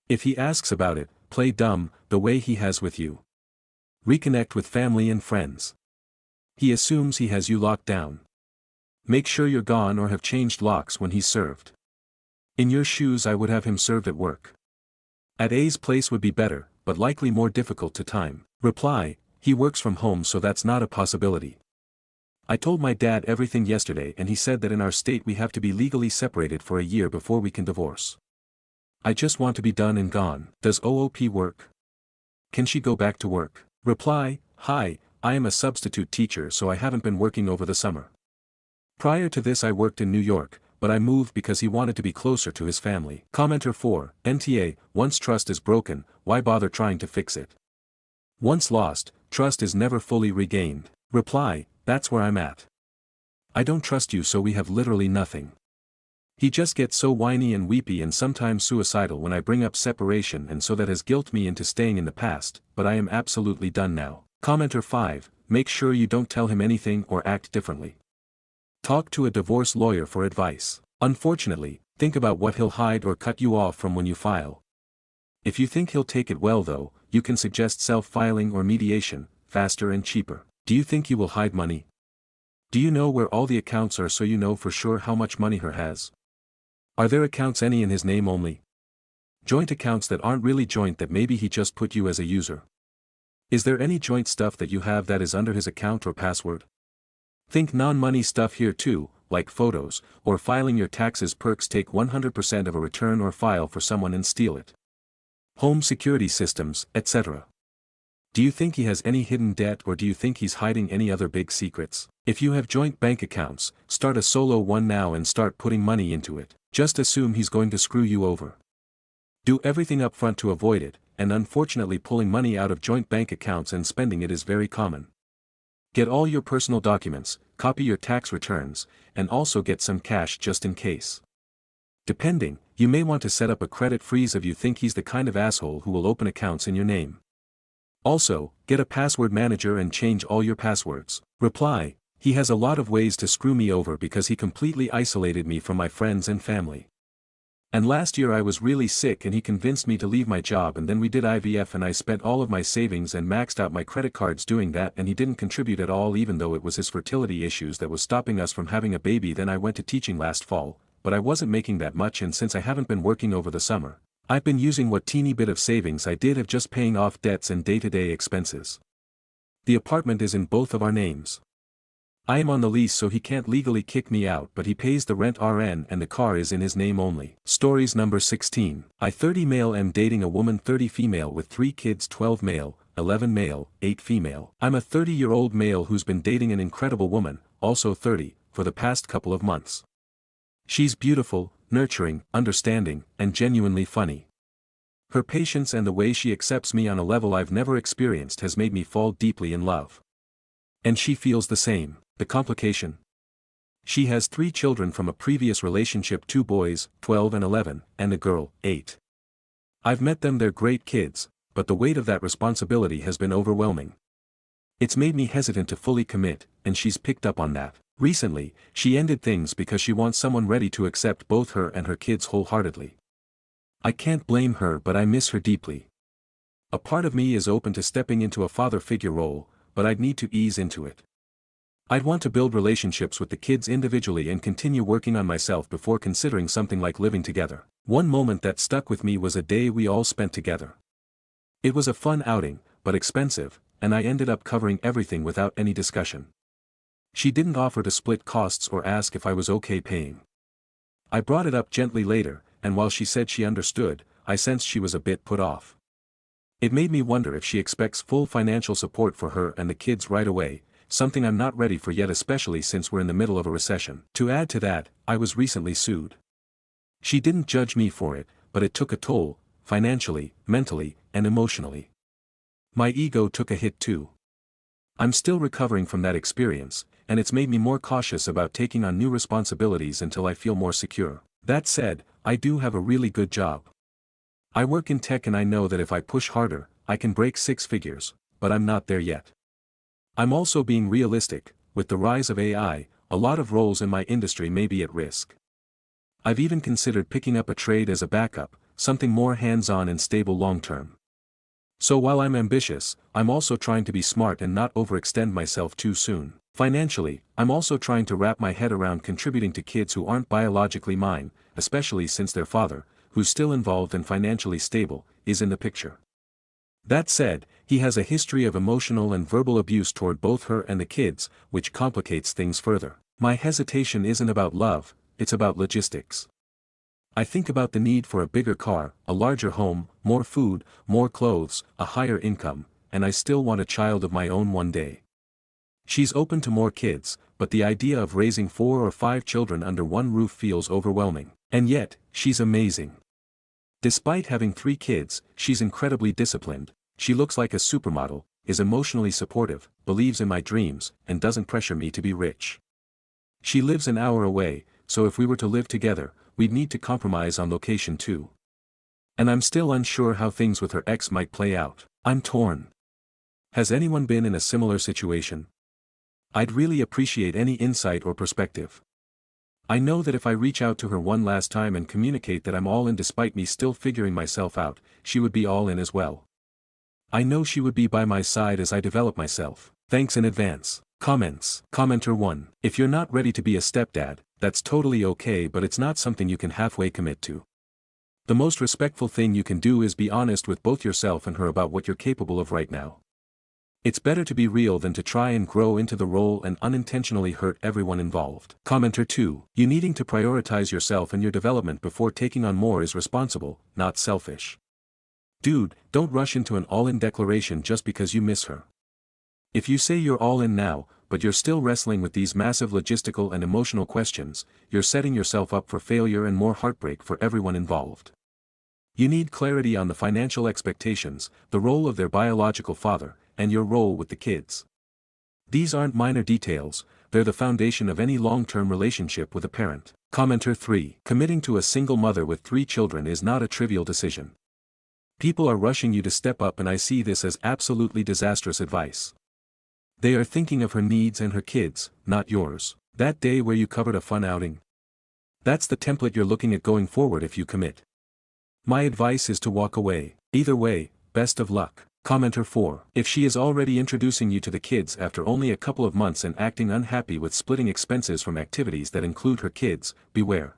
If he asks about it, play dumb, the way he has with you. Reconnect with family and friends. He assumes he has you locked down. Make sure you're gone or have changed locks when he's served. In your shoes I would have him served at work. At A's place would be better, but likely more difficult to time. Reply, he works from home, so that's not a possibility. I told my dad everything yesterday, and he said that in our state we have to be legally separated for a year before we can divorce. I just want to be done and gone. Does OOP work? Can she go back to work? Reply, hi, I am a substitute teacher, so I haven't been working over the summer. Prior to this I worked in New York, but I moved because he wanted to be closer to his family. Commenter 4, NTA, once trust is broken, why bother trying to fix it? Once lost, trust is never fully regained. Reply, that's where I'm at. I don't trust you, so we have literally nothing. He just gets so whiny and weepy and sometimes suicidal when I bring up separation, and so that has guilt me into staying in the past, but I am absolutely done now. Commenter 5, make sure you don't tell him anything or act differently. Talk to a divorce lawyer for advice. Unfortunately, think about what he'll hide or cut you off from when you file. If you think he'll take it well though, you can suggest self-filing or mediation, faster and cheaper. Do you think he will hide money? Do you know where all the accounts are so you know for sure how much money her has? Are there accounts any in his name only? Joint accounts that aren't really joint that maybe he just put you as a user? Is there any joint stuff that you have that is under his account or password? Think non-money stuff here too, like photos, or filing your taxes. Perks, take 100% of a return or file for someone and steal it. Home security systems, etc. Do you think he has any hidden debt, or do you think he's hiding any other big secrets? If you have joint bank accounts, start a solo one now and start putting money into it. Just assume he's going to screw you over. Do everything up front to avoid it, and unfortunately pulling money out of joint bank accounts and spending it is very common. Get all your personal documents, copy your tax returns, and also get some cash just in case. Depending, you may want to set up a credit freeze if you think he's the kind of asshole who will open accounts in your name. Also, get a password manager and change all your passwords. Reply, he has a lot of ways to screw me over because he completely isolated me from my friends and family. And last year I was really sick and he convinced me to leave my job, and then we did IVF and I spent all of my savings and maxed out my credit cards doing that, and he didn't contribute at all even though it was his fertility issues that was stopping us from having a baby. Then I went to teaching last fall, but I wasn't making that much, and since I haven't been working over the summer, I've been using what teeny bit of savings I did have just paying off debts and day-to-day expenses. The apartment is in both of our names. I am on the lease so he can't legally kick me out, but he pays the rent RN and the car is in his name only. Stories number 16. I 30 male am dating a woman 30 female with 3 kids, 12 male, 11 male, 8 female. I'm a 30-year-old male who's been dating an incredible woman, also 30, for the past couple of months. She's beautiful, nurturing, understanding, and genuinely funny. Her patience and the way she accepts me on a level I've never experienced has made me fall deeply in love. And she feels the same. The complication? She has 3 children from a previous relationship, 2 boys, 12 and 11, and a girl, 8. I've met them, they're great kids, but the weight of that responsibility has been overwhelming. It's made me hesitant to fully commit, and she's picked up on that. Recently, she ended things because she wants someone ready to accept both her and her kids wholeheartedly. I can't blame her, but I miss her deeply. A part of me is open to stepping into a father figure role, but I'd need to ease into it. I'd want to build relationships with the kids individually and continue working on myself before considering something like living together. One moment that stuck with me was a day we all spent together. It was a fun outing, but expensive, and I ended up covering everything without any discussion. She didn't offer to split costs or ask if I was okay paying. I brought it up gently later, and while she said she understood, I sensed she was a bit put off. It made me wonder if she expects full financial support for her and the kids right away, something I'm not ready for yet, especially since we're in the middle of a recession. To add to that, I was recently sued. She didn't judge me for it, but it took a toll, financially, mentally, and emotionally. My ego took a hit too. I'm still recovering from that experience, and it's made me more cautious about taking on new responsibilities until I feel more secure. That said, I do have a really good job. I work in tech and I know that if I push harder, I can break six figures, but I'm not there yet. I'm also being realistic. With the rise of AI, a lot of roles in my industry may be at risk. I've even considered picking up a trade as a backup, something more hands-on and stable long-term. So while I'm ambitious, I'm also trying to be smart and not overextend myself too soon. Financially, I'm also trying to wrap my head around contributing to kids who aren't biologically mine, especially since their father, who's still involved and financially stable, is in the picture. That said, he has a history of emotional and verbal abuse toward both her and the kids, which complicates things further. My hesitation isn't about love, it's about logistics. I think about the need for a bigger car, a larger home, more food, more clothes, a higher income, and I still want a child of my own one day. She's open to more kids, but the idea of raising 4 or 5 children under one roof feels overwhelming. And yet, she's amazing. Despite having 3 kids, she's incredibly disciplined, she looks like a supermodel, is emotionally supportive, believes in my dreams, and doesn't pressure me to be rich. She lives an hour away, so if we were to live together, we'd need to compromise on location too. And I'm still unsure how things with her ex might play out. I'm torn. Has anyone been in a similar situation? I'd really appreciate any insight or perspective. I know that if I reach out to her one last time and communicate that I'm all in despite me still figuring myself out, she would be all in as well. I know she would be by my side as I develop myself. Thanks in advance. Comments. Commenter 1. If you're not ready to be a stepdad, that's totally okay, but it's not something you can halfway commit to. The most respectful thing you can do is be honest with both yourself and her about what you're capable of right now. It's better to be real than to try and grow into the role and unintentionally hurt everyone involved. Commenter 2. You needing to prioritize yourself and your development before taking on more is responsible, not selfish. Dude, don't rush into an all-in declaration just because you miss her. If you say you're all in now, but you're still wrestling with these massive logistical and emotional questions, you're setting yourself up for failure and more heartbreak for everyone involved. You need clarity on the financial expectations, the role of their biological father, and your role with the kids. These aren't minor details, they're the foundation of any long-term relationship with a parent. Commenter 3. Committing to a single mother with 3 children is not a trivial decision. People are rushing you to step up and I see this as absolutely disastrous advice. They are thinking of her needs and her kids, not yours. That day where you covered a fun outing. That's the template you're looking at going forward if you commit. My advice is to walk away. Either way, best of luck. Commenter 4. If she is already introducing you to the kids after only a couple of months and acting unhappy with splitting expenses from activities that include her kids, beware.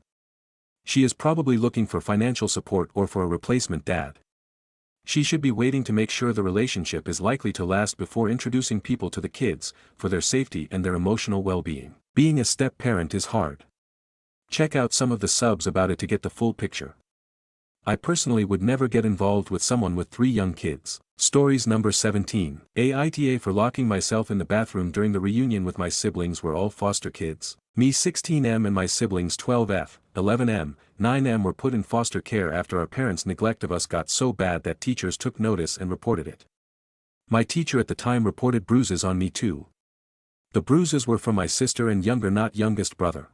She is probably looking for financial support or for a replacement dad. She should be waiting to make sure the relationship is likely to last before introducing people to the kids, for their safety and their emotional well-being. Being a step-parent is hard. Check out some of the subs about it to get the full picture. I personally would never get involved with someone with 3 young kids. Stories number 17. Aita for locking myself in the bathroom during the reunion with my siblings were all foster kids. Me 16M and my siblings 12F, 11M, 9M were put in foster care after our parents' neglect of us got so bad that teachers took notice and reported it. My teacher at the time reported bruises on me too. The bruises were from my sister and younger not youngest brother.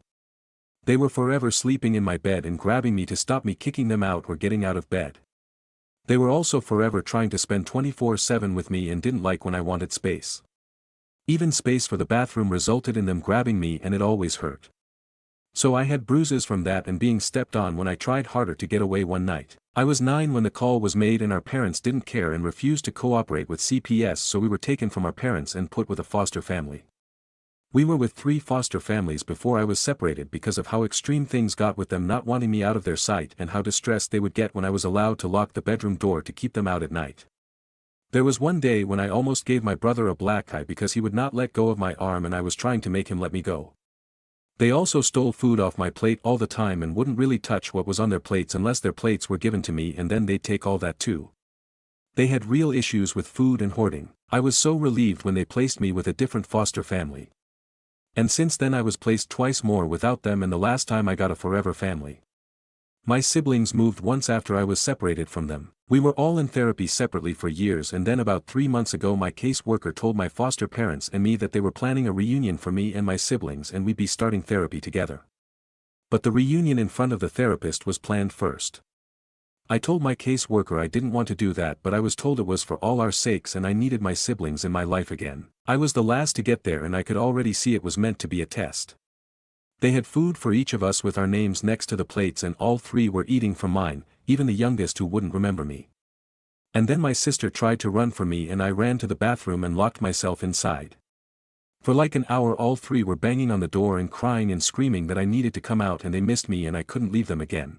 They were forever sleeping in my bed and grabbing me to stop me kicking them out or getting out of bed. They were also forever trying to spend 24/7 with me and didn't like when I wanted space. Even space for the bathroom resulted in them grabbing me and it always hurt. So I had bruises from that and being stepped on when I tried harder to get away one night. I was 9 when the call was made and our parents didn't care and refused to cooperate with CPS, so we were taken from our parents and put with a foster family. We were with 3 foster families before I was separated because of how extreme things got with them not wanting me out of their sight and how distressed they would get when I was allowed to lock the bedroom door to keep them out at night. There was one day when I almost gave my brother a black eye because he would not let go of my arm and I was trying to make him let me go. They also stole food off my plate all the time and wouldn't really touch what was on their plates unless their plates were given to me, and then they'd take all that too. They had real issues with food and hoarding. I was so relieved when they placed me with a different foster family. And since then I was placed twice more without them, and the last time I got a forever family. My siblings moved once after I was separated from them. We were all in therapy separately for years, and then about 3 months ago my caseworker told my foster parents and me that they were planning a reunion for me and my siblings and we'd be starting therapy together. But the reunion in front of the therapist was planned first. I told my caseworker I didn't want to do that, but I was told it was for all our sakes and I needed my siblings in my life again. I was the last to get there and I could already see it was meant to be a test. They had food for each of us with our names next to the plates and all 3 were eating from mine, even the youngest who wouldn't remember me. And then my sister tried to run from me and I ran to the bathroom and locked myself inside. For like an hour all 3 were banging on the door and crying and screaming that I needed to come out and they missed me and I couldn't leave them again.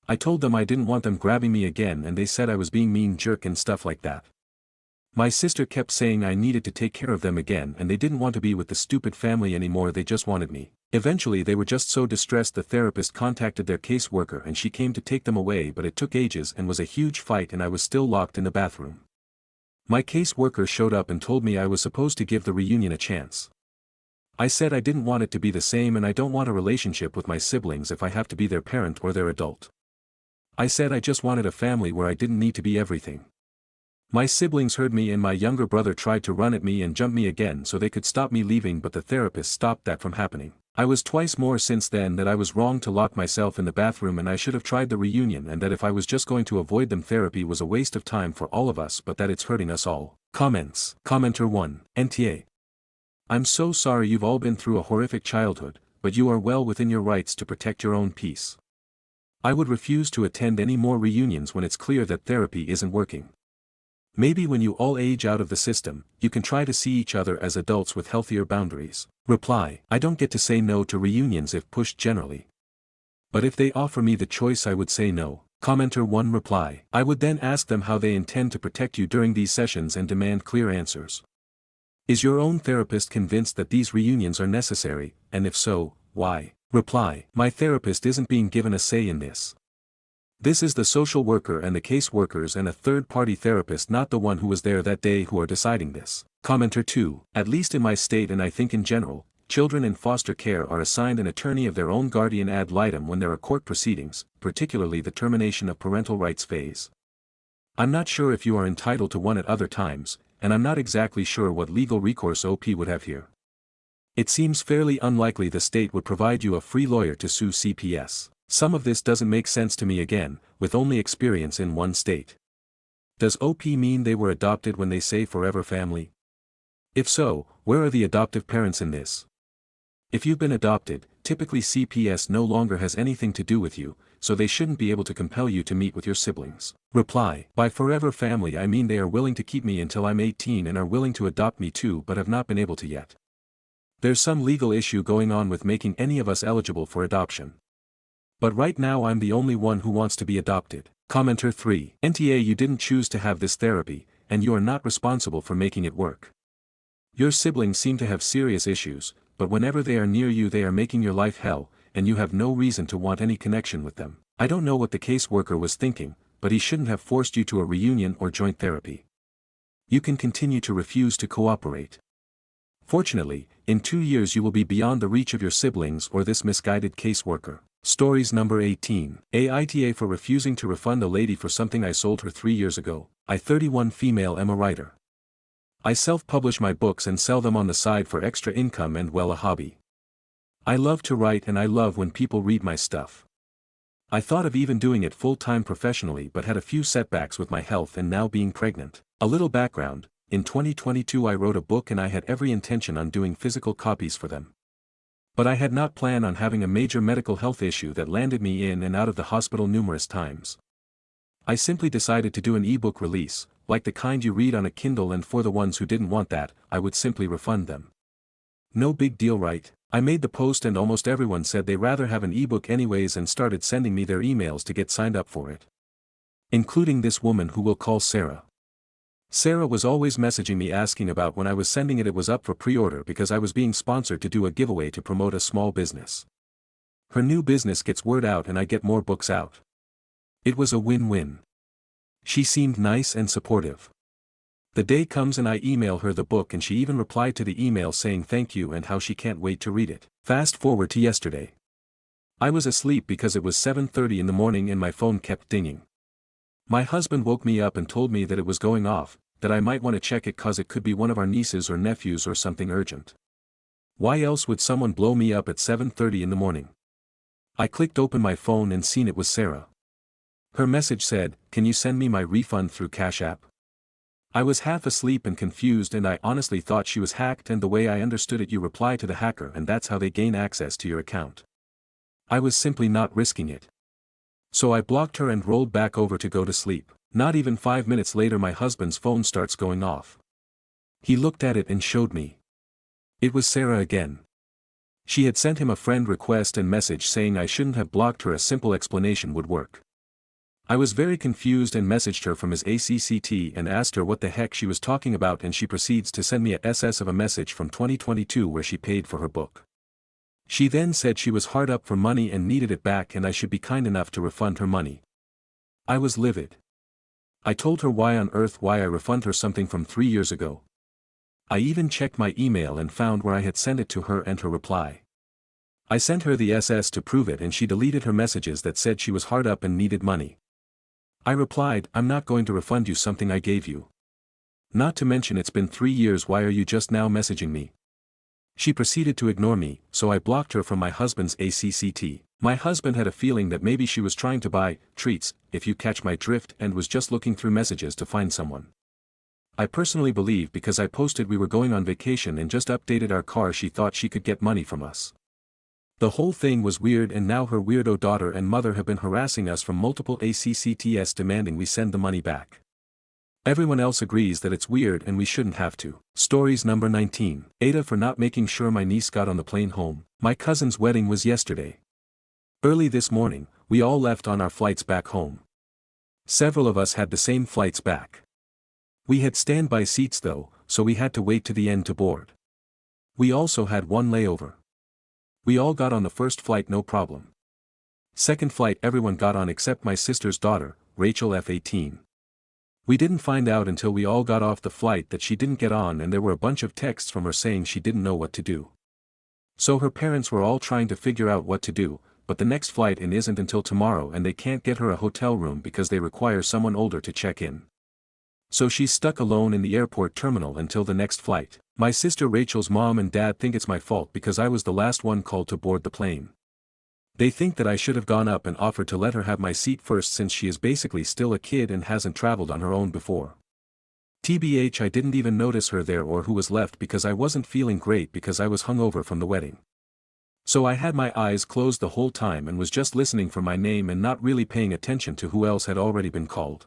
I told them I didn't want them grabbing me again and they said I was being mean jerk and stuff like that. My sister kept saying I needed to take care of them again and they didn't want to be with the stupid family anymore, they just wanted me. Eventually they were just so distressed the therapist contacted their caseworker and she came to take them away, but it took ages and was a huge fight and I was still locked in the bathroom. My caseworker showed up and told me I was supposed to give the reunion a chance. I said I didn't want it to be the same and I don't want a relationship with my siblings if I have to be their parent or their adult. I said I just wanted a family where I didn't need to be everything. My siblings heard me and my younger brother tried to run at me and jump me again so they could stop me leaving, but the therapist stopped that from happening. I was twice more since then that I was wrong to lock myself in the bathroom and I should have tried the reunion, and that if I was just going to avoid them therapy was a waste of time for all of us, but that it's hurting us all. Comments. Commenter 1. NTA. I'm so sorry you've all been through a horrific childhood, but you are well within your rights to protect your own peace. I would refuse to attend any more reunions when it's clear that therapy isn't working. Maybe when you all age out of the system, you can try to see each other as adults with healthier boundaries. Reply. I don't get to say no to reunions if pushed generally. But if they offer me the choice I would say no. Commenter 1. Reply. I would then ask them how they intend to protect you during these sessions and demand clear answers. Is your own therapist convinced that these reunions are necessary, and if so, why? Reply. My therapist isn't being given a say in this. This is the social worker and the caseworkers and a third-party therapist, not the one who was there that day, who are deciding this. Commenter 2. At least in my state and I think in general, children in foster care are assigned an attorney of their own guardian ad litem when there are court proceedings, particularly the termination of parental rights phase. I'm not sure if you are entitled to one at other times, and I'm not exactly sure what legal recourse OP would have here. It seems fairly unlikely the state would provide you a free lawyer to sue CPS. Some of this doesn't make sense to me again, with only experience in one state. Does OP mean they were adopted when they say forever family? If so, where are the adoptive parents in this? If you've been adopted, typically CPS no longer has anything to do with you, so they shouldn't be able to compel you to meet with your siblings. Reply. By forever family I mean they are willing to keep me until I'm 18 and are willing to adopt me too, but have not been able to yet. There's some legal issue going on with making any of us eligible for adoption. But right now I'm the only one who wants to be adopted. Commenter 3. NTA. You didn't choose to have this therapy, and you are not responsible for making it work. Your siblings seem to have serious issues, but whenever they are near you they are making your life hell, and you have no reason to want any connection with them. I don't know what the caseworker was thinking, but he shouldn't have forced you to a reunion or joint therapy. You can continue to refuse to cooperate. Fortunately, in 2 years you will be beyond the reach of your siblings or this misguided caseworker. Stories number 18. Aita for refusing to refund a lady for something I sold her 3 years ago. I 31 female am a writer. I self-publish my books and sell them on the side for extra income and well, a hobby. I love to write and I love when people read my stuff. I thought of even doing it full-time professionally but had a few setbacks with my health and now being pregnant. A little background, in 2022 I wrote a book and I had every intention on doing physical copies for them. But I had not planned on having a major medical health issue that landed me in and out of the hospital numerous times. I simply decided to do an ebook release, like the kind you read on a Kindle, and for the ones who didn't want that, I would simply refund them. No big deal, right? I made the post and almost everyone said they rather have an ebook anyways and started sending me their emails to get signed up for it. Including this woman who we'll call Sarah. Sarah was always messaging me asking about when I was sending it. It was up for pre-order because I was being sponsored to do a giveaway to promote a small business. Her new business gets word out and I get more books out. It was a win-win. She seemed nice and supportive. The day comes and I email her the book and she even replied to the email saying thank you and how she can't wait to read it. Fast forward to yesterday. I was asleep because it was 7:30 in the morning and my phone kept dinging. My husband woke me up and told me that it was going off, that I might want to check it cause it could be one of our nieces or nephews or something urgent. Why else would someone blow me up at 7:30 in the morning? I clicked open my phone and seen it was Sarah. Her message said, "Can you send me my refund through Cash App?" I was half asleep and confused and I honestly thought she was hacked, and the way I understood it, you reply to the hacker and that's how they gain access to your account. I was simply not risking it. So I blocked her and rolled back over to go to sleep. Not even 5 minutes later my husband's phone starts going off. He looked at it and showed me. It was Sarah again. She had sent him a friend request and message saying I shouldn't have blocked her. A simple explanation would work. I was very confused and messaged her from his ACCT and asked her what the heck she was talking about, and she proceeds to send me a SS of a message from 2022 where she paid for her book. She then said she was hard up for money and needed it back and I should be kind enough to refund her money. I was livid. I told her why on earth I refund her something from 3 years ago. I even checked my email and found where I had sent it to her and her reply. I sent her the SS to prove it and she deleted her messages that said she was hard up and needed money. I replied, "I'm not going to refund you something I gave you. Not to mention it's been 3 years, why are you just now messaging me?" She proceeded to ignore me, so I blocked her from my husband's ACCT. My husband had a feeling that maybe she was trying to buy treats, if you catch my drift, and was just looking through messages to find someone. I personally believe because I posted we were going on vacation and just updated our car she thought she could get money from us. The whole thing was weird, and now her weirdo daughter and mother have been harassing us from multiple ACCTs demanding we send the money back. Everyone else agrees that it's weird and we shouldn't have to. Stories number 19. Aita for not making sure my niece got on the plane home. My cousin's wedding was yesterday. Early this morning, we all left on our flights back home. Several of us had the same flights back. We had standby seats though, so we had to wait to the end to board. We also had one layover. We all got on the first flight no problem. Second flight everyone got on except my sister's daughter, Rachel F18. We didn't find out until we all got off the flight that she didn't get on, and there were a bunch of texts from her saying she didn't know what to do. So her parents were all trying to figure out what to do, but the next flight in isn't until tomorrow and they can't get her a hotel room because they require someone older to check in. So she's stuck alone in the airport terminal until the next flight. My sister Rachel's mom and dad think it's my fault because I was the last one called to board the plane. They think that I should have gone up and offered to let her have my seat first since she is basically still a kid and hasn't traveled on her own before. TBH, I didn't even notice her there or who was left because I wasn't feeling great because I was hungover from the wedding. So I had my eyes closed the whole time and was just listening for my name and not really paying attention to who else had already been called.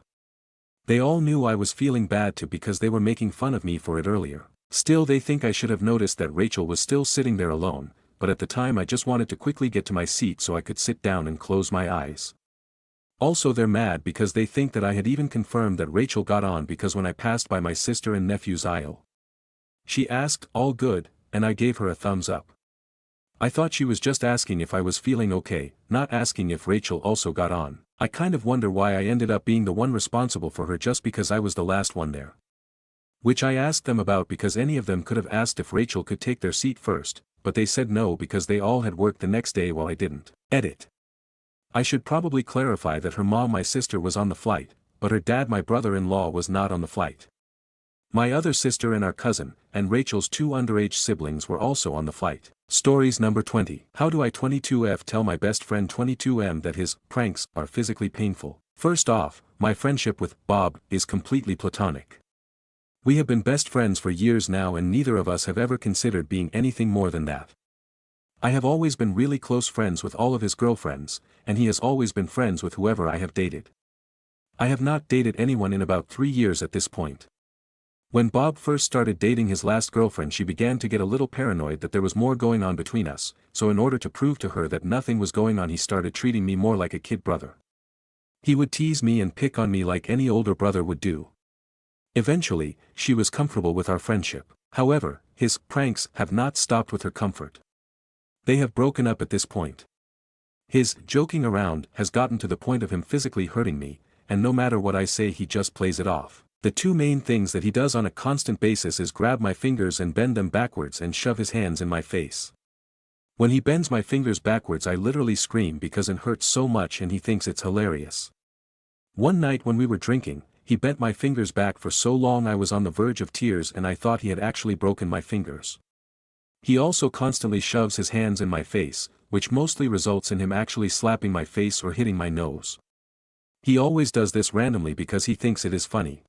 They all knew I was feeling bad too because they were making fun of me for it earlier. Still, they think I should have noticed that Rachel was still sitting there alone, but at the time I just wanted to quickly get to my seat so I could sit down and close my eyes. Also, they're mad because they think that I had even confirmed that Rachel got on because when I passed by my sister and nephew's aisle, she asked, "All good?" and I gave her a thumbs up. I thought she was just asking if I was feeling okay, not asking if Rachel also got on. I kind of wonder why I ended up being the one responsible for her just because I was the last one there. Which I asked them about because any of them could have asked if Rachel could take their seat first, but they said no because they all had work the next day while I didn't. Edit. I should probably clarify that her mom, my sister, was on the flight, but her dad, my brother-in-law, was not on the flight. My other sister and our cousin, and Rachel's 2 underage siblings were also on the flight. Stories number 20. How do I 22F tell my best friend 22M that his pranks are physically painful? First off, my friendship with Bob is completely platonic. We have been best friends for years now and neither of us have ever considered being anything more than that. I have always been really close friends with all of his girlfriends, and he has always been friends with whoever I have dated. I have not dated anyone in about 3 years at this point. When Bob first started dating his last girlfriend, she began to get a little paranoid that there was more going on between us, so in order to prove to her that nothing was going on, he started treating me more like a kid brother. He would tease me and pick on me like any older brother would do. Eventually, she was comfortable with our friendship. However, his pranks have not stopped with her comfort. They have broken up at this point. His joking around has gotten to the point of him physically hurting me, and no matter what I say he just plays it off. The 2 main things that he does on a constant basis is grab my fingers and bend them backwards and shove his hands in my face. When he bends my fingers backwards I literally scream because it hurts so much and he thinks it's hilarious. One night when we were drinking, he bent my fingers back for so long I was on the verge of tears and I thought he had actually broken my fingers. He also constantly shoves his hands in my face, which mostly results in him actually slapping my face or hitting my nose. He always does this randomly because he thinks it is funny.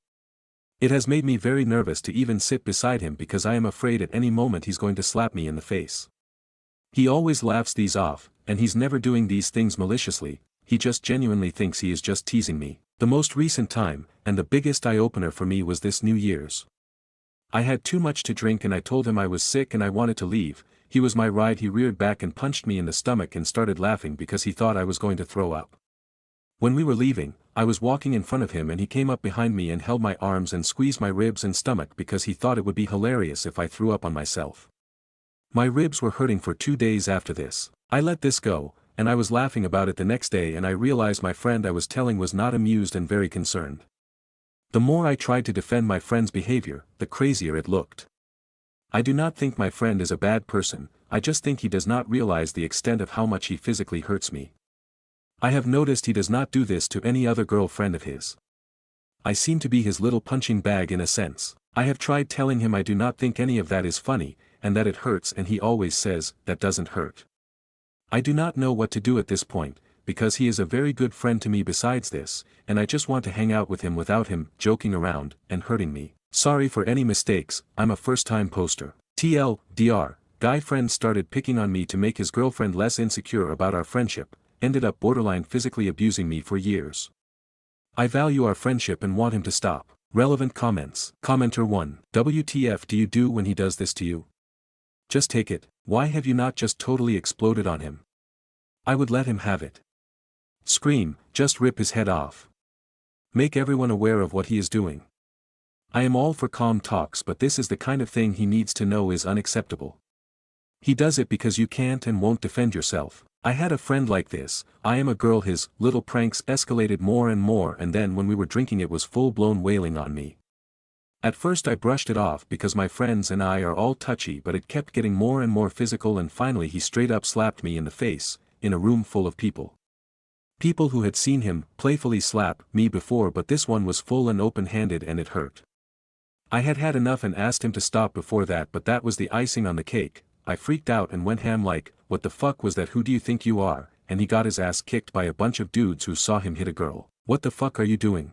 It has made me very nervous to even sit beside him because I am afraid at any moment he's going to slap me in the face. He always laughs these off, and he's never doing these things maliciously, he just genuinely thinks he is just teasing me. The most recent time, and the biggest eye-opener for me was this New Year's. I had too much to drink and I told him I was sick and I wanted to leave. He was my ride. He reared back and punched me in the stomach and started laughing because he thought I was going to throw up. When we were leaving, I was walking in front of him and he came up behind me and held my arms and squeezed my ribs and stomach because he thought it would be hilarious if I threw up on myself. My ribs were hurting for 2 days after this. I let this go, and I was laughing about it the next day and I realized my friend I was telling was not amused and very concerned. The more I tried to defend my friend's behavior, the crazier it looked. I do not think my friend is a bad person, I just think he does not realize the extent of how much he physically hurts me. I have noticed he does not do this to any other girlfriend of his. I seem to be his little punching bag in a sense. I have tried telling him I do not think any of that is funny, and that it hurts and he always says, that doesn't hurt. I do not know what to do at this point, because he is a very good friend to me besides this, and I just want to hang out with him without him joking around and hurting me. Sorry for any mistakes, I'm a first-time poster. TLDR, guy friend started picking on me to make his girlfriend less insecure about our friendship, ended up borderline physically abusing me for years. I value our friendship and want him to stop. Relevant comments. Commenter 1. WTF do you do when he does this to you? Just take it, why have you not just totally exploded on him? I would let him have it. Scream, just rip his head off. Make everyone aware of what he is doing. I am all for calm talks, but this is the kind of thing he needs to know is unacceptable. He does it because you can't and won't defend yourself. I had a friend like this, I am a girl. His little pranks escalated more and more, and then when we were drinking it was full-blown wailing on me. At first I brushed it off because my friends and I are all touchy, but it kept getting more and more physical and finally he straight up slapped me in the face, in a room full of people. People who had seen him playfully slap me before, but this one was full and open-handed and it hurt. I had had enough and asked him to stop before that, but that was the icing on the cake. I freaked out and went ham like, what the fuck was that? Who do you think you are? And he got his ass kicked by a bunch of dudes who saw him hit a girl. What the fuck are you doing?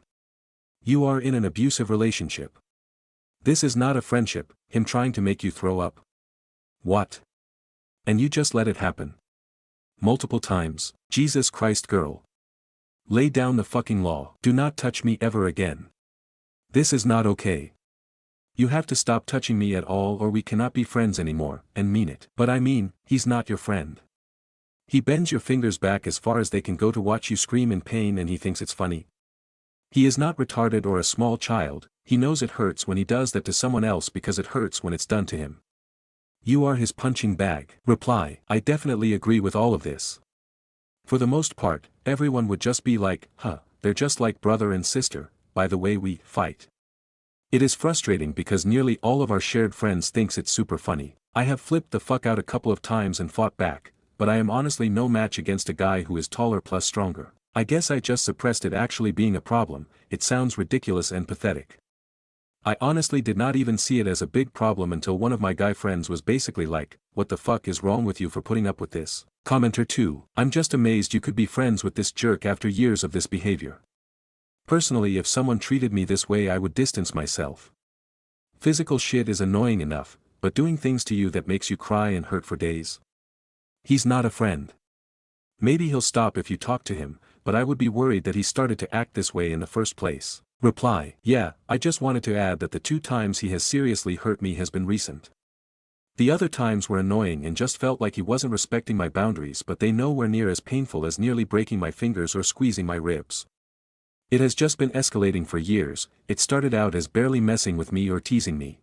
You are in an abusive relationship. This is not a friendship, him trying to make you throw up. What? And you just let it happen? Multiple times. Jesus Christ, girl. Lay down the fucking law. Do not touch me ever again. This is not okay. You have to stop touching me at all or we cannot be friends anymore, and mean it. But I mean, he's not your friend. He bends your fingers back as far as they can go to watch you scream in pain and he thinks it's funny. He is not retarded or a small child, he knows it hurts when he does that to someone else because it hurts when it's done to him. You are his punching bag. Reply. I definitely agree with all of this. For the most part, everyone would just be like, huh, they're just like brother and sister, by the way we fight. It is frustrating because nearly all of our shared friends thinks it's super funny. I have flipped the fuck out a couple of times and fought back, but I am honestly no match against a guy who is taller plus stronger. I guess I just suppressed it actually being a problem. It sounds ridiculous and pathetic. I honestly did not even see it as a big problem until one of my guy friends was basically like, what the fuck is wrong with you for putting up with this? Commenter 2. I'm just amazed you could be friends with this jerk after years of this behavior. Personally, if someone treated me this way I would distance myself. Physical shit is annoying enough, but doing things to you that makes you cry and hurt for days? He's not a friend. Maybe he'll stop if you talk to him, but I would be worried that he started to act this way in the first place. Reply. Yeah, I just wanted to add that the 2 times he has seriously hurt me has been recent. The other times were annoying and just felt like he wasn't respecting my boundaries, but they nowhere near as painful as nearly breaking my fingers or squeezing my ribs. It has just been escalating for years. It started out as barely messing with me or teasing me.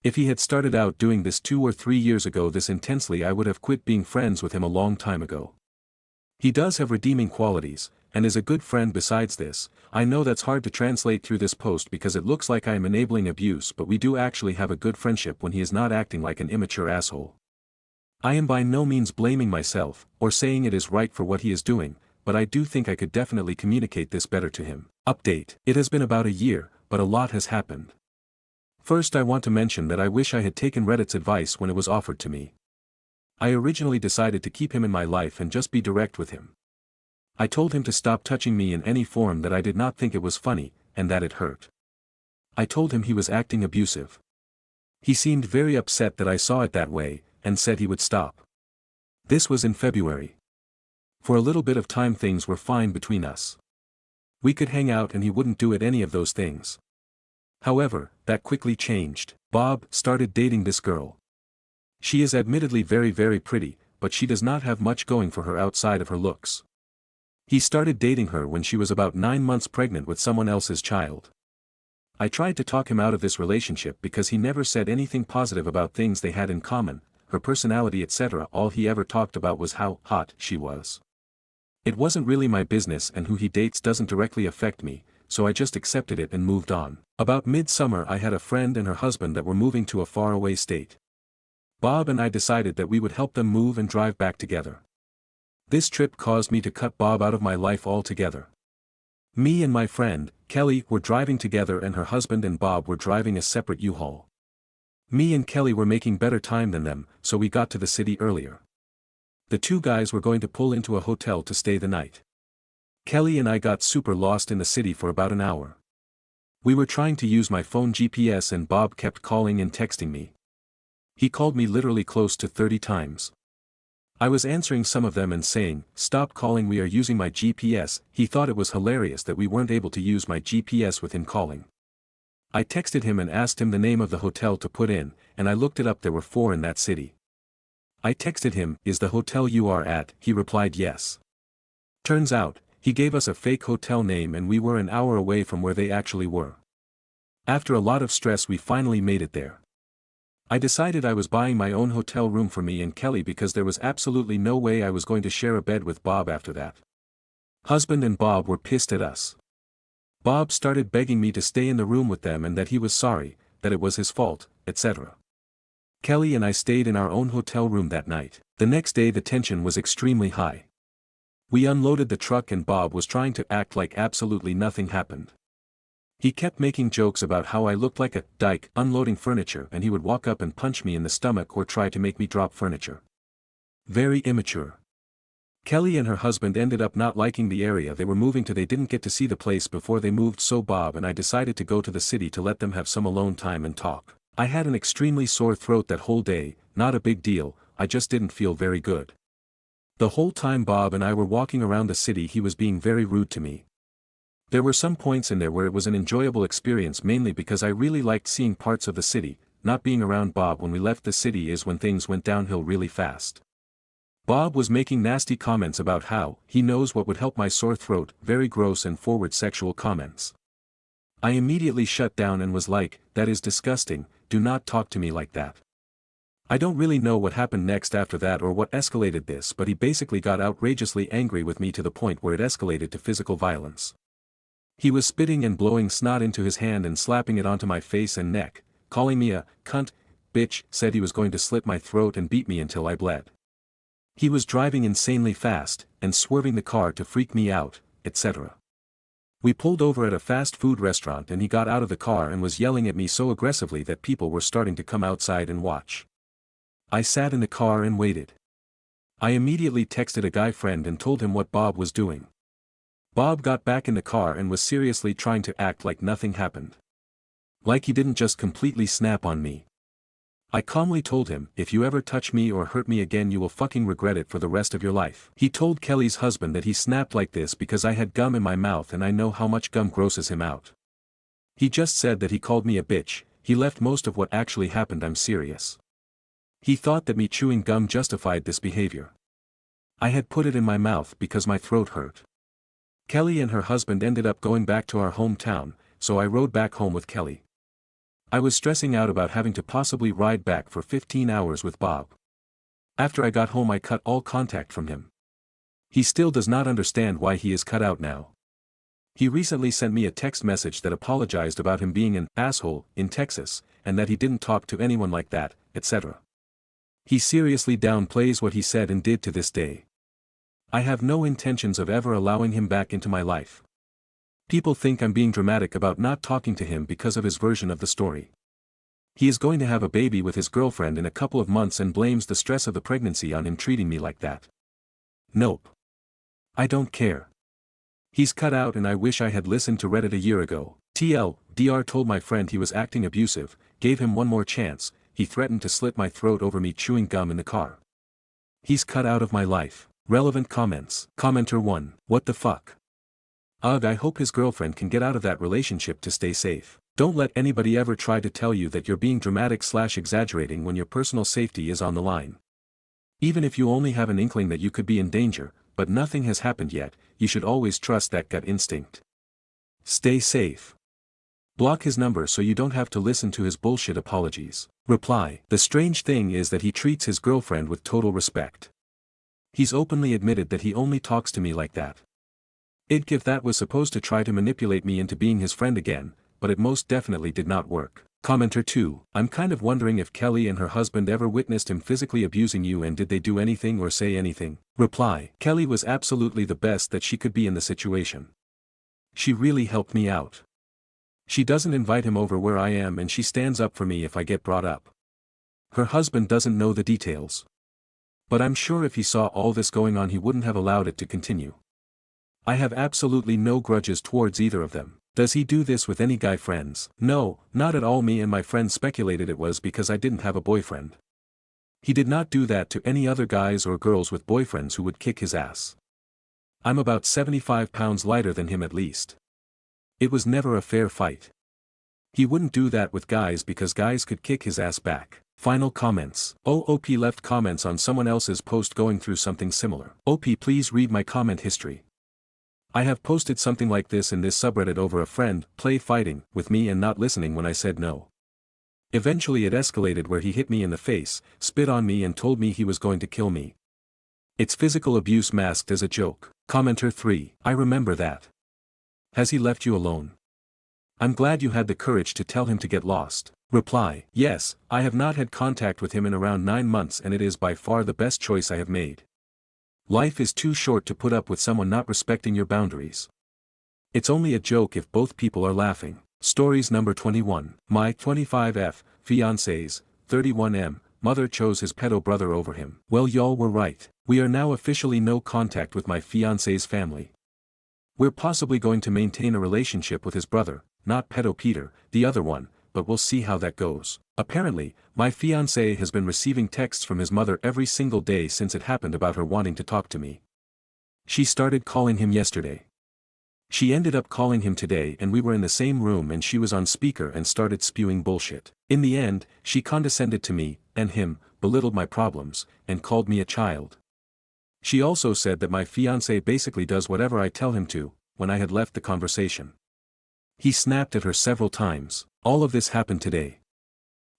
If he had started out doing this 2 or 3 years ago this intensely I would have quit being friends with him a long time ago. He does have redeeming qualities, and is a good friend besides this. I know that's hard to translate through this post because it looks like I am enabling abuse, but we do actually have a good friendship when he is not acting like an immature asshole. I am by no means blaming myself, or saying it is right for what he is doing, but I do think I could definitely communicate this better to him. Update. It has been about a year, but a lot has happened. First, I want to mention that I wish I had taken Reddit's advice when it was offered to me. I originally decided to keep him in my life and just be direct with him. I told him to stop touching me in any form that I did not think it was funny, and that it hurt. I told him he was acting abusive. He seemed very upset that I saw it that way, and said he would stop. This was in February. For a little bit of time things were fine between us. We could hang out and he wouldn't do any of those things. However, that quickly changed. Bob started dating this girl. She is admittedly very pretty, but she does not have much going for her outside of her looks. He started dating her when she was about 9 months pregnant with someone else's child. I tried to talk him out of this relationship because he never said anything positive about things they had in common, her personality etc. All he ever talked about was how hot she was. It wasn't really my business and who he dates doesn't directly affect me, so I just accepted it and moved on. About mid-summer I had a friend and her husband that were moving to a faraway state. Bob and I decided that we would help them move and drive back together. This trip caused me to cut Bob out of my life altogether. Me and my friend, Kelly, were driving together and her husband and Bob were driving a separate U-Haul. Me and Kelly were making better time than them, so we got to the city earlier. The two guys were going to pull into a hotel to stay the night. Kelly and I got super lost in the city for about an hour. We were trying to use my phone GPS and Bob kept calling and texting me. He called me literally close to 30 times. I was answering some of them and saying, "Stop calling, we are using my GPS." He thought it was hilarious that we weren't able to use my GPS with him calling. I texted him and asked him the name of the hotel to put in, and I looked it up, there were 4 in that city. I texted him, "Is the hotel you are at?" He replied yes. Turns out, he gave us a fake hotel name and we were an hour away from where they actually were. After a lot of stress we finally made it there. I decided I was buying my own hotel room for me and Kelly because there was absolutely no way I was going to share a bed with Bob after that. Husband and Bob were pissed at us. Bob started begging me to stay in the room with them and that he was sorry, that it was his fault, etc. Kelly and I stayed in our own hotel room that night. The next day the tension was extremely high. We unloaded the truck and Bob was trying to act like absolutely nothing happened. He kept making jokes about how I looked like a dyke unloading furniture and he would walk up and punch me in the stomach or try to make me drop furniture. Very immature. Kelly and her husband ended up not liking the area they were moving to. They didn't get to see the place before they moved, so Bob and I decided to go to the city to let them have some alone time and talk. I had an extremely sore throat that whole day, not a big deal, I just didn't feel very good. The whole time Bob and I were walking around the city he was being very rude to me. There were some points in there where it was an enjoyable experience, mainly because I really liked seeing parts of the city. Not being around Bob when we left the city is when things went downhill really fast. Bob was making nasty comments about how he knows what would help my sore throat, very gross and forward sexual comments. I immediately shut down and was like, "That is disgusting, do not talk to me like that." I don't really know what happened next after that or what escalated this, but he basically got outrageously angry with me to the point where it escalated to physical violence. He was spitting and blowing snot into his hand and slapping it onto my face and neck, calling me a cunt, bitch, said he was going to slit my throat and beat me until I bled. He was driving insanely fast, and swerving the car to freak me out, etc. We pulled over at a fast food restaurant and he got out of the car and was yelling at me so aggressively that people were starting to come outside and watch. I sat in the car and waited. I immediately texted a guy friend and told him what Bob was doing. Bob got back in the car and was seriously trying to act like nothing happened. Like he didn't just completely snap on me. I calmly told him, "If you ever touch me or hurt me again you will fucking regret it for the rest of your life." He told Kelly's husband that he snapped like this because I had gum in my mouth and I know how much gum grosses him out. He just said that he called me a bitch. He left most of what actually happened, I'm serious. He thought that me chewing gum justified this behavior. I had put it in my mouth because my throat hurt. Kelly and her husband ended up going back to our hometown, so I rode back home with Kelly. I was stressing out about having to possibly ride back for 15 hours with Bob. After I got home I cut all contact from him. He still does not understand why he is cut out now. He recently sent me a text message that apologized about him being an asshole in Texas, and that he didn't talk to anyone like that, etc. He seriously downplays what he said and did to this day. I have no intentions of ever allowing him back into my life. People think I'm being dramatic about not talking to him because of his version of the story. He is going to have a baby with his girlfriend in a couple of months and blames the stress of the pregnancy on him treating me like that. Nope. I don't care. He's cut out and I wish I had listened to Reddit a year ago. TLDR told my friend he was acting abusive, gave him one more chance, he threatened to slit my throat over me chewing gum in the car. He's cut out of my life. Relevant comments. Commenter 1. What the fuck? Ugh, I hope his girlfriend can get out of that relationship to stay safe. Don't let anybody ever try to tell you that you're being dramatic/exaggerating when your personal safety is on the line. Even if you only have an inkling that you could be in danger, but nothing has happened yet, you should always trust that gut instinct. Stay safe. Block his number so you don't have to listen to his bullshit apologies. Reply. The strange thing is that he treats his girlfriend with total respect. He's openly admitted that he only talks to me like that. If that was supposed to try to manipulate me into being his friend again, but it most definitely did not work. Commenter 2. I'm kind of wondering if Kelly and her husband ever witnessed him physically abusing you and did they do anything or say anything? Reply. Kelly was absolutely the best that she could be in the situation. She really helped me out. She doesn't invite him over where I am and she stands up for me if I get brought up. Her husband doesn't know the details. But I'm sure if he saw all this going on he wouldn't have allowed it to continue. I have absolutely no grudges towards either of them. Does he do this with any guy friends? No, not at all. Me and my friends speculated it was because I didn't have a boyfriend. He did not do that to any other guys or girls with boyfriends who would kick his ass. I'm about 75 pounds lighter than him at least. It was never a fair fight. He wouldn't do that with guys because guys could kick his ass back. Final comments. OP left comments on someone else's post going through something similar. OP, please read my comment history. I have posted something like this in this subreddit over a friend fighting with me and not listening when I said no. Eventually it escalated where he hit me in the face, spit on me and told me he was going to kill me. It's physical abuse masked as a joke. Commenter 3. I remember that. Has he left you alone? I'm glad you had the courage to tell him to get lost. Reply. Yes, I have not had contact with him in around 9 months and it is by far the best choice I have made. Life is too short to put up with someone not respecting your boundaries. It's only a joke if both people are laughing. Stories number 21. My 25F, fiancé's, 31M, mother chose his pedo brother over him. Well, y'all were right. We are now officially no contact with my fiancé's family. We're possibly going to maintain a relationship with his brother, not pedo Peter, the other one, but we'll see how that goes. Apparently, my fiancé has been receiving texts from his mother every single day since it happened about her wanting to talk to me. She started calling him yesterday. She ended up calling him today and we were in the same room and she was on speaker and started spewing bullshit. In the end, she condescended to me, and him, belittled my problems, and called me a child. She also said that my fiancé basically does whatever I tell him to, when I had left the conversation. He snapped at her several times. All of this happened today.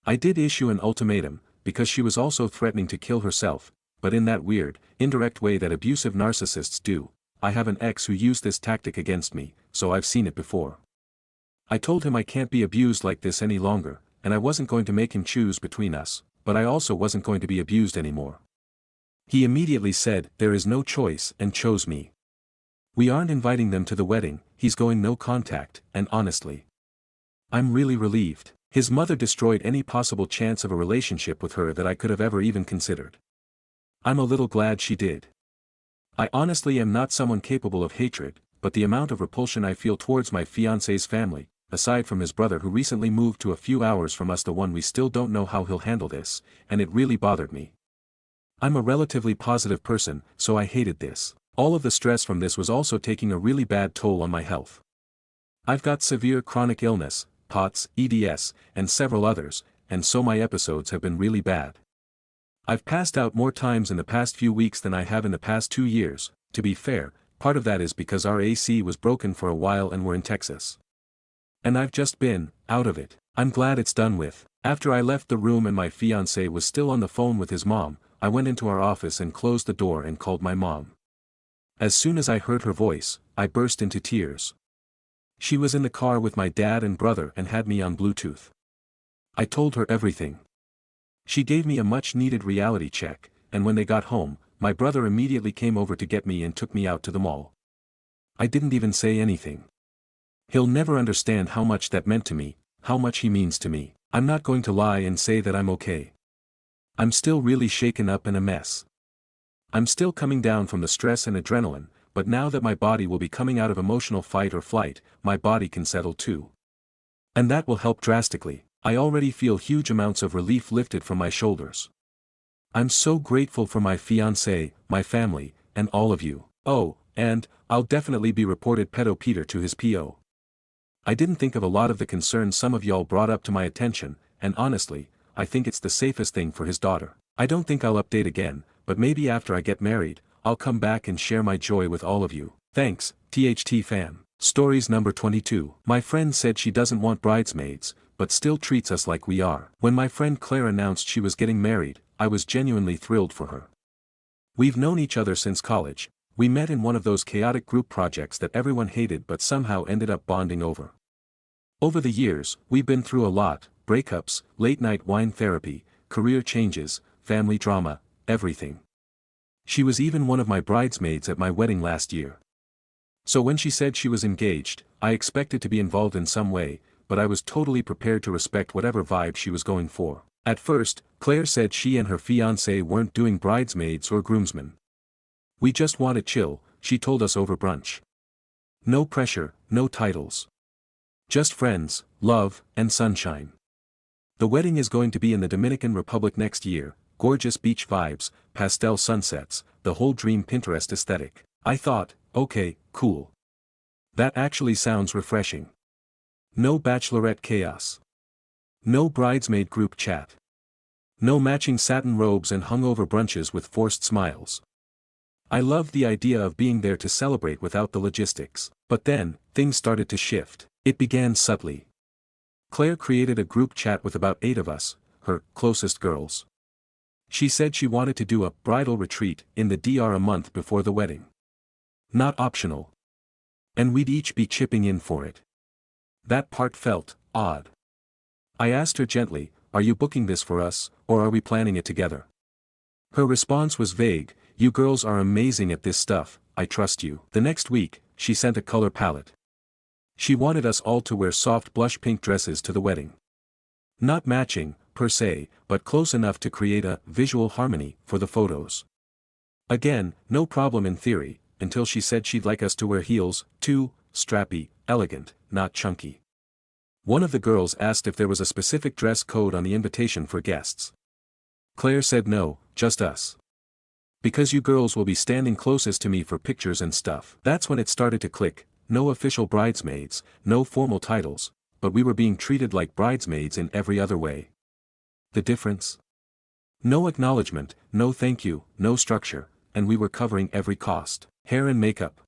I did issue an ultimatum, because she was also threatening to kill herself, but in that weird, indirect way that abusive narcissists do. I have an ex who used this tactic against me, so I've seen it before. I told him I can't be abused like this any longer, and I wasn't going to make him choose between us, but I also wasn't going to be abused anymore. He immediately said, there is no choice, and chose me. We aren't inviting them to the wedding, he's going no contact, and honestly, I'm really relieved. His mother destroyed any possible chance of a relationship with her that I could have ever even considered. I'm a little glad she did. I honestly am not someone capable of hatred, but the amount of repulsion I feel towards my fiancé's family, aside from his brother who recently moved to a few hours from us, the one we still don't know how he'll handle this, and it really bothered me. I'm a relatively positive person, so I hated this. All of the stress from this was also taking a really bad toll on my health. I've got severe chronic illness, POTS, EDS, and several others, and so my episodes have been really bad. I've passed out more times in the past few weeks than I have in the past 2 years. To be fair, part of that is because our AC was broken for a while and we're in Texas. And I've just been out of it. I'm glad it's done with. After I left the room and my fiancé was still on the phone with his mom, I went into our office and closed the door and called my mom. As soon as I heard her voice, I burst into tears. She was in the car with my dad and brother and had me on Bluetooth. I told her everything. She gave me a much-needed reality check, and when they got home, my brother immediately came over to get me and took me out to the mall. I didn't even say anything. He'll never understand how much that meant to me, how much he means to me. I'm not going to lie and say that I'm okay. I'm still really shaken up and a mess. I'm still coming down from the stress and adrenaline, but now that my body will be coming out of emotional fight or flight, my body can settle too. And that will help drastically. I already feel huge amounts of relief lifted from my shoulders. I'm so grateful for my fiancé, my family, and all of you. Oh, and I'll definitely be reported pedo Peter to his PO. I didn't think of a lot of the concerns some of y'all brought up to my attention, and honestly, I think it's the safest thing for his daughter. I don't think I'll update again, but maybe after I get married, I'll come back and share my joy with all of you. Thanks, THT fan. Stories number 22. My friend said she doesn't want bridesmaids, but still treats us like we are. When my friend Claire announced she was getting married, I was genuinely thrilled for her. We've known each other since college. We met in one of those chaotic group projects that everyone hated but somehow ended up bonding over. Over the years, we've been through a lot: breakups, late-night wine therapy, career changes, family drama, everything. She was even one of my bridesmaids at my wedding last year. So when she said she was engaged, I expected to be involved in some way, but I was totally prepared to respect whatever vibe she was going for. At first, Claire said she and her fiancé weren't doing bridesmaids or groomsmen. We just want to chill, she told us over brunch. No pressure, no titles. Just friends, love, and sunshine. The wedding is going to be in the Dominican Republic next year, gorgeous beach vibes, pastel sunsets, the whole dream Pinterest aesthetic. I thought, okay, cool. That actually sounds refreshing. No bachelorette chaos. No bridesmaid group chat. No matching satin robes and hungover brunches with forced smiles. I loved the idea of being there to celebrate without the logistics. But then, things started to shift. It began subtly. Claire created a group chat with about 8 of us, her closest girls. She said she wanted to do a bridal retreat in the DR a month before the wedding. Not optional. And we'd each be chipping in for it. That part felt odd. I asked her gently, "Are you booking this for us, or are we planning it together?" Her response was vague: "You girls are amazing at this stuff, I trust you." The next week, she sent a color palette. She wanted us all to wear soft blush pink dresses to the wedding. Not matching, per se, but close enough to create a visual harmony for the photos. Again, no problem in theory, until she said she'd like us to wear heels, too, strappy, elegant, not chunky. One of the girls asked if there was a specific dress code on the invitation for guests. Claire said no, just us. Because you girls will be standing closest to me for pictures and stuff. That's when it started to click: no official bridesmaids, no formal titles, but we were being treated like bridesmaids in every other way. The difference? No acknowledgement, no thank you, no structure, and we were covering every cost. Hair and makeup.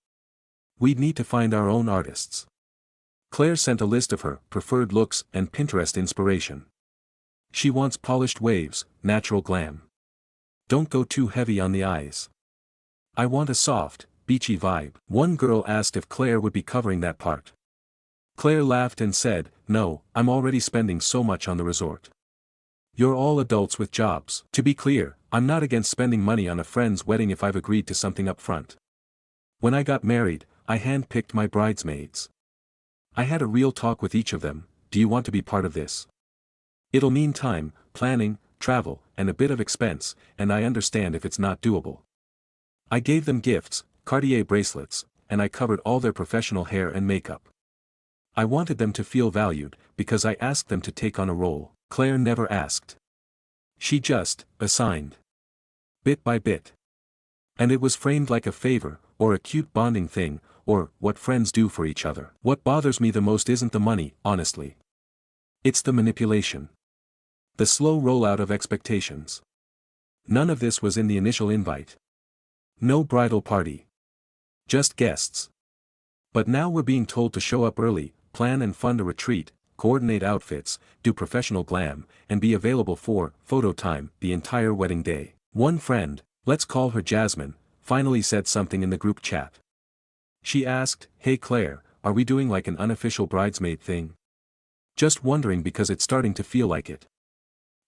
We'd need to find our own artists. Claire sent a list of her preferred looks and Pinterest inspiration. She wants polished waves, natural glam. Don't go too heavy on the eyes. I want a soft, beachy vibe. One girl asked if Claire would be covering that part. Claire laughed and said, "No, I'm already spending so much on the resort. You're all adults with jobs." To be clear, I'm not against spending money on a friend's wedding if I've agreed to something up front. When I got married, I hand-picked my bridesmaids. I had a real talk with each of them: "Do you want to be part of this? It'll mean time, planning, travel, and a bit of expense, and I understand if it's not doable." I gave them gifts, Cartier bracelets, and I covered all their professional hair and makeup. I wanted them to feel valued, because I asked them to take on a role. Claire never asked. She just assigned. Bit by bit. And it was framed like a favor, or a cute bonding thing, or what friends do for each other. What bothers me the most isn't the money, honestly. It's the manipulation. The slow rollout of expectations. None of this was in the initial invite. No bridal party. Just guests. But now we're being told to show up early, plan and fund a retreat, coordinate outfits, do professional glam, and be available for photo time the entire wedding day. One friend, let's call her Jasmine, finally said something in the group chat. She asked, "Hey Claire, are we doing like an unofficial bridesmaid thing? Just wondering because it's starting to feel like it."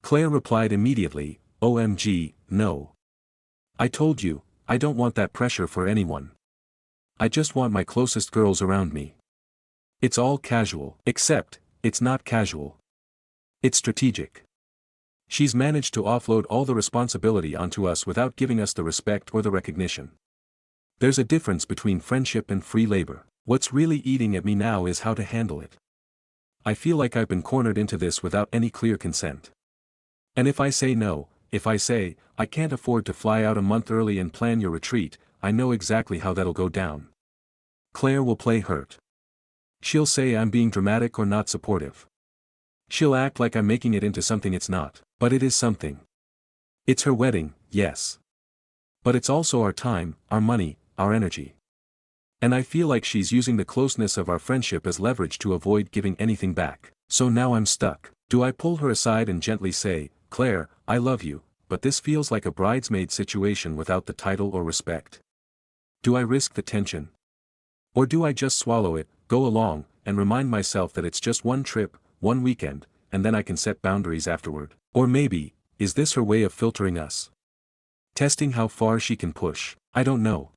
Claire replied immediately, OMG, no. I told you, I don't want that pressure for anyone. I just want my closest girls around me. It's all casual. Except, it's not casual. It's strategic. She's managed to offload all the responsibility onto us without giving us the respect or the recognition. There's a difference between friendship and free labor. What's really eating at me now is how to handle it. I feel like I've been cornered into this without any clear consent. And if I say no, if I say, I can't afford to fly out a month early and plan your retreat, I know exactly how that'll go down. Claire will play hurt. She'll say I'm being dramatic or not supportive. She'll act like I'm making it into something it's not, but it is something. It's her wedding, yes. But it's also our time, our money, our energy. And I feel like she's using the closeness of our friendship as leverage to avoid giving anything back. So now I'm stuck. Do I pull her aside and gently say, Claire, I love you, but this feels like a bridesmaid situation without the title or respect? Do I risk the tension? Or do I just swallow it, go along, and remind myself that it's just one trip, one weekend, and then I can set boundaries afterward? Or maybe, is this her way of filtering us? Testing how far she can push? I don't know.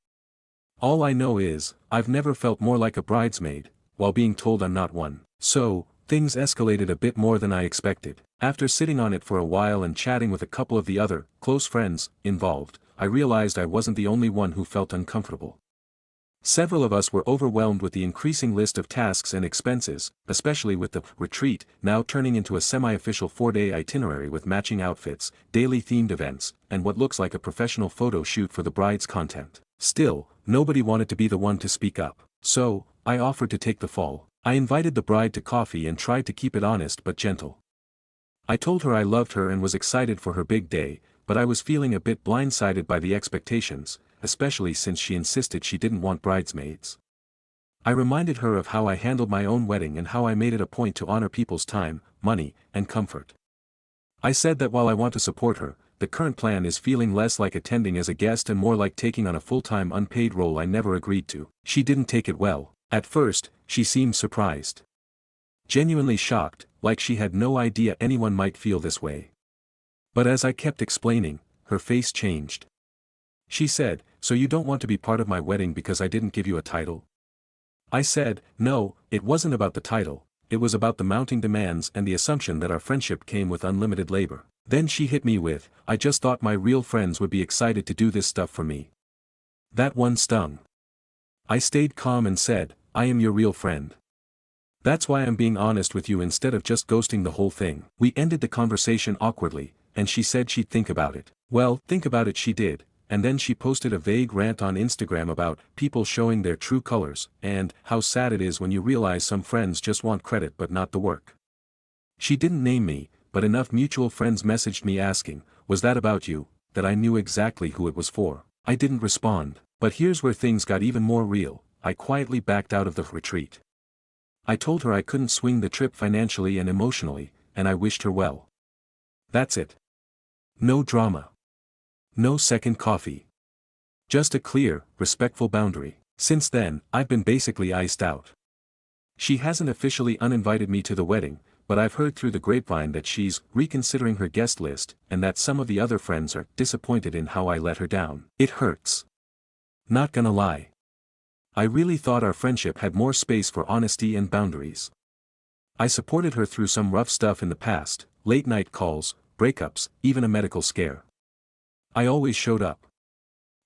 All I know is, I've never felt more like a bridesmaid, while being told I'm not one. So, things escalated a bit more than I expected. After sitting on it for a while and chatting with a couple of the other, close friends, involved, I realized I wasn't the only one who felt uncomfortable. Several of us were overwhelmed with the increasing list of tasks and expenses, especially with the retreat, now turning into a semi-official 4-day itinerary with matching outfits, daily themed events, and what looks like a professional photo shoot for the bride's content. Still, nobody wanted to be the one to speak up. So, I offered to take the fall. I invited the bride to coffee and tried to keep it honest but gentle. I told her I loved her and was excited for her big day, but I was feeling a bit blindsided by the expectations, especially since she insisted she didn't want bridesmaids. I reminded her of how I handled my own wedding and how I made it a point to honor people's time, money, and comfort. I said that while I want to support her, the current plan is feeling less like attending as a guest and more like taking on a full-time unpaid role I never agreed to. She didn't take it well. At first, she seemed surprised. Genuinely shocked, like she had no idea anyone might feel this way. But as I kept explaining, her face changed. She said, "So you don't want to be part of my wedding because I didn't give you a title?" I said, "No, it wasn't about the title, it was about the mounting demands and the assumption that our friendship came with unlimited labor." Then she hit me with, "I just thought my real friends would be excited to do this stuff for me." That one stung. I stayed calm and said, "I am your real friend. That's why I'm being honest with you instead of just ghosting the whole thing." We ended the conversation awkwardly, and she said she'd think about it. Well, think about it she did, and then she posted a vague rant on Instagram about people showing their true colors, and how sad it is when you realize some friends just want credit but not the work. She didn't name me, but enough mutual friends messaged me asking, "Was that about you?" that I knew exactly who it was for. I didn't respond, but here's where things got even more real. I quietly backed out of the retreat. I told her I couldn't swing the trip financially and emotionally, and I wished her well. That's it. No drama. No second coffee. Just a clear, respectful boundary. Since then, I've been basically iced out. She hasn't officially uninvited me to the wedding, but I've heard through the grapevine that she's reconsidering her guest list and that some of the other friends are disappointed in how I let her down. It hurts. Not gonna lie. I really thought our friendship had more space for honesty and boundaries. I supported her through some rough stuff in the past, late night calls, breakups, even a medical scare. I always showed up.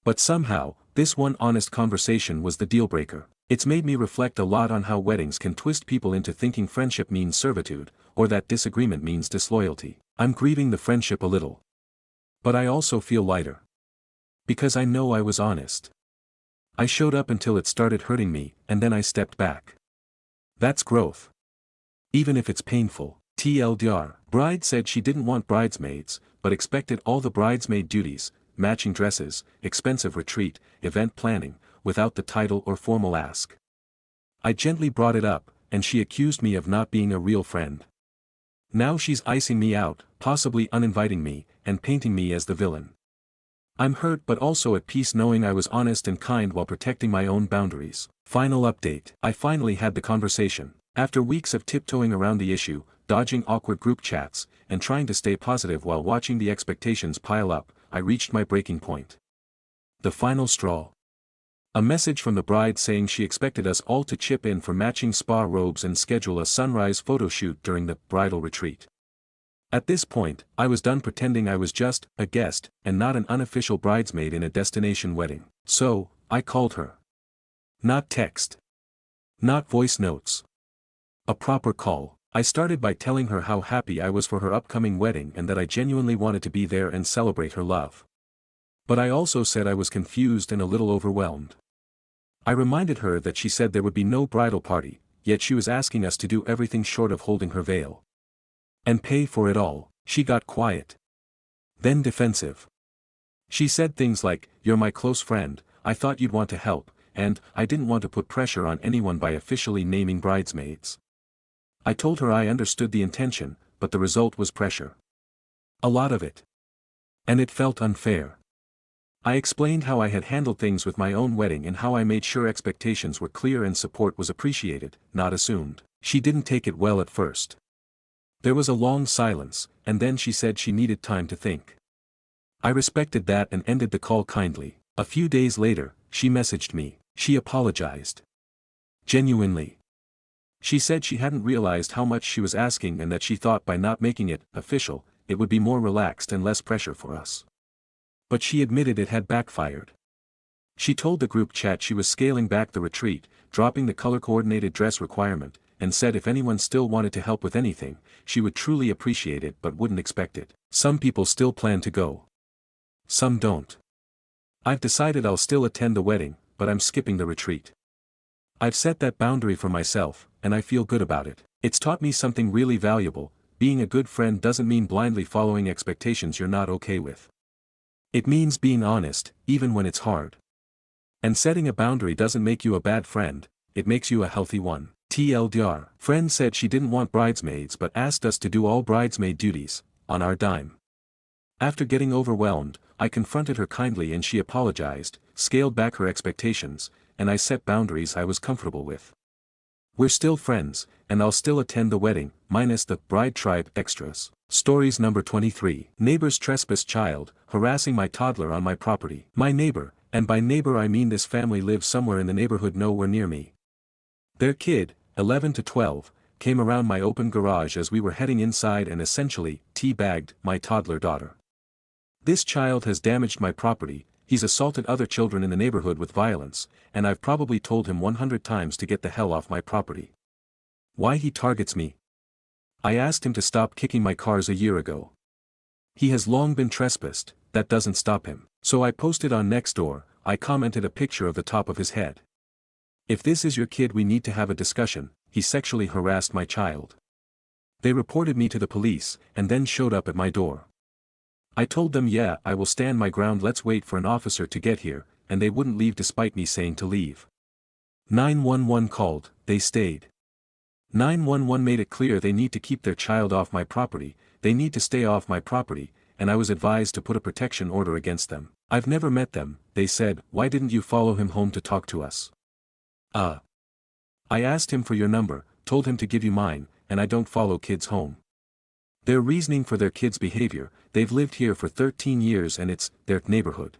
But somehow, this one honest conversation was the deal breaker. It's made me reflect a lot on how weddings can twist people into thinking friendship means servitude, or that disagreement means disloyalty. I'm grieving the friendship a little. But I also feel lighter. Because I know I was honest. I showed up until it started hurting me, and then I stepped back. That's growth. Even if it's painful. TLDR. Bride said she didn't want bridesmaids, but expected all the bridesmaid duties, matching dresses, expensive retreat, event planning, without the title or formal ask. I gently brought it up, and she accused me of not being a real friend. Now she's icing me out, possibly uninviting me, and painting me as the villain. I'm hurt but also at peace knowing I was honest and kind while protecting my own boundaries. Final update. I finally had the conversation. After weeks of tiptoeing around the issue, dodging awkward group chats, and trying to stay positive while watching the expectations pile up, I reached my breaking point. The final straw. A message from the bride saying she expected us all to chip in for matching spa robes and schedule a sunrise photo shoot during the bridal retreat. At this point, I was done pretending I was just a guest and not an unofficial bridesmaid in a destination wedding. So, I called her. Not text. Not voice notes. A proper call. I started by telling her how happy I was for her upcoming wedding and that I genuinely wanted to be there and celebrate her love. But I also said I was confused and a little overwhelmed. I reminded her that she said there would be no bridal party, yet she was asking us to do everything short of holding her veil. And pay for it all. She got quiet. Then defensive. She said things like, "You're my close friend, I thought you'd want to help," and "I didn't want to put pressure on anyone by officially naming bridesmaids." I told her I understood the intention, but the result was pressure. A lot of it. And it felt unfair. I explained how I had handled things with my own wedding and how I made sure expectations were clear and support was appreciated, not assumed. She didn't take it well at first. There was a long silence, and then she said she needed time to think. I respected that and ended the call kindly. A few days later, she messaged me. She apologized. Genuinely. She said she hadn't realized how much she was asking and that she thought by not making it official, it would be more relaxed and less pressure for us. But she admitted it had backfired. She told the group chat she was scaling back the retreat, dropping the color-coordinated dress requirement, and said if anyone still wanted to help with anything, she would truly appreciate it but wouldn't expect it. Some people still plan to go. Some don't. I've decided I'll still attend the wedding, but I'm skipping the retreat. I've set that boundary for myself, and I feel good about it. It's taught me something really valuable. Being a good friend doesn't mean blindly following expectations you're not okay with. It means being honest, even when it's hard. And setting a boundary doesn't make you a bad friend, it makes you a healthy one. TLDR. Friend said she didn't want bridesmaids but asked us to do all bridesmaid duties, on our dime. After getting overwhelmed, I confronted her kindly and she apologized, scaled back her expectations, and I set boundaries I was comfortable with. We're still friends, and I'll still attend the wedding, minus the bride tribe extras. Stories number 23. Neighbor's trespass child, harassing my toddler on my property. My neighbor, and by neighbor I mean this family lives somewhere in the neighborhood nowhere near me. Their kid, 11 to 12, came around my open garage as we were heading inside and essentially teabagged my toddler daughter. This child has damaged my property, he's assaulted other children in the neighborhood with violence, and I've probably told him 100 times to get the hell off my property. Why he targets me? I asked him to stop kicking my cars a year ago. He has long been trespassed, that doesn't stop him. So I posted on Nextdoor, I commented a picture of the top of his head. If this is your kid we need to have a discussion, he sexually harassed my child. They reported me to the police, and then showed up at my door. I told them yeah I will stand my ground, let's wait for an officer to get here, and they wouldn't leave despite me saying to leave. 911 called, they stayed. 911 made it clear they need to keep their child off my property, they need to stay off my property, and I was advised to put a protection order against them. I've never met them, they said, why didn't you follow him home to talk to us? I asked him for your number, told him to give you mine, and I don't follow kids home. Their reasoning for their kids' behavior, they've lived here for 13 years and it's their neighborhood.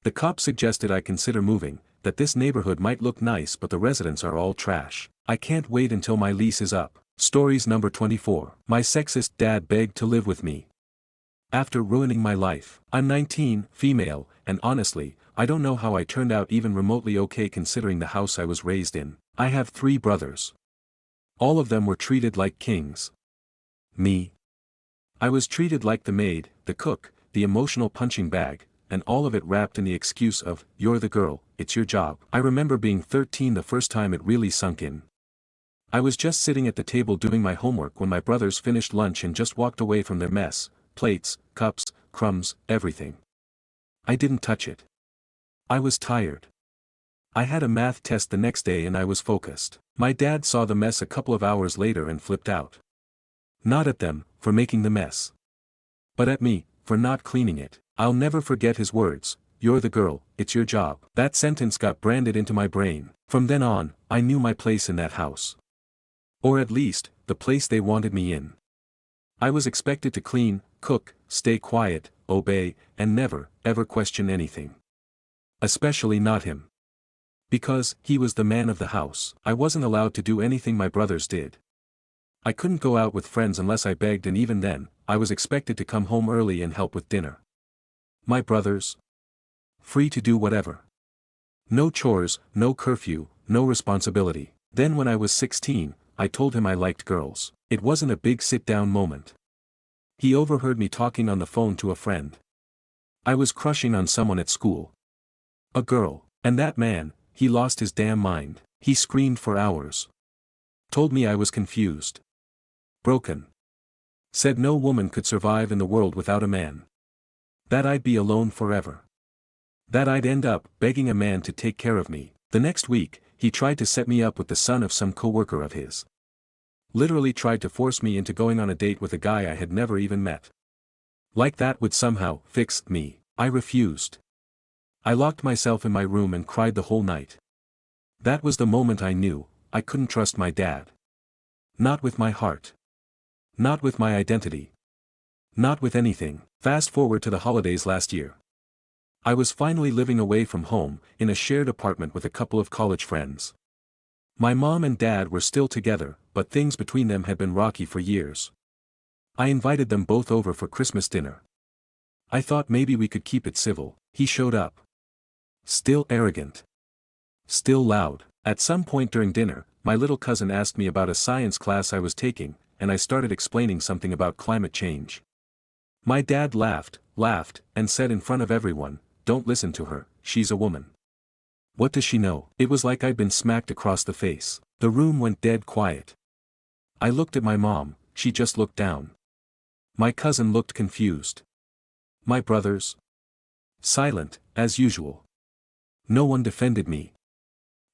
The cop suggested I consider moving, that this neighborhood might look nice but the residents are all trash. I can't wait until my lease is up. Stories number 24. My sexist dad begged to live with me. After ruining my life. I'm 19, female, and honestly, I don't know how I turned out even remotely okay considering the house I was raised in. I have 3 brothers. All of them were treated like kings. Me. I was treated like the maid, the cook, the emotional punching bag, and all of it wrapped in the excuse of, you're the girl, it's your job. I remember being 13 the first time it really sunk in. I was just sitting at the table doing my homework when my brothers finished lunch and just walked away from their mess, plates, cups, crumbs, everything. I didn't touch it. I was tired. I had a math test the next day and I was focused. My dad saw the mess a couple of hours later and flipped out. Not at them, for making the mess. But at me, for not cleaning it. I'll never forget his words, you're the girl, it's your job. That sentence got branded into my brain. From then on, I knew my place in that house. Or at least, the place they wanted me in. I was expected to clean, cook, stay quiet, obey, and never, ever question anything. Especially not him. Because, he was the man of the house, I wasn't allowed to do anything my brothers did. I couldn't go out with friends unless I begged, and even then, I was expected to come home early and help with dinner. My brothers? Free to do whatever. No chores, no curfew, no responsibility. Then when I was 16, I told him I liked girls. It wasn't a big sit-down moment. He overheard me talking on the phone to a friend. I was crushing on someone at school. A girl. And that man, he lost his damn mind. He screamed for hours. Told me I was confused. Broken. Said no woman could survive in the world without a man. That I'd be alone forever. That I'd end up begging a man to take care of me. The next week, he tried to set me up with the son of some coworker of his. Literally tried to force me into going on a date with a guy I had never even met. Like that would somehow fix me. I refused. I locked myself in my room and cried the whole night. That was the moment I knew, I couldn't trust my dad. Not with my heart. Not with my identity. Not with anything. Fast forward to the holidays last year. I was finally living away from home, in a shared apartment with a couple of college friends. My mom and dad were still together, but things between them had been rocky for years. I invited them both over for Christmas dinner. I thought maybe we could keep it civil. He showed up. Still arrogant. Still loud. At some point during dinner, my little cousin asked me about a science class I was taking, and I started explaining something about climate change. My dad laughed, and said in front of everyone, "Don't listen to her, she's a woman. What does she know?" It was like I'd been smacked across the face. The room went dead quiet. I looked at my mom, she just looked down. My cousin looked confused. My brothers? Silent, as usual. No one defended me.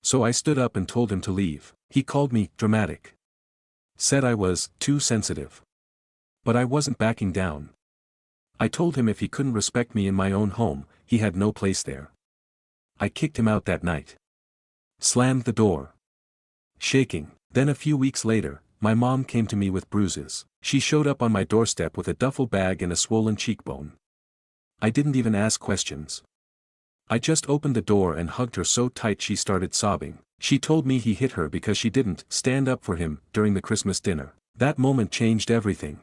So I stood up and told him to leave. He called me dramatic. Said I was too sensitive. But I wasn't backing down. I told him if he couldn't respect me in my own home, he had no place there. I kicked him out that night. Slammed the door. Shaking. Then a few weeks later, my mom came to me with bruises. She showed up on my doorstep with a duffel bag and a swollen cheekbone. I didn't even ask questions. I just opened the door and hugged her so tight she started sobbing. She told me he hit her because she didn't stand up for him during the Christmas dinner. That moment changed everything.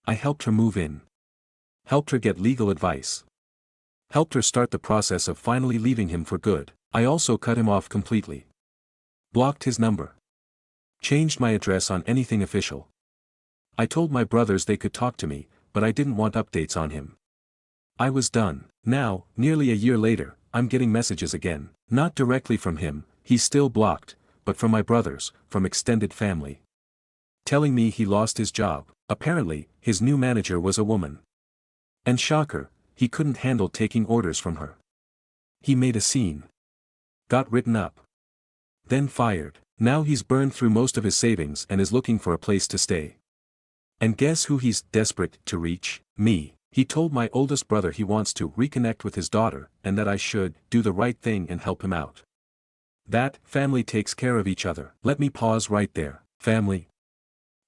I helped her move in. Helped her get legal advice. Helped her start the process of finally leaving him for good. I also cut him off completely. Blocked his number. Changed my address on anything official. I told my brothers they could talk to me, but I didn't want updates on him. I was done. Now, nearly a year later, I'm getting messages again. Not directly from him, he's still blocked, but from my brothers, from extended family. Telling me he lost his job. Apparently, his new manager was a woman. And shocker, he couldn't handle taking orders from her. He made a scene. Got written up. Then fired. Now he's burned through most of his savings and is looking for a place to stay. And guess who he's desperate to reach? Me. He told my oldest brother he wants to reconnect with his daughter, and that I should do the right thing and help him out. That family takes care of each other. Let me pause right there. Family.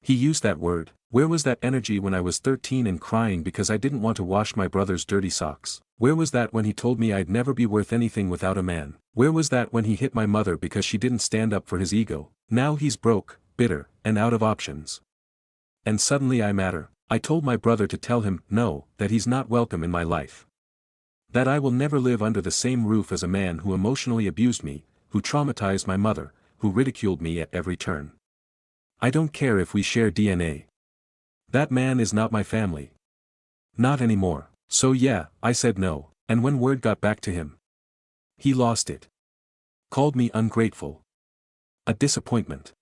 He used that word. Where was that energy when I was 13 and crying because I didn't want to wash my brother's dirty socks? Where was that when he told me I'd never be worth anything without a man? Where was that when he hit my mother because she didn't stand up for his ego? Now he's broke, bitter, and out of options. And suddenly I matter. I told my brother to tell him, no, that he's not welcome in my life. That I will never live under the same roof as a man who emotionally abused me, who traumatized my mother, who ridiculed me at every turn. I don't care if we share DNA. That man is not my family. Not anymore. So yeah, I said no, and when word got back to him, he lost it. Called me ungrateful. A disappointment.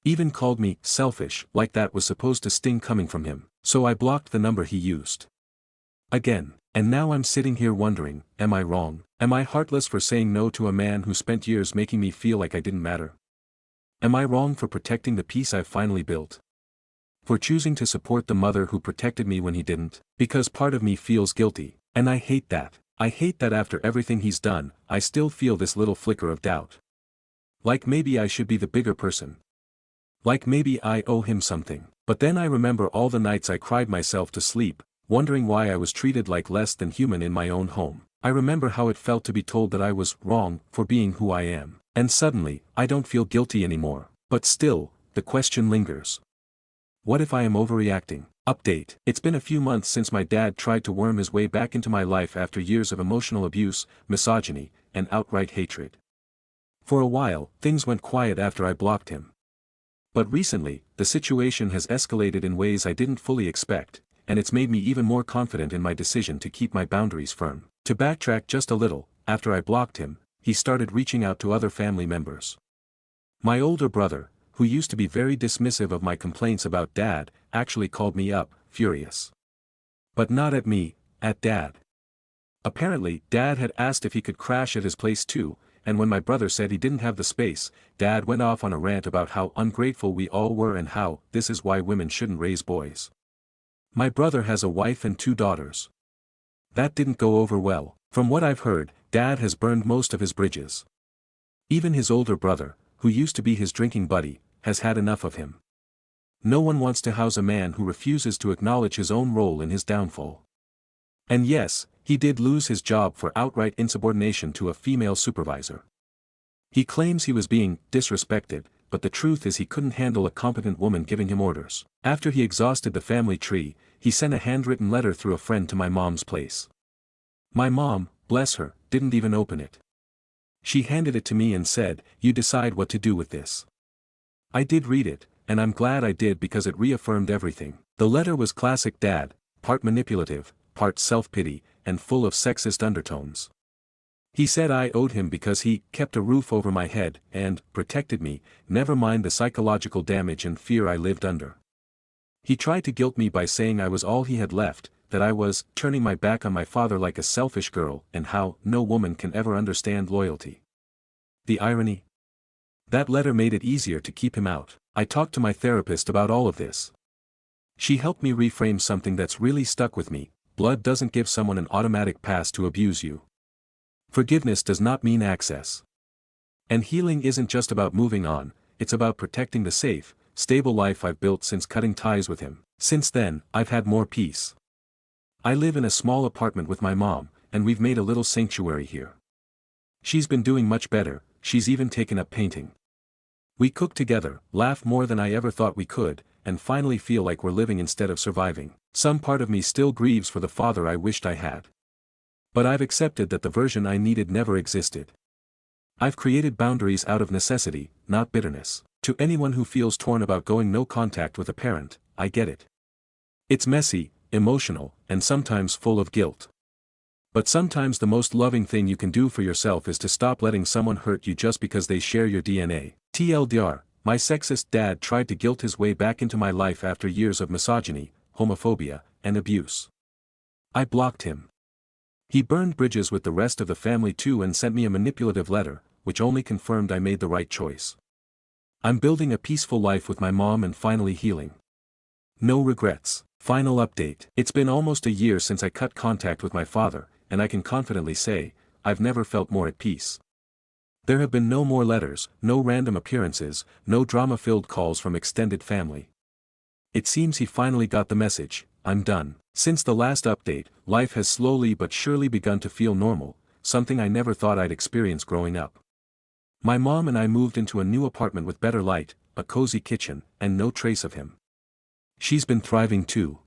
Even called me selfish, like that was supposed to sting coming from him. So I blocked the number he used. Again, and now I'm sitting here wondering, am I wrong? Am I heartless for saying no to a man who spent years making me feel like I didn't matter? Am I wrong for protecting the peace I've finally built? For choosing to support the mother who protected me when he didn't? Because part of me feels guilty, and I hate that. I hate that after everything he's done, I still feel this little flicker of doubt. Like maybe I should be the bigger person. Like maybe I owe him something. But then I remember all the nights I cried myself to sleep, wondering why I was treated like less than human in my own home. I remember how it felt to be told that I was wrong for being who I am. And suddenly, I don't feel guilty anymore. But still, the question lingers. What if I am overreacting? Update. It's been a few months since my dad tried to worm his way back into my life after years of emotional abuse, misogyny, and outright hatred. For a while, things went quiet after I blocked him. But recently, the situation has escalated in ways I didn't fully expect, and it's made me even more confident in my decision to keep my boundaries firm. To backtrack just a little, after I blocked him, he started reaching out to other family members. My older brother, who used to be very dismissive of my complaints about Dad, actually called me up, furious. But not at me, at Dad. Apparently, Dad had asked if he could crash at his place too, and when my brother said he didn't have the space, Dad went off on a rant about how ungrateful we all were and how this is why women shouldn't raise boys. My brother has a wife and 2 daughters. That didn't go over well. From what I've heard, Dad has burned most of his bridges. Even his older brother, who used to be his drinking buddy, has had enough of him. No one wants to house a man who refuses to acknowledge his own role in his downfall. And yes, he did lose his job for outright insubordination to a female supervisor. He claims he was being disrespected, but the truth is he couldn't handle a competent woman giving him orders. After he exhausted the family tree, he sent a handwritten letter through a friend to my mom's place. My mom, bless her, didn't even open it. She handed it to me and said, "You decide what to do with this." I did read it, and I'm glad I did because it reaffirmed everything. The letter was classic Dad, part manipulative, part self-pity, and full of sexist undertones. He said I owed him because he kept a roof over my head and protected me, never mind the psychological damage and fear I lived under. He tried to guilt me by saying I was all he had left, that I was turning my back on my father like a selfish girl, and how no woman can ever understand loyalty. The irony? That letter made it easier to keep him out. I talked to my therapist about all of this. She helped me reframe something that's really stuck with me: blood doesn't give someone an automatic pass to abuse you. Forgiveness does not mean access. And healing isn't just about moving on, it's about protecting the safe, stable life I've built since cutting ties with him. Since then, I've had more peace. I live in a small apartment with my mom, and we've made a little sanctuary here. She's been doing much better, she's even taken up painting. We cook together, laugh more than I ever thought we could, and finally feel like we're living instead of surviving. Some part of me still grieves for the father I wished I had. But I've accepted that the version I needed never existed. I've created boundaries out of necessity, not bitterness. To anyone who feels torn about going no contact with a parent, I get it. It's messy, emotional, and sometimes full of guilt. But sometimes the most loving thing you can do for yourself is to stop letting someone hurt you just because they share your DNA. TLDR, my sexist dad tried to guilt his way back into my life after years of misogyny, homophobia, and abuse. I blocked him. He burned bridges with the rest of the family too and sent me a manipulative letter, which only confirmed I made the right choice. I'm building a peaceful life with my mom and finally healing. No regrets. Final update. It's been almost a year since I cut contact with my father, and I can confidently say, I've never felt more at peace. There have been no more letters, no random appearances, no drama-filled calls from extended family. It seems he finally got the message: I'm done. Since the last update, life has slowly but surely begun to feel normal, something I never thought I'd experience growing up. My mom and I moved into a new apartment with better light, a cozy kitchen, and no trace of him. She's been thriving too.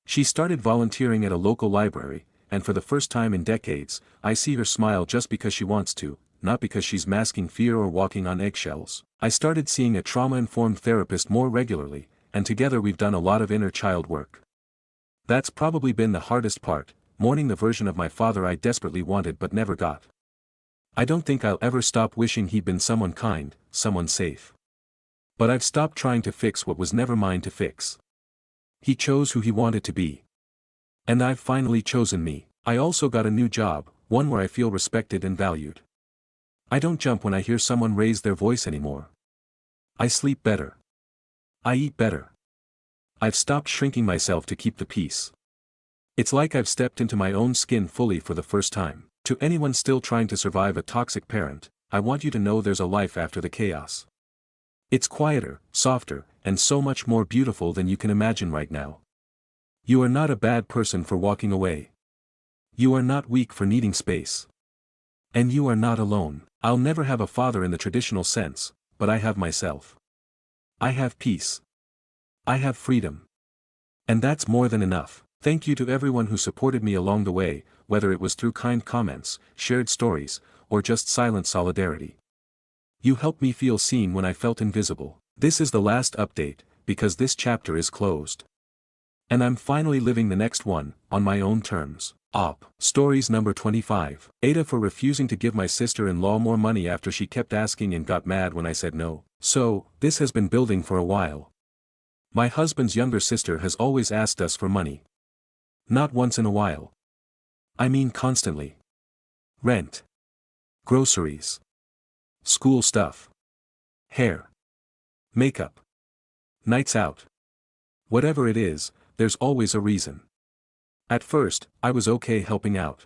She started volunteering at a local library, and for the first time in decades, I see her smile just because she wants to, not because she's masking fear or walking on eggshells. I started seeing a trauma-informed therapist more regularly, and together we've done a lot of inner child work. That's probably been the hardest part, mourning the version of my father I desperately wanted but never got. I don't think I'll ever stop wishing he'd been someone kind, someone safe. But I've stopped trying to fix what was never mine to fix. He chose who he wanted to be. And I've finally chosen me. I also got a new job, one where I feel respected and valued. I don't jump when I hear someone raise their voice anymore. I sleep better. I eat better. I've stopped shrinking myself to keep the peace. It's like I've stepped into my own skin fully for the first time. To anyone still trying to survive a toxic parent, I want you to know there's a life after the chaos. It's quieter, softer, and so much more beautiful than you can imagine right now. You are not a bad person for walking away. You are not weak for needing space. And you are not alone. I'll never have a father in the traditional sense, but I have myself. I have peace. I have freedom. And that's more than enough. Thank you to everyone who supported me along the way, whether it was through kind comments, shared stories, or just silent solidarity. You helped me feel seen when I felt invisible. This is the last update, because this chapter is closed. And I'm finally living the next one, on my own terms. Stories number 25. Aita for refusing to give my sister-in-law more money after she kept asking and got mad when I said no. So, this has been building for a while. My husband's younger sister has always asked us for money. Not once in a while. I mean constantly. Rent. Groceries. School stuff. Hair. Makeup. Nights out. Whatever it is, there's always a reason. At first, I was okay helping out.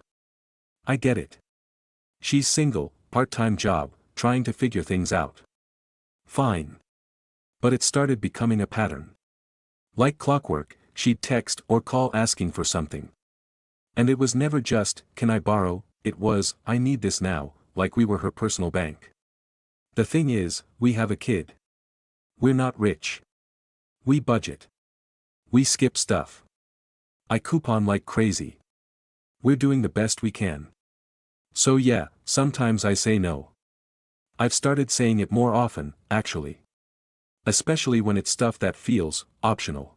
I get it. She's single, part-time job, trying to figure things out. Fine. But it started becoming a pattern. Like clockwork, she'd text or call asking for something. And it was never just, can I borrow? It was, I need this now, like we were her personal bank. The thing is, we have a kid. We're not rich. We budget. We skip stuff. I coupon like crazy. We're doing the best we can. So yeah, sometimes I say no. I've started saying it more often, actually. Especially when it's stuff that feels optional.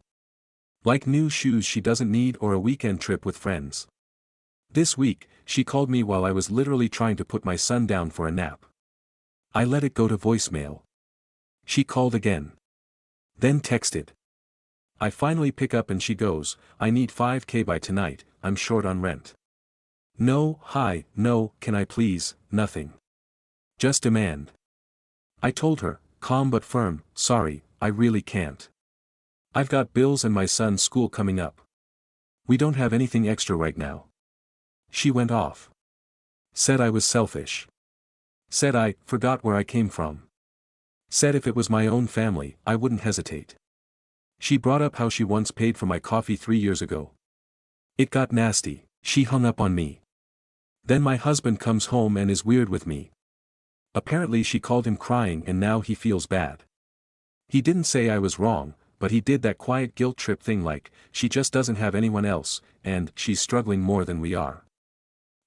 Like new shoes she doesn't need or a weekend trip with friends. This week, she called me while I was literally trying to put my son down for a nap. I let it go to voicemail. She called again. Then texted. I finally pick up and she goes, I need $5,000 by tonight, I'm short on rent. No, hi, no, can I please, nothing. Just demand. I told her, calm but firm, sorry, I really can't. I've got bills and my son's school coming up. We don't have anything extra right now. She went off. Said I was selfish. Said I forgot where I came from. Said if it was my own family, I wouldn't hesitate. She brought up how she once paid for my coffee 3 years ago. It got nasty. She hung up on me. Then my husband comes home and is weird with me. Apparently she called him crying and now he feels bad. He didn't say I was wrong, but he did that quiet guilt trip thing like, she just doesn't have anyone else, and she's struggling more than we are.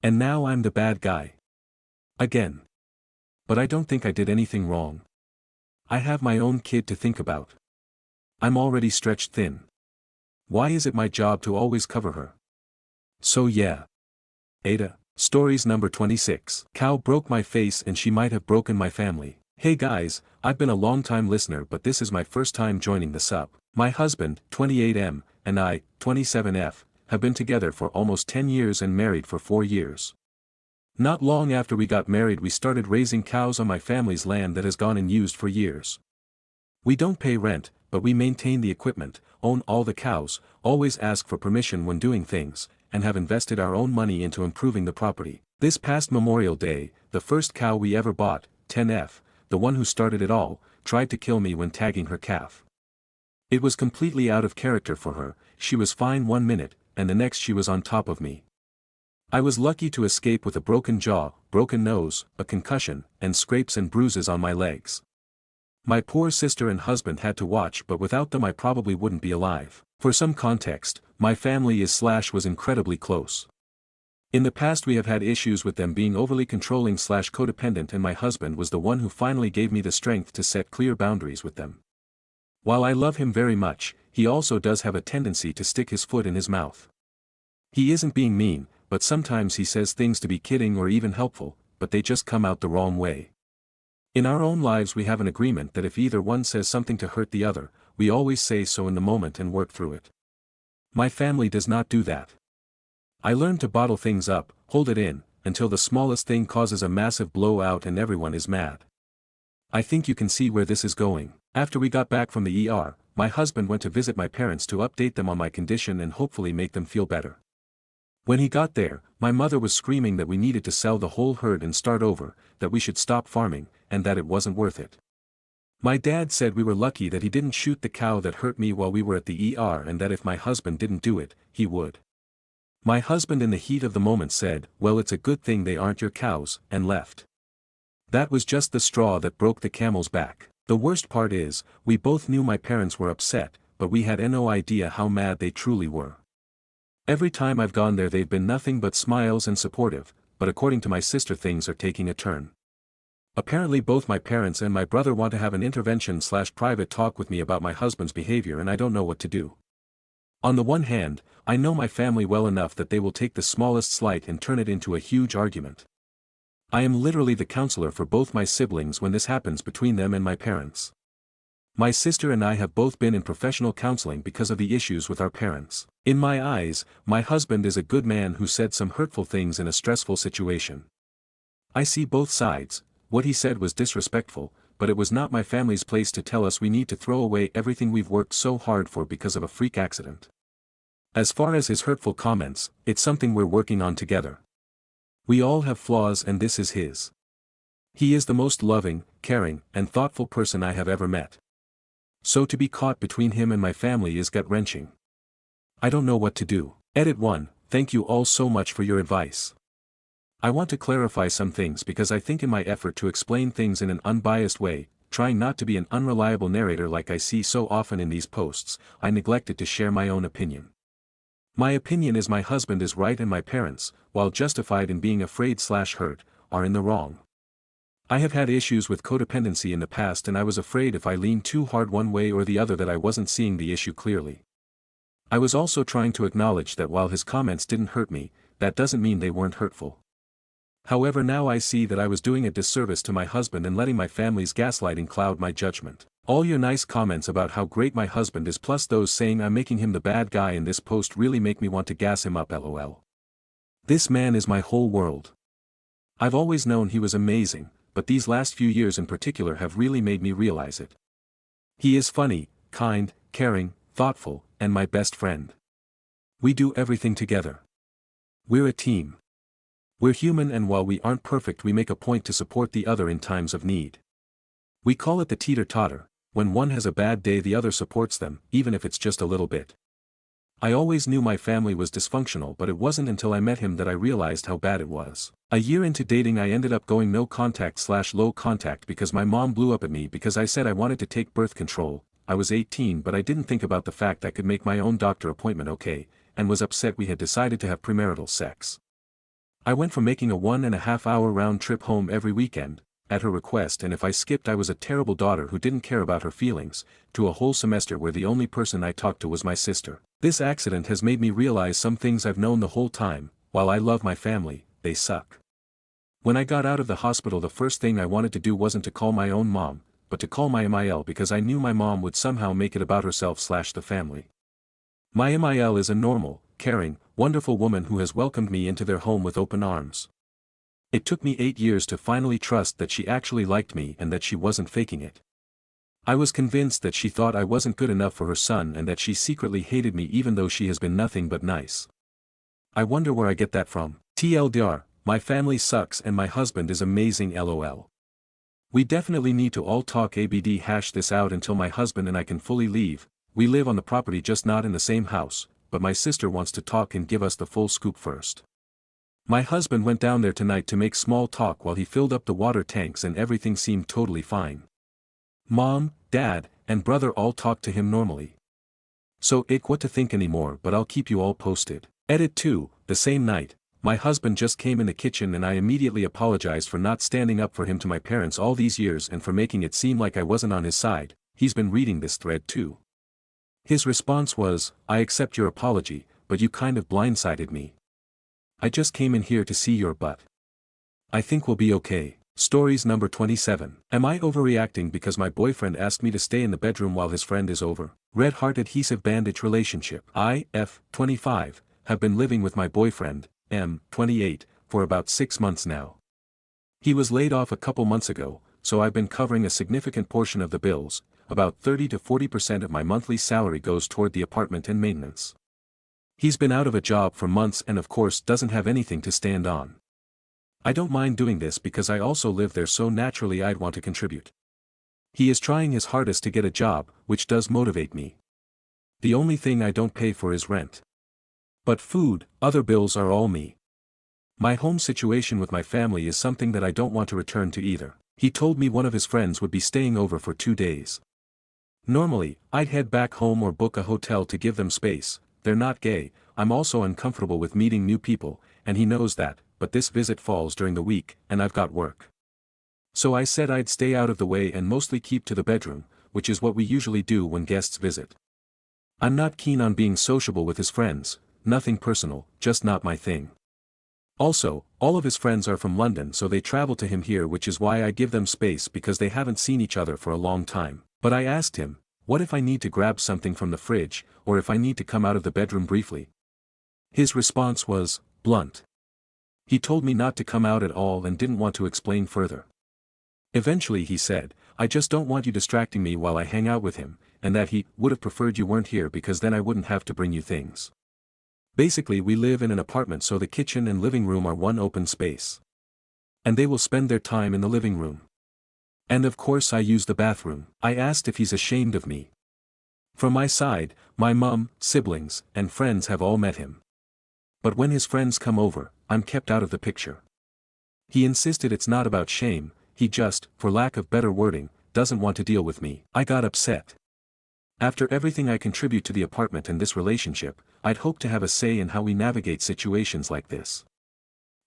And now I'm the bad guy. Again. But I don't think I did anything wrong. I have my own kid to think about. I'm already stretched thin. Why is it my job to always cover her? So yeah. Aita. Stories number 26. Cow broke my face and she might have broken my family. Hey guys, I've been a long-time listener but this is my first time joining the sub. My husband, 28M, and I, 27F, have been together for almost 10 years and married for 4 years. Not long after we got married we started raising cows on my family's land that has gone unused for years. We don't pay rent, but we maintain the equipment, own all the cows, always ask for permission when doing things, and have invested our own money into improving the property. This past Memorial Day, the first cow we ever bought, 10F, the one who started it all, tried to kill me when tagging her calf. It was completely out of character for her, she was fine 1 minute, and the next she was on top of me. I was lucky to escape with a broken jaw, broken nose, a concussion, and scrapes and bruises on my legs. My poor sister and husband had to watch but without them I probably wouldn't be alive. For some context, my family was incredibly close. In the past we have had issues with them being overly controlling / codependent and my husband was the one who finally gave me the strength to set clear boundaries with them. While I love him very much, he also does have a tendency to stick his foot in his mouth. He isn't being mean, but sometimes he says things to be kidding or even helpful, but they just come out the wrong way. In our own lives we have an agreement that if either one says something to hurt the other, we always say so in the moment and work through it. My family does not do that. I learned to bottle things up, hold it in, until the smallest thing causes a massive blowout and everyone is mad. I think you can see where this is going. After we got back from the ER, my husband went to visit my parents to update them on my condition and hopefully make them feel better. When he got there, my mother was screaming that we needed to sell the whole herd and start over, that we should stop farming, and that it wasn't worth it. My dad said we were lucky that he didn't shoot the cow that hurt me while we were at the ER and that if my husband didn't do it, he would. My husband in the heat of the moment said, well, it's a good thing they aren't your cows, and left. That was just the straw that broke the camel's back. The worst part is, we both knew my parents were upset, but we had no idea how mad they truly were. Every time I've gone there they've been nothing but smiles and supportive, but according to my sister things are taking a turn. Apparently both my parents and my brother want to have an intervention/private talk with me about my husband's behavior and I don't know what to do. On the one hand, I know my family well enough that they will take the smallest slight and turn it into a huge argument. I am literally the counselor for both my siblings when this happens between them and my parents. My sister and I have both been in professional counseling because of the issues with our parents. In my eyes, my husband is a good man who said some hurtful things in a stressful situation. I see both sides. What he said was disrespectful, but it was not my family's place to tell us we need to throw away everything we've worked so hard for because of a freak accident. As far as his hurtful comments, it's something we're working on together. We all have flaws and this is his. He is the most loving, caring, and thoughtful person I have ever met. So to be caught between him and my family is gut-wrenching. I don't know what to do. Edit 1, thank you all so much for your advice. I want to clarify some things because I think in my effort to explain things in an unbiased way, trying not to be an unreliable narrator like I see so often in these posts, I neglected to share my own opinion. My opinion is my husband is right and my parents, while justified in being afraid/hurt, are in the wrong. I have had issues with codependency in the past and I was afraid if I leaned too hard one way or the other that I wasn't seeing the issue clearly. I was also trying to acknowledge that while his comments didn't hurt me, that doesn't mean they weren't hurtful. However, now I see that I was doing a disservice to my husband and letting my family's gaslighting cloud my judgment. All your nice comments about how great my husband is plus those saying I'm making him the bad guy in this post really make me want to gas him up lol. This man is my whole world. I've always known he was amazing, but these last few years in particular have really made me realize it. He is funny, kind, caring, thoughtful, and my best friend. We do everything together. We're a team. We're human and while we aren't perfect we make a point to support the other in times of need. We call it the teeter-totter, when one has a bad day the other supports them, even if it's just a little bit. I always knew my family was dysfunctional but it wasn't until I met him that I realized how bad it was. A year into dating I ended up going no contact/low contact because my mom blew up at me because I said I wanted to take birth control. I was 18 but I didn't think about the fact I could make my own doctor appointment okay, and was upset we had decided to have premarital sex. I went from making a 1.5 hour round trip home every weekend, at her request and if I skipped I was a terrible daughter who didn't care about her feelings, to a whole semester where the only person I talked to was my sister. This accident has made me realize some things I've known the whole time. While I love my family, they suck. When I got out of the hospital the first thing I wanted to do wasn't to call my own mom, but to call my MIL because I knew my mom would somehow make it about herself/the family. My MIL is a normal, caring, wonderful woman who has welcomed me into their home with open arms. It took me 8 years to finally trust that she actually liked me and that she wasn't faking it. I was convinced that she thought I wasn't good enough for her son and that she secretly hated me even though she has been nothing but nice. I wonder where I get that from. TLDR, my family sucks and my husband is amazing lol. We definitely need to all talk ABD hash this out until my husband and I can fully leave. We live on the property just not in the same house, but my sister wants to talk and give us the full scoop first. My husband went down there tonight to make small talk while he filled up the water tanks and everything seemed totally fine. Mom, Dad, and brother all talked to him normally. So what to think anymore but I'll keep you all posted. Edit 2, the same night, my husband just came in the kitchen and I immediately apologized for not standing up for him to my parents all these years and for making it seem like I wasn't on his side. He's been reading this thread too. His response was, I accept your apology, but you kind of blindsided me. I just came in here to see your butt. I think we'll be okay. Stories number 27. Am I overreacting because my boyfriend asked me to stay in the bedroom while his friend is over? Red heart adhesive bandage relationship. I, F, 25, have been living with my boyfriend, M, 28, for about 6 months now. He was laid off a couple months ago, so I've been covering a significant portion of the bills. About 30 to 40% of my monthly salary goes toward the apartment and maintenance. He's been out of a job for months and of course doesn't have anything to stand on. I don't mind doing this because I also live there so naturally I'd want to contribute. He is trying his hardest to get a job, which does motivate me. The only thing I don't pay for is rent. But food, other bills are all me. My home situation with my family is something that I don't want to return to either. He told me one of his friends would be staying over for 2 days. Normally, I'd head back home or book a hotel to give them space. They're not gay. I'm also uncomfortable with meeting new people, and he knows that, but this visit falls during the week, and I've got work. So I said I'd stay out of the way and mostly keep to the bedroom, which is what we usually do when guests visit. I'm not keen on being sociable with his friends, nothing personal, just not my thing. Also, all of his friends are from London, so they travel to him here, which is why I give them space because they haven't seen each other for a long time. But I asked him, what if I need to grab something from the fridge, or if I need to come out of the bedroom briefly? His response was blunt. He told me not to come out at all and didn't want to explain further. Eventually he said, I just don't want you distracting me while I hang out with him, and that he would have preferred you weren't here because then I wouldn't have to bring you things. Basically, we live in an apartment, so the kitchen and living room are one open space. And they will spend their time in the living room. And of course I use the bathroom. I asked if he's ashamed of me. From my side, my mom, siblings, and friends have all met him. But when his friends come over, I'm kept out of the picture. He insisted it's not about shame, he just, for lack of better wording, doesn't want to deal with me. I got upset. After everything I contribute to the apartment and this relationship, I'd hope to have a say in how we navigate situations like this.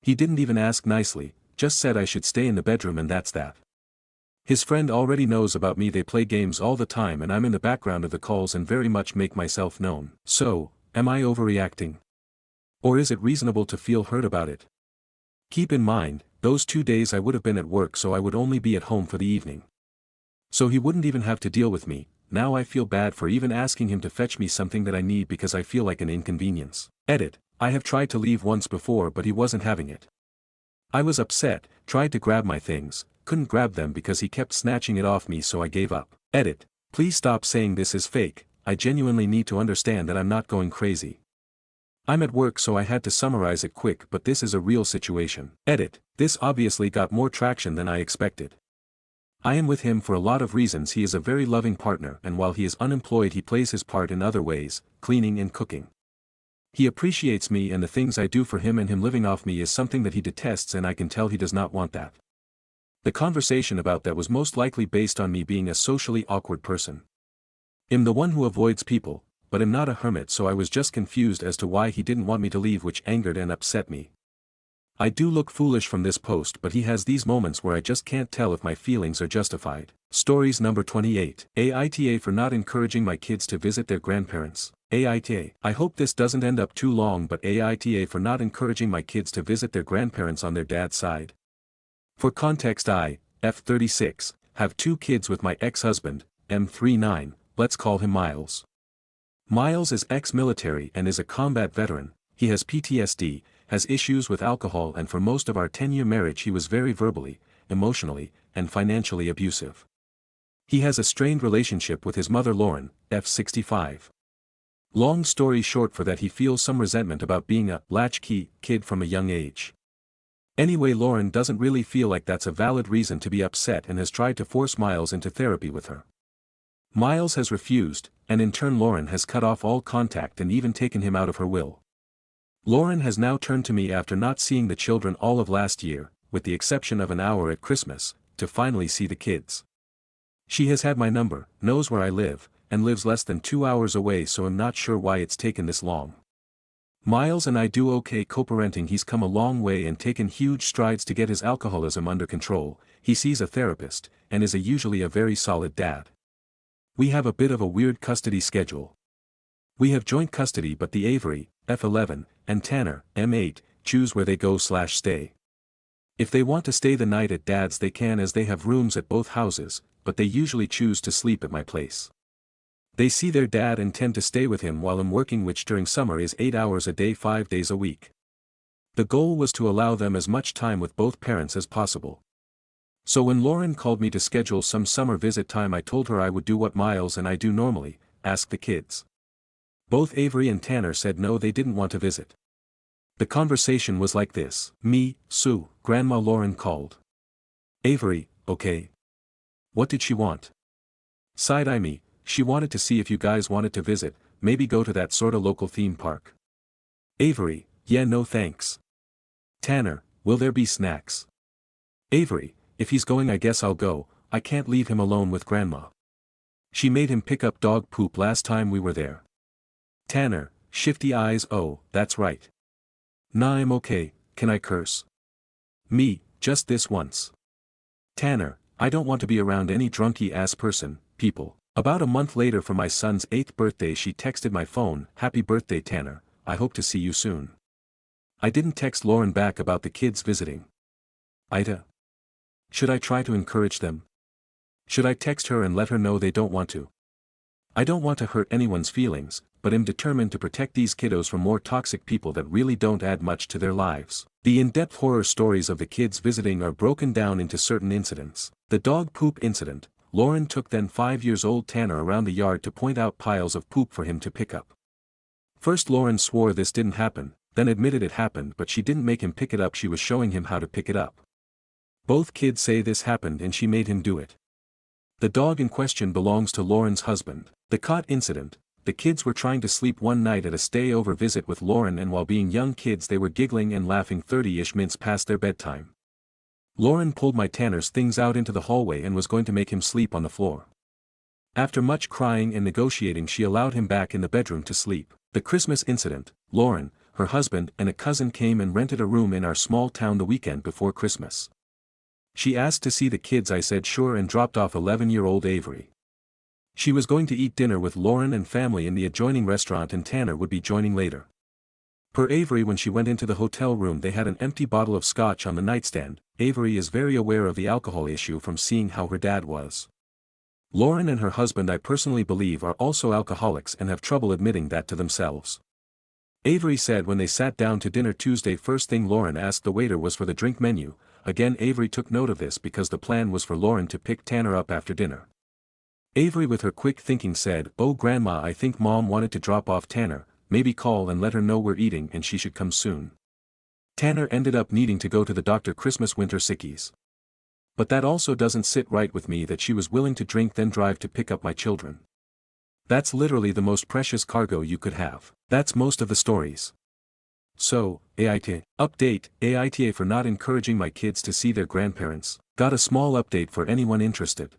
He didn't even ask nicely, just said I should stay in the bedroom and that's that. His friend already knows about me, they play games all the time and I'm in the background of the calls and very much make myself known. So, am I overreacting? Or is it reasonable to feel hurt about it? Keep in mind, those 2 days I would have been at work, so I would only be at home for the evening. So he wouldn't even have to deal with me. Now I feel bad for even asking him to fetch me something that I need because I feel like an inconvenience. Edit, I have tried to leave once before but he wasn't having it. I was upset, tried to grab my things, couldn't grab them because he kept snatching it off me, so I gave up. Edit, please stop saying this is fake, I genuinely need to understand that I'm not going crazy. I'm at work, so I had to summarize it quick, but this is a real situation. Edit, this obviously got more traction than I expected. I am with him for a lot of reasons. He is a very loving partner, and while he is unemployed he plays his part in other ways, cleaning and cooking. He appreciates me and the things I do for him, and him living off me is something that he detests, and I can tell he does not want that. The conversation about that was most likely based on me being a socially awkward person. I'm the one who avoids people, but I'm not a hermit, so I was just confused as to why he didn't want me to leave, which angered and upset me. I do look foolish from this post, but he has these moments where I just can't tell if my feelings are justified. Stories number 28. Aita for not encouraging my kids to visit their grandparents. Aita, I hope this doesn't end up too long, but Aita for not encouraging my kids to visit their grandparents on their dad's side. For context, I, F36, have 2 kids with my ex-husband, M39, let's call him Miles. Miles is ex-military and is a combat veteran. He has PTSD, has issues with alcohol, and for most of our 10-year marriage he was very verbally, emotionally, and financially abusive. He has a strained relationship with his mother Lauren, F65. Long story short, for that he feels some resentment about being a latchkey kid from a young age. Anyway, Lauren doesn't really feel like that's a valid reason to be upset and has tried to force Miles into therapy with her. Miles has refused, and in turn Lauren has cut off all contact and even taken him out of her will. Lauren has now turned to me after not seeing the children all of last year, with the exception of an hour at Christmas, to finally see the kids. She has had my number, knows where I live, and lives less than 2 hours away, so I'm not sure why it's taken this long. Miles and I do okay co-parenting. He's come a long way and taken huge strides to get his alcoholism under control. He sees a therapist, and is usually a very solid dad. We have a bit of a weird custody schedule. We have joint custody, but the Avery, F11, and Tanner, M8, choose where they go/stay. If they want to stay the night at dad's they can, as they have rooms at both houses, but they usually choose to sleep at my place. They see their dad and tend to stay with him while I'm working, which during summer is 8 hours a day 5 days a week. The goal was to allow them as much time with both parents as possible. So when Lauren called me to schedule some summer visit time, I told her I would do what Miles and I do normally, ask the kids. Both Avery and Tanner said no, they didn't want to visit. The conversation was like this: me, Sue, Grandma Lauren called. Avery, okay. What did she want? Side-eye me, she wanted to see if you guys wanted to visit, maybe go to that sorta local theme park. Avery, yeah no thanks. Tanner, will there be snacks? Avery, if he's going I guess I'll go, I can't leave him alone with grandma. She made him pick up dog poop last time we were there. Tanner, shifty eyes oh, that's right. Nah I'm okay, can I curse? Me, just this once. Tanner, I don't want to be around any drunky ass person, people. About a month later for my son's 8th birthday she texted my phone, happy birthday Tanner, I hope to see you soon. I didn't text Lauren back about the kids visiting. Aita. Should I try to encourage them? Should I text her and let her know they don't want to? I don't want to hurt anyone's feelings, but am determined to protect these kiddos from more toxic people that really don't add much to their lives. The in-depth horror stories of the kids visiting are broken down into certain incidents. The dog poop incident, Lauren took then 5-year-old Tanner around the yard to point out piles of poop for him to pick up. First Lauren swore this didn't happen, then admitted it happened but she didn't make him pick it up, she was showing him how to pick it up. Both kids say this happened and she made him do it. The dog in question belongs to Lauren's husband. The cot incident, the kids were trying to sleep one night at a stay-over visit with Lauren and while being young kids they were giggling and laughing 30-ish minutes past their bedtime. Lauren pulled my Tanner's things out into the hallway and was going to make him sleep on the floor. After much crying and negotiating she allowed him back in the bedroom to sleep. The Christmas incident, Lauren, her husband and a cousin came and rented a room in our small town the weekend before Christmas. She asked to see the kids, I said sure and dropped off 11-year-old Avery. She was going to eat dinner with Lauren and family in the adjoining restaurant and Tanner would be joining later. Per Avery when she went into the hotel room they had an empty bottle of scotch on the nightstand. Avery is very aware of the alcohol issue from seeing how her dad was. Lauren and her husband I personally believe are also alcoholics and have trouble admitting that to themselves. Avery said when they sat down to dinner Tuesday first thing Lauren asked the waiter was for the drink menu. Again Avery took note of this because the plan was for Lauren to pick Tanner up after dinner. Avery with her quick thinking said, oh grandma I think mom wanted to drop off Tanner, maybe call and let her know we're eating and she should come soon. Tanner ended up needing to go to the doctor Christmas winter sickies. But that also doesn't sit right with me that she was willing to drink then drive to pick up my children. That's literally the most precious cargo you could have. That's most of the stories. So, Aita, update, Aita for not encouraging my kids to see their grandparents, got a small update for anyone interested.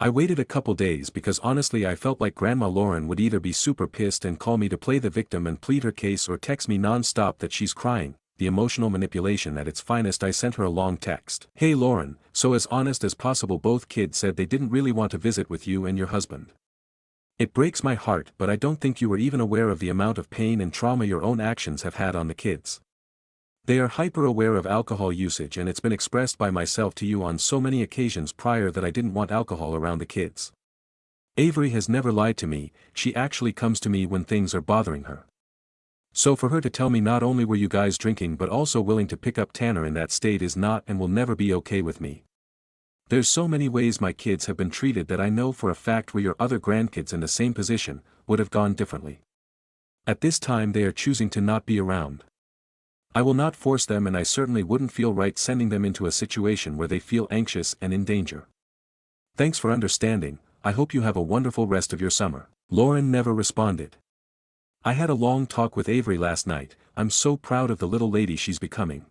I waited a couple days because honestly I felt like Grandma Lauren would either be super pissed and call me to play the victim and plead her case or text me non-stop that she's crying, the emotional manipulation at its finest. I sent her a long text. Hey Lauren, so as honest as possible both kids said they didn't really want to visit with you and your husband. It breaks my heart but I don't think you were even aware of the amount of pain and trauma your own actions have had on the kids. They are hyper-aware of alcohol usage and it's been expressed by myself to you on so many occasions prior that I didn't want alcohol around the kids. Avery has never lied to me, she actually comes to me when things are bothering her. So for her to tell me not only were you guys drinking but also willing to pick up Tanner in that state is not and will never be okay with me. There's so many ways my kids have been treated that I know for a fact where your other grandkids in the same position would have gone differently. At this time they are choosing to not be around. I will not force them and I certainly wouldn't feel right sending them into a situation where they feel anxious and in danger. Thanks for understanding, I hope you have a wonderful rest of your summer. Lauren never responded. I had a long talk with Avery last night, I'm so proud of the little lady she's becoming.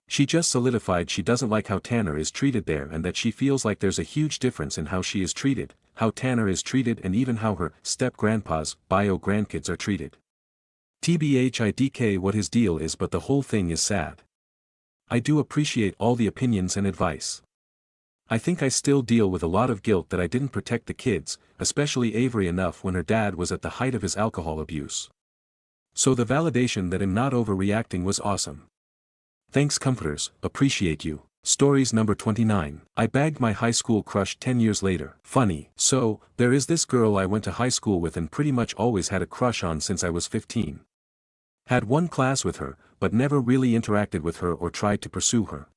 She just solidified she doesn't like how Tanner is treated there and that she feels like there's a huge difference in how she is treated, how Tanner is treated and even how her step-grandpa's bio-grandkids are treated. TBHIDK what his deal is but the whole thing is sad. I do appreciate all the opinions and advice. I think I still deal with a lot of guilt that I didn't protect the kids, especially Avery enough when her dad was at the height of his alcohol abuse. So the validation that I'm not overreacting was awesome. Thanks comforters, appreciate you. Stories number 29. I bagged my high school crush 10 years later. Funny. So, there is this girl I went to high school with and pretty much always had a crush on since I was 15. Had one class with her, but never really interacted with her or tried to pursue her.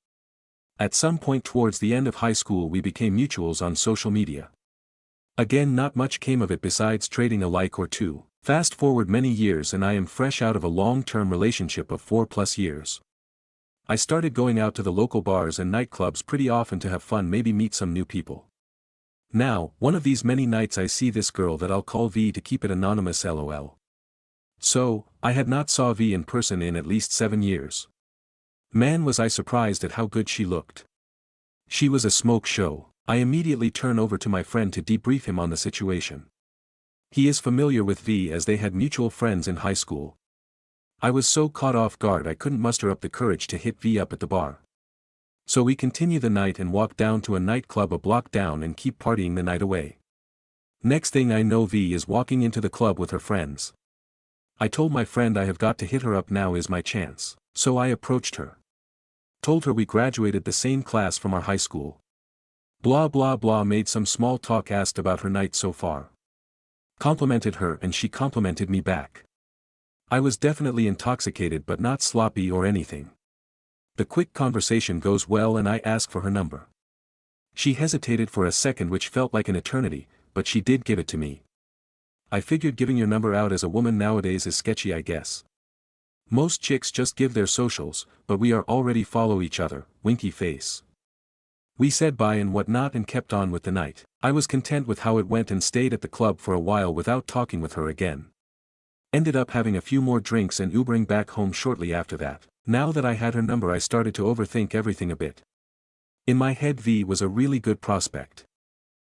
At some point towards the end of high school we became mutuals on social media. Again not much came of it besides trading a like or two. Fast forward many years and I am fresh out of a long-term relationship of 4+ years. I started going out to the local bars and nightclubs pretty often to have fun, maybe meet some new people. Now, one of these many nights I see this girl that I'll call V to keep it anonymous lol. So, I had not saw V in person in at least 7 years. Man was I surprised at how good she looked. She was a smoke show. I immediately turn over to my friend to debrief him on the situation. He is familiar with V as they had mutual friends in high school. I was so caught off guard I couldn't muster up the courage to hit V up at the bar. So we continue the night and walk down to a nightclub a block down and keep partying the night away. Next thing I know V is walking into the club with her friends. I told my friend I have got to hit her up, now is my chance. So I approached her. Told her we graduated the same class from our high school. Blah blah blah, made some small talk, asked about her night so far. Complimented her and she complimented me back. I was definitely intoxicated but not sloppy or anything. The quick conversation goes well and I ask for her number. She hesitated for a second, which felt like an eternity, but she did give it to me. I figured giving your number out as a woman nowadays is sketchy, I guess. Most chicks just give their socials, but we are already follow each other, winky face. We said bye and whatnot and kept on with the night. I was content with how it went and stayed at the club for a while without talking with her again. Ended up having a few more drinks and Ubering back home shortly after that. Now that I had her number I started to overthink everything a bit. In my head V was a really good prospect.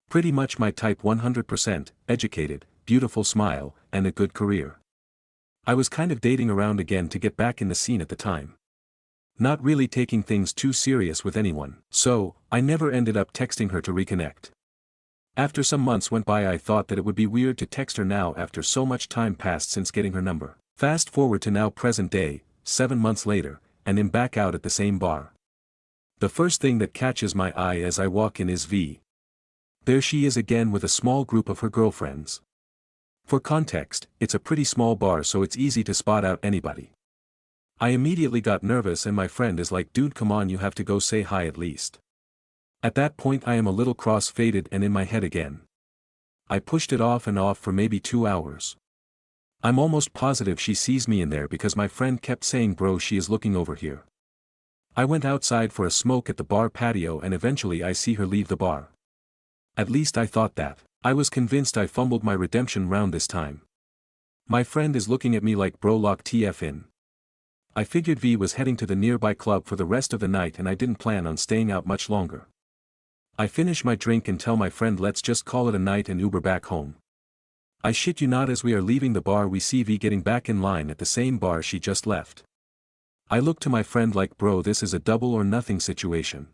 Pretty much my type 100%, educated, beautiful smile, and a good career. I was kind of dating around again to get back in the scene at the time. Not really taking things too serious with anyone, so, I never ended up texting her to reconnect. After some months went by I thought that it would be weird to text her now after so much time passed since getting her number. Fast forward to now present day, 7 months later, and am back out at the same bar. The first thing that catches my eye as I walk in is V. There she is again with a small group of her girlfriends. For context, it's a pretty small bar so it's easy to spot out anybody. I immediately got nervous and my friend is like, dude come on, you have to go say hi at least. At that point I am a little cross-faded and in my head again. I pushed it off and off for maybe 2 hours. I'm almost positive she sees me in there because my friend kept saying, bro, she is looking over here. I went outside for a smoke at the bar patio and eventually I see her leave the bar. At least I thought that. I was convinced I fumbled my redemption round this time. My friend is looking at me like, bro, lock TF in. I figured V was heading to the nearby club for the rest of the night and I didn't plan on staying out much longer. I finish my drink and tell my friend let's just call it a night and Uber back home. I shit you not, as we are leaving the bar we see V getting back in line at the same bar she just left. I look to my friend like, bro, this is a double or nothing situation.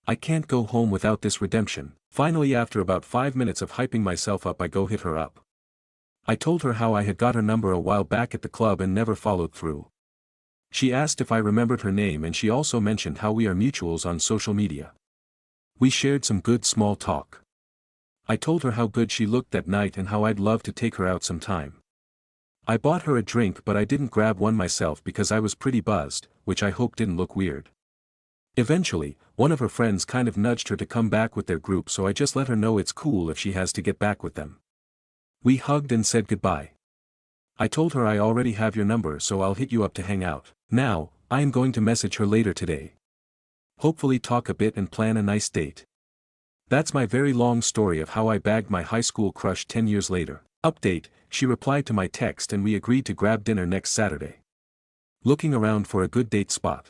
I can't go home without this redemption. Finally, after about 5 minutes of hyping myself up I go hit her up. I told her how I had got her number a while back at the club and never followed through. She asked if I remembered her name and she also mentioned how we are mutuals on social media. We shared some good small talk. I told her how good she looked that night and how I'd love to take her out sometime. I bought her a drink but I didn't grab one myself because I was pretty buzzed, which I hope didn't look weird. Eventually, one of her friends kind of nudged her to come back with their group so I just let her know it's cool if she has to get back with them. We hugged and said goodbye. I told her I already have your number so I'll hit you up to hang out. Now, I am going to message her later today. Hopefully talk a bit and plan a nice date. That's my very long story of how I bagged my high school crush 10 years later. Update, she replied to my text and we agreed to grab dinner next Saturday. Looking around for a good date spot.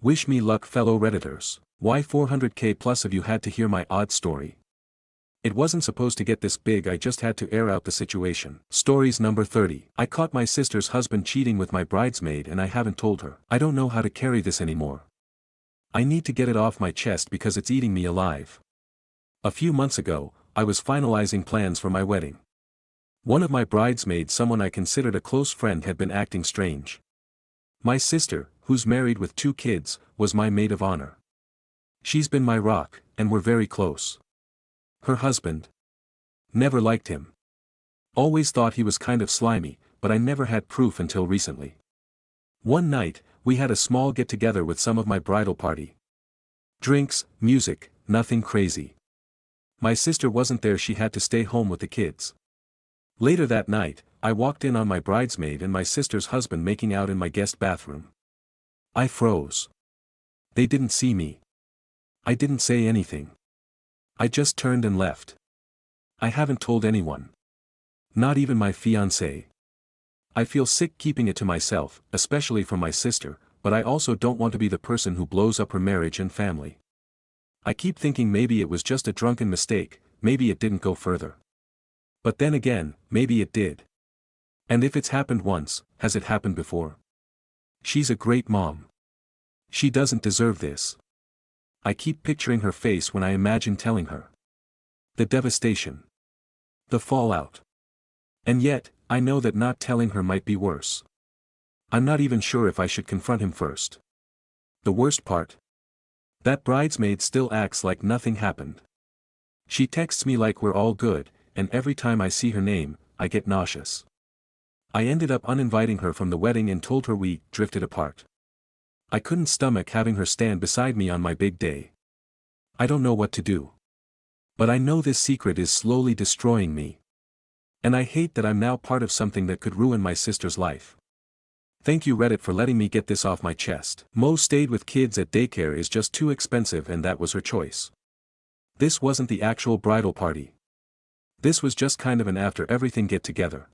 Wish me luck, fellow Redditors. Why 400k plus of you had to hear my odd story? It wasn't supposed to get this big, I just had to air out the situation. Stories number 30. I caught my sister's husband cheating with my bridesmaid and I haven't told her. I don't know how to carry this anymore. I need to get it off my chest because it's eating me alive. A few months ago, I was finalizing plans for my wedding. One of my bridesmaids, someone I considered a close friend, had been acting strange. My sister, who's married with 2 kids, was my maid of honor. She's been my rock, and we're very close. Her husband. Never liked him. Always thought he was kind of slimy, but I never had proof until recently. One night, we had a small get-together with some of my bridal party. Drinks, music, nothing crazy. My sister wasn't there, she had to stay home with the kids. Later that night, I walked in on my bridesmaid and my sister's husband making out in my guest bathroom. I froze. They didn't see me. I didn't say anything. I just turned and left. I haven't told anyone. Not even my fiancé. I feel sick keeping it to myself, especially from my sister, but I also don't want to be the person who blows up her marriage and family. I keep thinking maybe it was just a drunken mistake, maybe it didn't go further. But then again, maybe it did. And if it's happened once, has it happened before? She's a great mom. She doesn't deserve this. I keep picturing her face when I imagine telling her. The devastation. The fallout. And yet, I know that not telling her might be worse. I'm not even sure if I should confront him first. The worst part? That bridesmaid still acts like nothing happened. She texts me like we're all good, and every time I see her name, I get nauseous. I ended up uninviting her from the wedding and told her we drifted apart. I couldn't stomach having her stand beside me on my big day. I don't know what to do. But I know this secret is slowly destroying me. And I hate that I'm now part of something that could ruin my sister's life. Thank you Reddit for letting me get this off my chest. Mo stayed with kids at daycare is just too expensive and that was her choice. This wasn't the actual bridal party. This was just kind of an after everything get together.